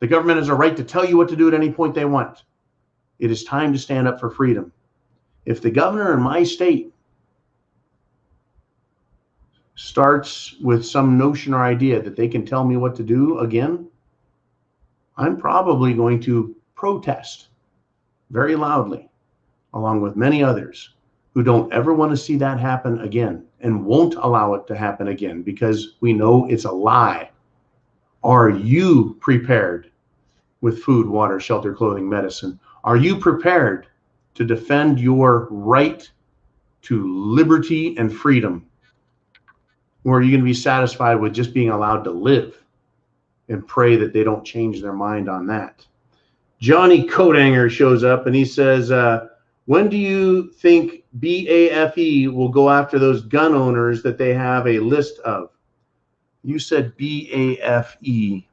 C: The government has a right to tell you what to do at any point they want. It is time to stand up for freedom. If the governor in my state starts with some notion or idea that they can tell me what to do again, I'm probably going to protest very loudly, along with many others who don't ever want to see that happen again and won't allow it to happen again because we know it's a lie. Are you prepared with food, water, shelter, clothing, medicine? Are you prepared to defend your right to liberty and freedom? Or are you going to be satisfied with just being allowed to live and pray that they don't change their mind on that? Johnny Codanger shows up and he says, when do you think BAFE will go after those gun owners that they have a list of? You said BAFE.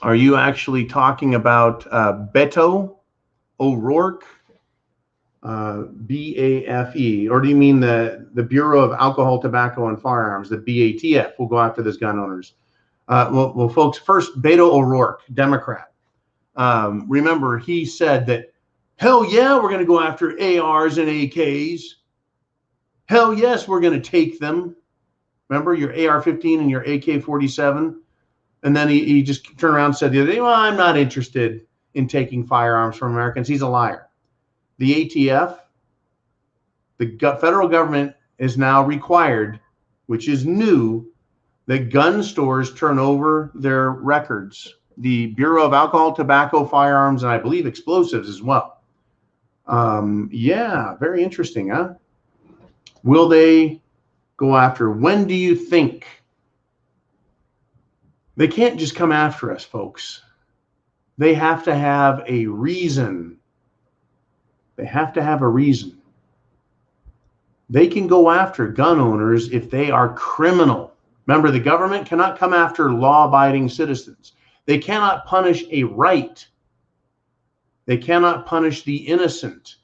C: Are you actually talking about Beto O'Rourke? BAFE, or do you mean the Bureau of Alcohol, Tobacco, and Firearms, the BATF, will go after those gun owners? Well, folks, first, Beto O'Rourke, Democrat. Remember, he said that, hell yeah, we're going to go after ARs and AKs. Hell yes, we're going to take them. Remember your AR-15 and your AK-47? And then he just turned around and said the other day, well, I'm not interested in taking firearms from Americans. He's a liar. The ATF, the federal government is now required, which is new, that gun stores turn over their records. The Bureau of Alcohol, Tobacco, Firearms, and I believe explosives as well. Yeah, very interesting, huh? Will they go after? When do you think? They can't just come after us, folks. They have to have a reason. They have to have a reason. They can go after gun owners if they are criminal. Remember, the government cannot come after law-abiding citizens. They cannot punish a right. They cannot punish the innocent.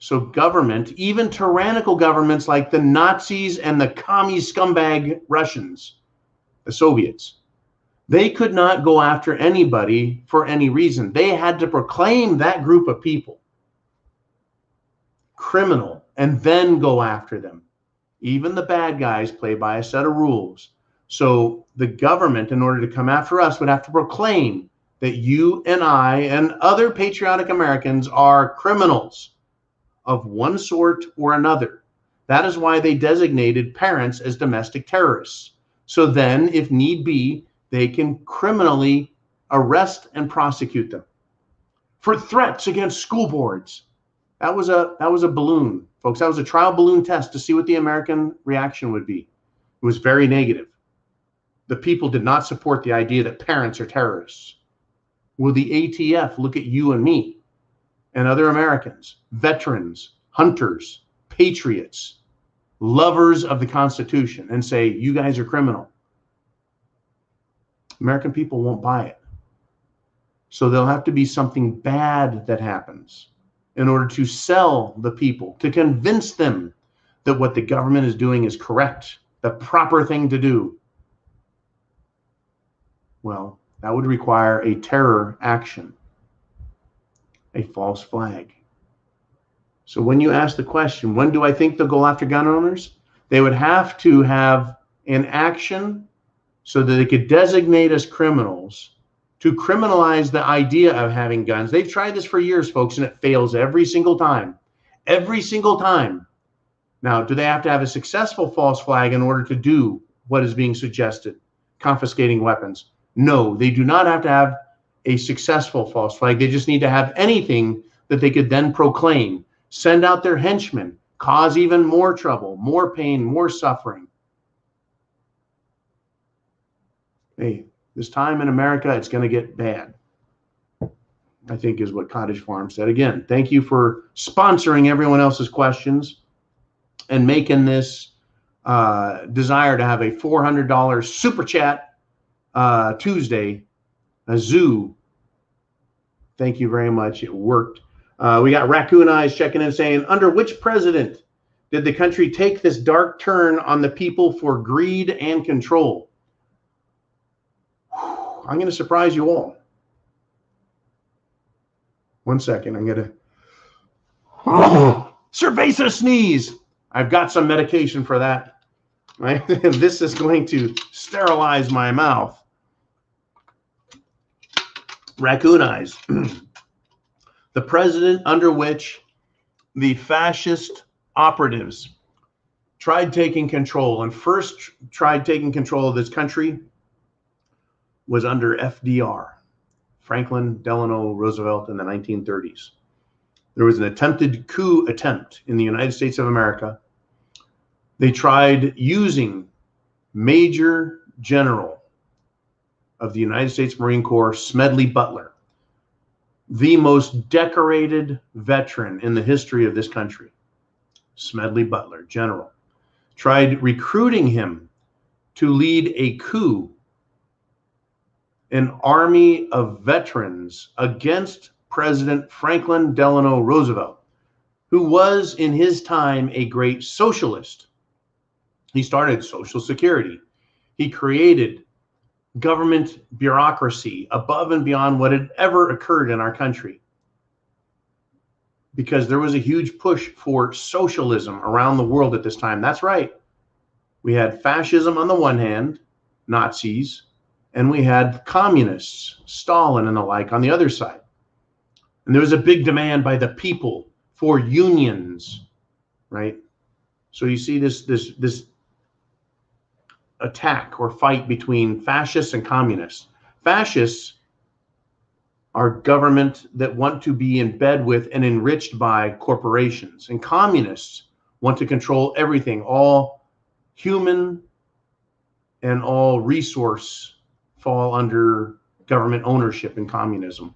C: So government, even tyrannical governments like the Nazis and the commie scumbag Russians, the Soviets, they could not go after anybody for any reason. They had to proclaim that group of people criminal and then go after them. Even the bad guys play by a set of rules. So the government, in order to come after us, would have to proclaim that you and I and other patriotic Americans are criminals of one sort or another. That is why they designated parents as domestic terrorists. So then, if need be, they can criminally arrest and prosecute them for threats against school boards. That was a balloon, folks. That was a trial balloon test to see what the American reaction would be. It was very negative. The people did not support the idea that parents are terrorists. Will the ATF look at you and me and other Americans, veterans, hunters, patriots, lovers of the Constitution, and say, you guys are criminal? American people won't buy it. So there'll have to be something bad that happens in order to sell the people, to convince them that what the government is doing is correct, the proper thing to do. Well, that would require a terror action, a false flag. So when you ask the question, when do I think they'll go after gun owners? They would have to have an action so that they could designate us criminals, to criminalize the idea of having guns. They've tried this for years, folks, and it fails every single time. Every single time. Now, do they have to have a successful false flag in order to do what is being suggested, confiscating weapons? No, they do not have to have a successful false flag. They just need to have anything that they could then proclaim, send out their henchmen, cause even more trouble, more pain, more suffering. Hey, this time in America, it's going to get bad, I think is what Cottage Farm said. Again, thank you for sponsoring everyone else's questions and making this desire to have a $400 super chat Tuesday. A zoo. Thank you very much. It worked. We got Raccoon Eyes checking in saying, under which president did the country take this dark turn on the people for greed and control? I'm going to surprise you all. One second. I'm going to cerveza sneeze. I've got some medication for that. Right? This is going to sterilize my mouth. Raccoon Eyes. The president under which the fascist operatives tried taking control and first tried taking control of this country was under FDR, Franklin Delano Roosevelt, in the 1930s. There was an attempted coup attempt in the United States of America. They tried using Major General of the United States Marine Corps, Smedley Butler, the most decorated veteran in the history of this country. Smedley Butler, general, tried recruiting him to lead a coup, an army of veterans against President Franklin Delano Roosevelt, who was in his time a great socialist. He started Social Security. He created government bureaucracy above and beyond what had ever occurred in our country, because there was a huge push for socialism around the world at this time. That's right. We had fascism on the one hand, Nazis, and we had communists, Stalin and the like, on the other side. And there was a big demand by the people for unions, right? So you see this attack or fight between fascists and communists. Fascists are government that want to be in bed with and enriched by corporations, and communists want to control everything, all human and all resource fall under government ownership in communism,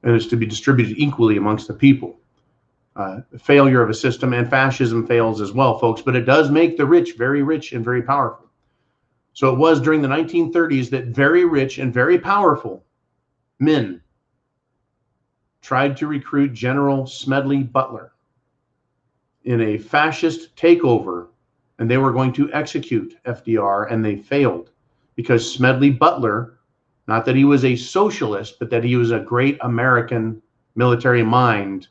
C: and is to be distributed equally amongst the people. Failure of a system, and fascism fails as well, folks, but it does make the rich and very powerful. So it was during the 1930s that very rich and very powerful men tried to recruit General Smedley Butler in a fascist takeover, and they were going to execute FDR, and they failed because Smedley Butler, not that he was a socialist, but that he was a great American military mind,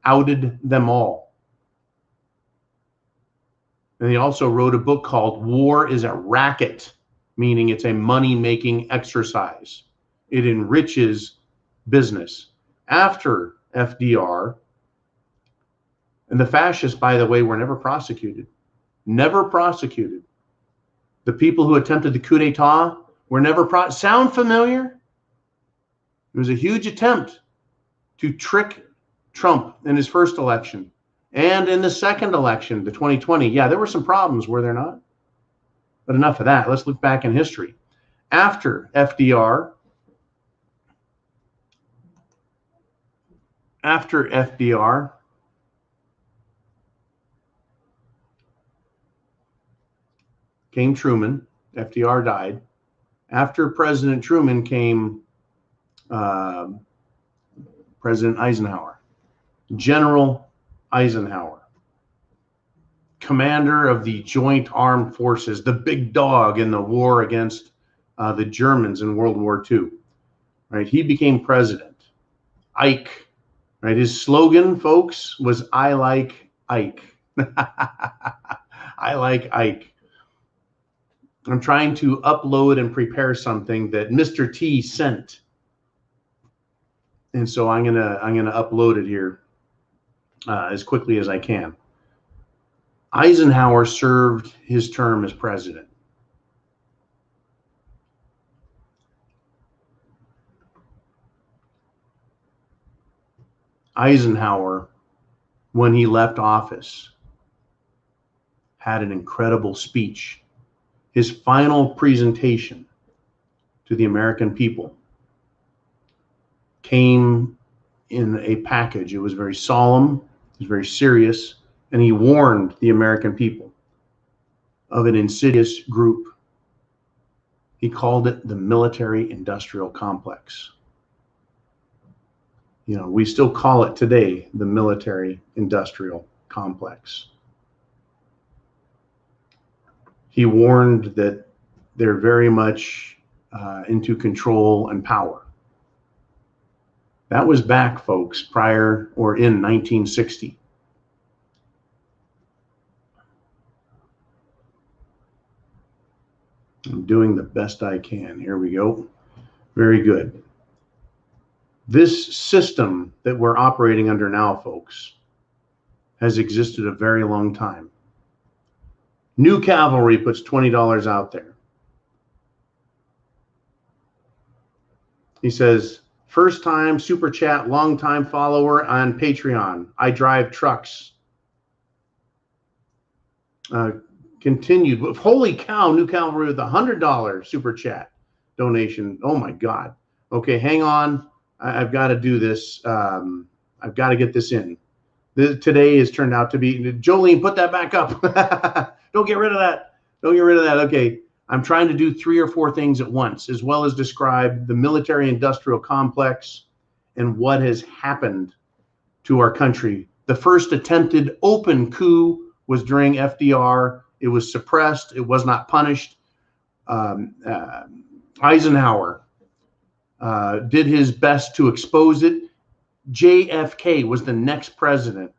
C: outed them all. And he also wrote a book called War is a Racket, meaning it's a money-making exercise. It enriches business. After FDR, and the fascists, by the way, were never prosecuted. Never prosecuted. The people who attempted the coup d'etat were never sound familiar? It was a huge attempt to trick Trump in his first election. And in the second election, the 2020, yeah, there were some problems, were there not? But enough of that. Let's look back in history. After FDR, came Truman. FDR died. After President Truman came President Eisenhower. General Eisenhower, commander of the Joint Armed Forces, the big dog in the war against the Germans in World War II. Right? He became president. Ike, right? His slogan, folks, was "I like Ike." I like Ike. I'm trying to upload and prepare something that Mr. T sent, and so I'm gonna upload it here as quickly as I can. Eisenhower served his term as president. Eisenhower, when he left office, had an incredible speech. His final presentation to the American people came in a package. It was very solemn, it was very serious, and he warned the American people. of an insidious group. He called it the military-industrial complex. You know, we still call it today the military-industrial complex. He warned that they're very much into control and power. That was back, folks, prior or in 1960. I'm doing the best I can. Here we go. Very good. This system that we're operating under now, folks, has existed a very long time. New Cavalry puts $20 out there. He says, first time super chat, long time follower on Patreon. I drive trucks. Continued. Holy cow, New Cavalry with $100 super chat donation. Oh my God. Okay, hang on. I've got to do this. I've got to get this in. Today has turned out to be, Jolene, put that back up. Don't get rid of that. Don't get rid of that. Okay. I'm trying to do 3 or 4 things at once, as well as describe the military-industrial complex and what has happened to our country. The first attempted open coup was during FDR. It was suppressed. It was not punished. Eisenhower did his best to expose it. JFK was the next president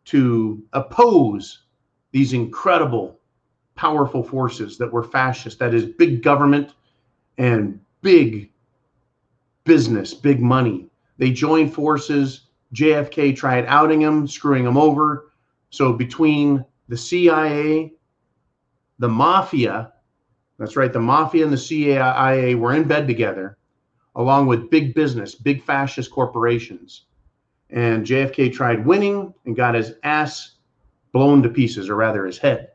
C: to oppose these incredible, powerful forces that were fascist. That is big government and big business, big money. They joined forces. JFK tried outing him, screwing him over. So between the CIA, the mafia, that's right, the mafia and the CIA were in bed together, along with big business, big fascist corporations. And JFK tried winning and got his ass blown to pieces, or rather his head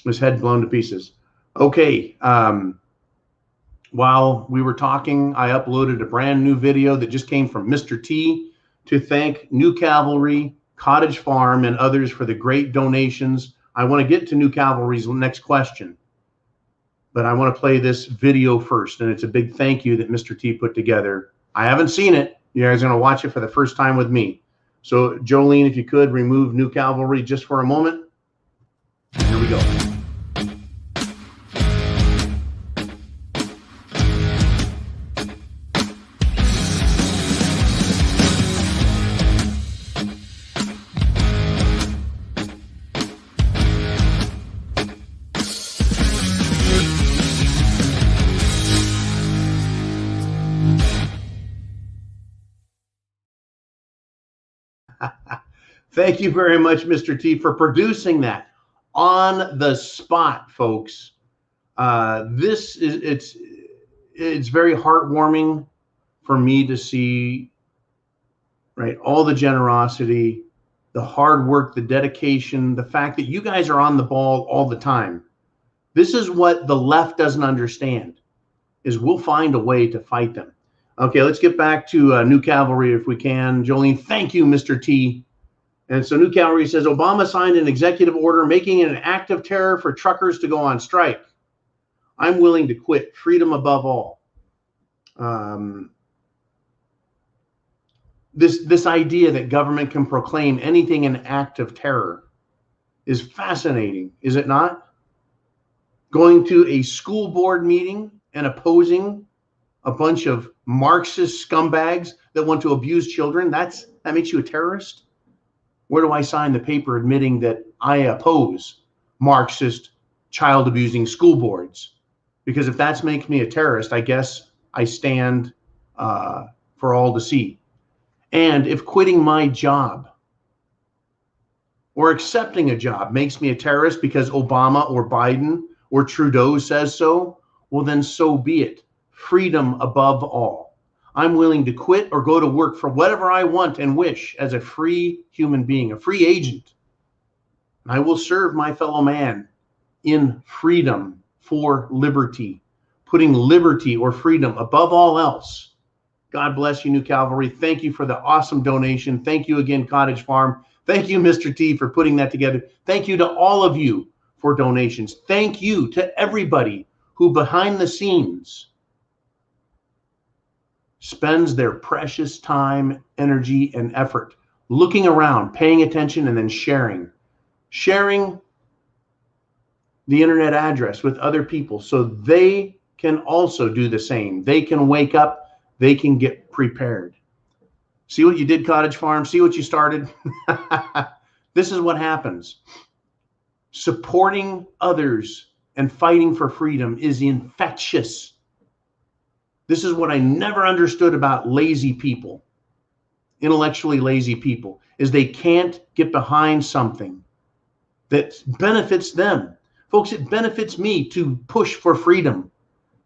C: blown to pieces. Okay, while we were talking, I uploaded a brand new video that just came from Mr. T to thank New Cavalry, Cottage Farm, and others for the great donations. I want to get to New Cavalry's next question, but I want to play this video first, and it's a big thank you that Mr. T put together. I haven't seen it. You guys are going to watch it for the first time with me. So, Jolene, if you could remove New Cavalry just for a moment. Here we go. Thank you very much, Mr. T, for producing that on the spot, folks. It's very heartwarming for me to see, right, all the generosity, the hard work, the dedication, the fact that you guys are on the ball all the time. This is what the left doesn't understand, is we'll find a way to fight them. Okay, let's get back to New Cavalry if we can. Jolene, thank you, Mr. T. And so New Cavalry says, Obama signed an executive order making it an act of terror for truckers to go on strike. I'm willing to quit. Freedom above all. This idea that government can proclaim anything an act of terror is fascinating, is it not? Going to a school board meeting and opposing a bunch of Marxist scumbags that want to abuse children, that makes you a terrorist? Where do I sign the paper admitting that I oppose Marxist child abusing school boards? Because if that makes me a terrorist, I guess I stand for all to see. And if quitting my job or accepting a job makes me a terrorist because Obama or Biden or Trudeau says so, well, then so be it. Freedom above all. I'm willing to quit or go to work for whatever I want and wish as a free human being, a free agent. And I will serve my fellow man in freedom for liberty, putting liberty or freedom above all else. God bless you, New Cavalry. Thank you for the awesome donation. Thank you again, Cottage Farm. Thank you, Mr. T, for putting that together. Thank you to all of you for donations. Thank you to everybody who behind the scenes spends their precious time, energy, and effort looking around, paying attention, and then sharing the internet address with other people so they can also do the same. They can wake up, they can get prepared. See what you did, Cottage Farm? See what you started? This is what happens. Supporting others and fighting for freedom is infectious. This is what I never understood about lazy people, intellectually lazy people, is they can't get behind something that benefits them. Folks, it benefits me to push for freedom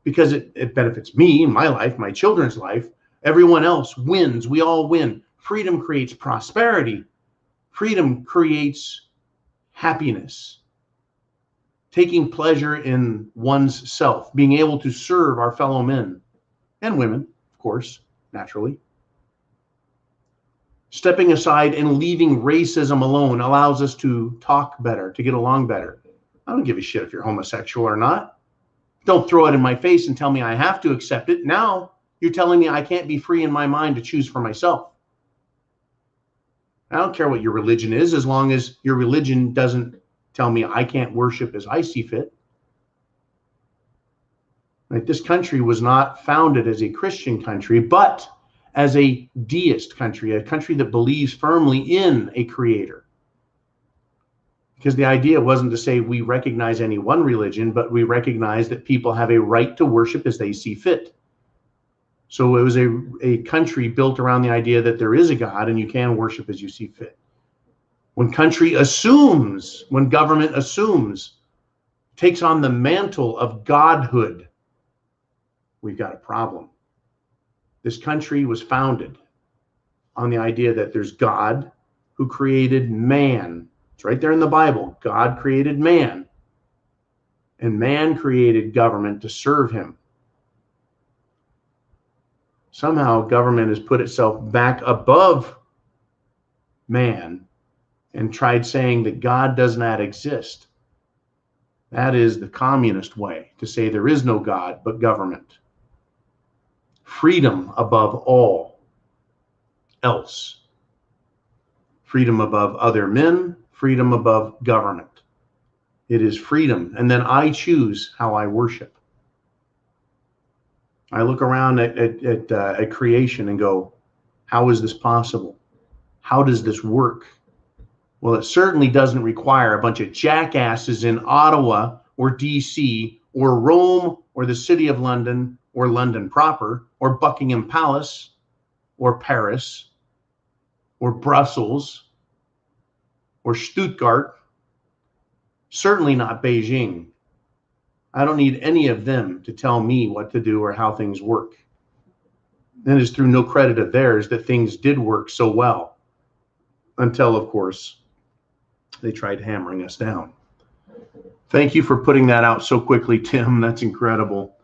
C: because it benefits me, my life, my children's life. Everyone else wins. We all win. Freedom creates prosperity. Freedom creates happiness. Taking pleasure in one's self, being able to serve our fellow men and women, of course, naturally. Stepping aside and leaving racism alone allows us to talk better, to get along better. I don't give a shit if you're homosexual or not. Don't throw it in my face and tell me I have to accept it. Now you're telling me I can't be free in my mind to choose for myself. I don't care what your religion is, as long as your religion doesn't tell me I can't worship as I see fit. Right? This country was not founded as a Christian country, but as a deist country, a country that believes firmly in a creator. Because the idea wasn't to say we recognize any one religion, but we recognize that people have a right to worship as they see fit. So it was a country built around the idea that there is a God and you can worship as you see fit. When country assumes, when government assumes, takes on the mantle of godhood, we've got a problem. This country was founded on the idea that there's God who created man. It's right there in the Bible. God created man, and man created government to serve him. Somehow government has put itself back above man and tried saying that God does not exist. That is the communist way to say there is no God but government. Freedom above all else. Freedom above other men, freedom above government. It is freedom. And then I choose how I worship. I look around at creation and go, how is this possible? How does this work? Well, it certainly doesn't require a bunch of jackasses in Ottawa or DC or Rome or the city of London or London proper or Buckingham Palace or Paris or Brussels or Stuttgart. Certainly not Beijing. I don't need any of them to tell me what to do or how things work. And it is through no credit of theirs that things did work so well, until, of course, they tried hammering us down. Thank you for putting that out so quickly, Tim. That's incredible.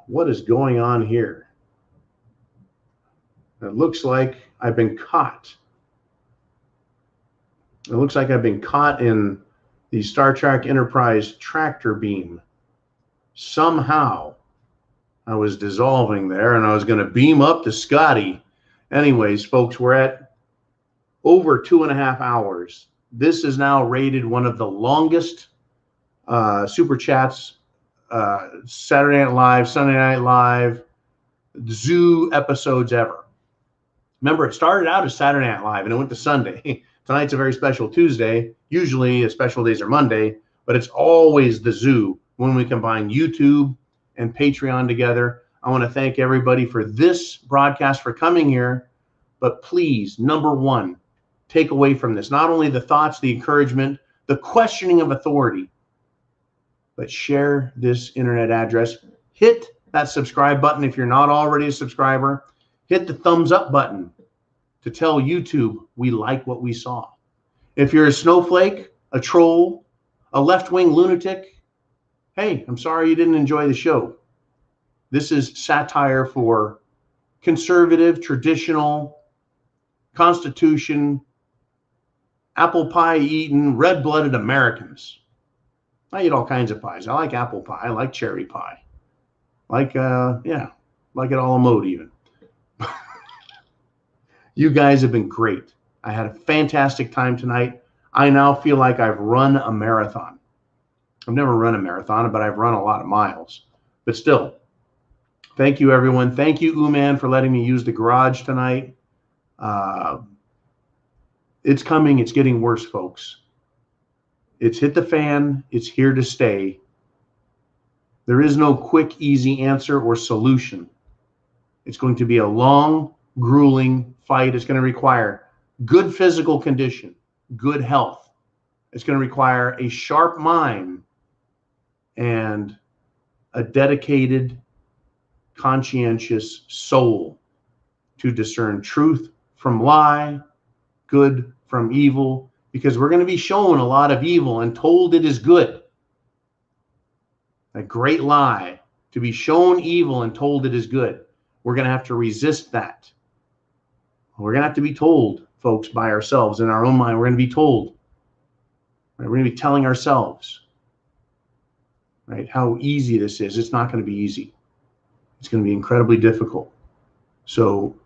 C: What is going on here? It looks like I've been caught. It looks like I've been caught in the Star Trek Enterprise tractor beam. Somehow I was dissolving there and I was going to beam up to Scotty. Anyways, folks, we're at over 2.5 hours. This is now rated one of the longest super chats, Saturday Night Live, Sunday Night Live, Zoo episodes ever. Remember, it started out as Saturday Night Live and it went to Sunday. Tonight's a very special Tuesday. Usually a special days are Monday, but it's always the Zoo when we combine YouTube and Patreon together. I want to thank everybody for this broadcast, for coming here. But please, number one, take away from this not only the thoughts, the encouragement, the questioning of authority, but share this internet address. Hit that subscribe button if you're not already a subscriber. Hit the thumbs up button to tell YouTube we like what we saw. If you're a snowflake, a troll, a left-wing lunatic, hey, I'm sorry you didn't enjoy the show. This is satire for conservative, traditional, Constitution, apple pie eating, red-blooded Americans. I eat all kinds of pies. I like apple pie. I like cherry pie. Like it a la mode even. You guys have been great. I had a fantastic time tonight. I now feel like I've run a marathon. I've never run a marathon, but I've run a lot of miles. But still, thank you, everyone. Thank you, Uman, for letting me use the garage tonight. It's coming. It's getting worse, folks. It's hit the fan. It's here to stay. There is no quick, easy answer or solution. It's going to be a long, grueling fight. It's going to require good physical condition, good health. It's going to require a sharp mind and a dedicated, conscientious soul to discern truth from lie, good from evil, because we're going to be shown a lot of evil and told it is good. A great lie, to be shown evil and told it is good. We're going to have to resist that. We're going to have to be told, folks, by ourselves in our own mind. We're going to be told. Right? We're going to be telling ourselves, right, how easy this is. It's not going to be easy. It's going to be incredibly difficult. So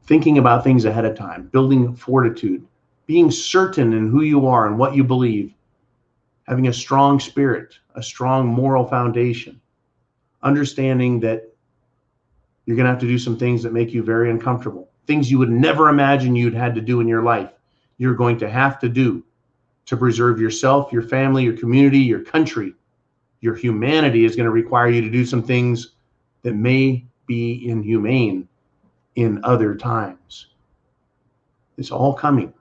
C: thinking about things ahead of time, building fortitude, being certain in who you are and what you believe, having a strong spirit, a strong moral foundation, understanding that you're going to have to do some things that make you very uncomfortable, things you would never imagine you'd had to do in your life. You're going to have to do to preserve yourself, your family, your community, your country. Your humanity is going to require you to do some things that may be inhumane in other times. It's all coming.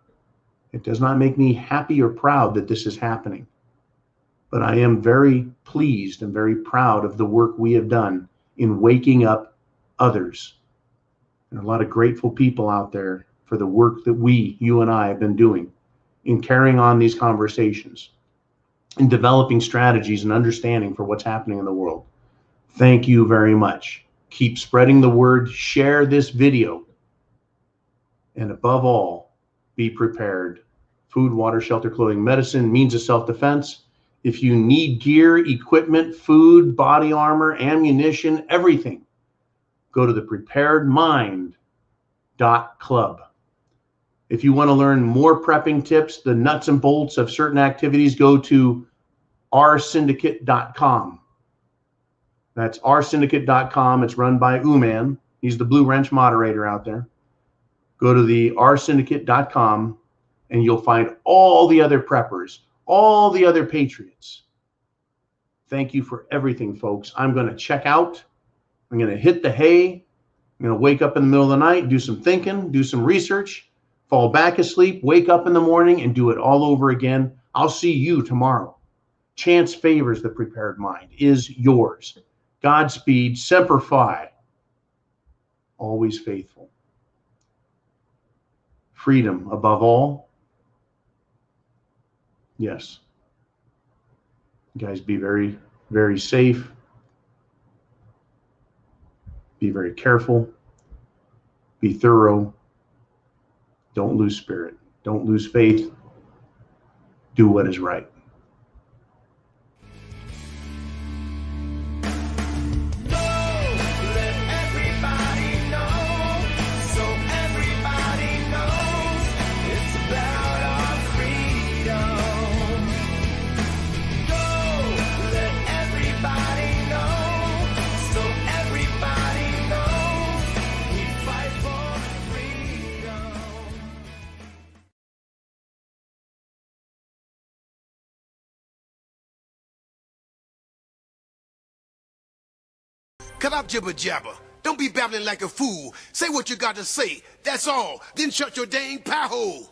C: It does not make me happy or proud that this is happening. But I am very pleased and very proud of the work we have done in waking up others. There are a lot of grateful people out there for the work that you and I have been doing in carrying on these conversations, in developing strategies and understanding for what's happening in the world. Thank you very much. Keep spreading the word, share this video, and above all, be prepared. Food, water, shelter, clothing, medicine, means of self-defense. If you need gear, equipment, food, body armor, ammunition, everything, go to the preparedmind.club. If you want to learn more prepping tips, the nuts and bolts of certain activities, go to rsyndicate.com. That's rsyndicate.com. It's run by Uman. He's the Blue Wrench moderator out there. Go to the rsyndicate.com and you'll find all the other preppers, all the other patriots. Thank you for everything, folks. I'm going to check out. I'm going to hit the hay. I'm going to wake up in the middle of the night, do some thinking, do some research, fall back asleep, wake up in the morning, and do it all over again. I'll see you tomorrow. Chance favors the prepared mind is yours. Godspeed, Semper Fi, always faithful. Freedom above all. Yes. You guys be very, very safe. Be very careful. Be thorough. Don't lose spirit. Don't lose faith. Do what is right.
D: Cut up jibber jabber. Don't be babbling like a fool. Say what you got to say. That's all. Then shut your dang pie hole.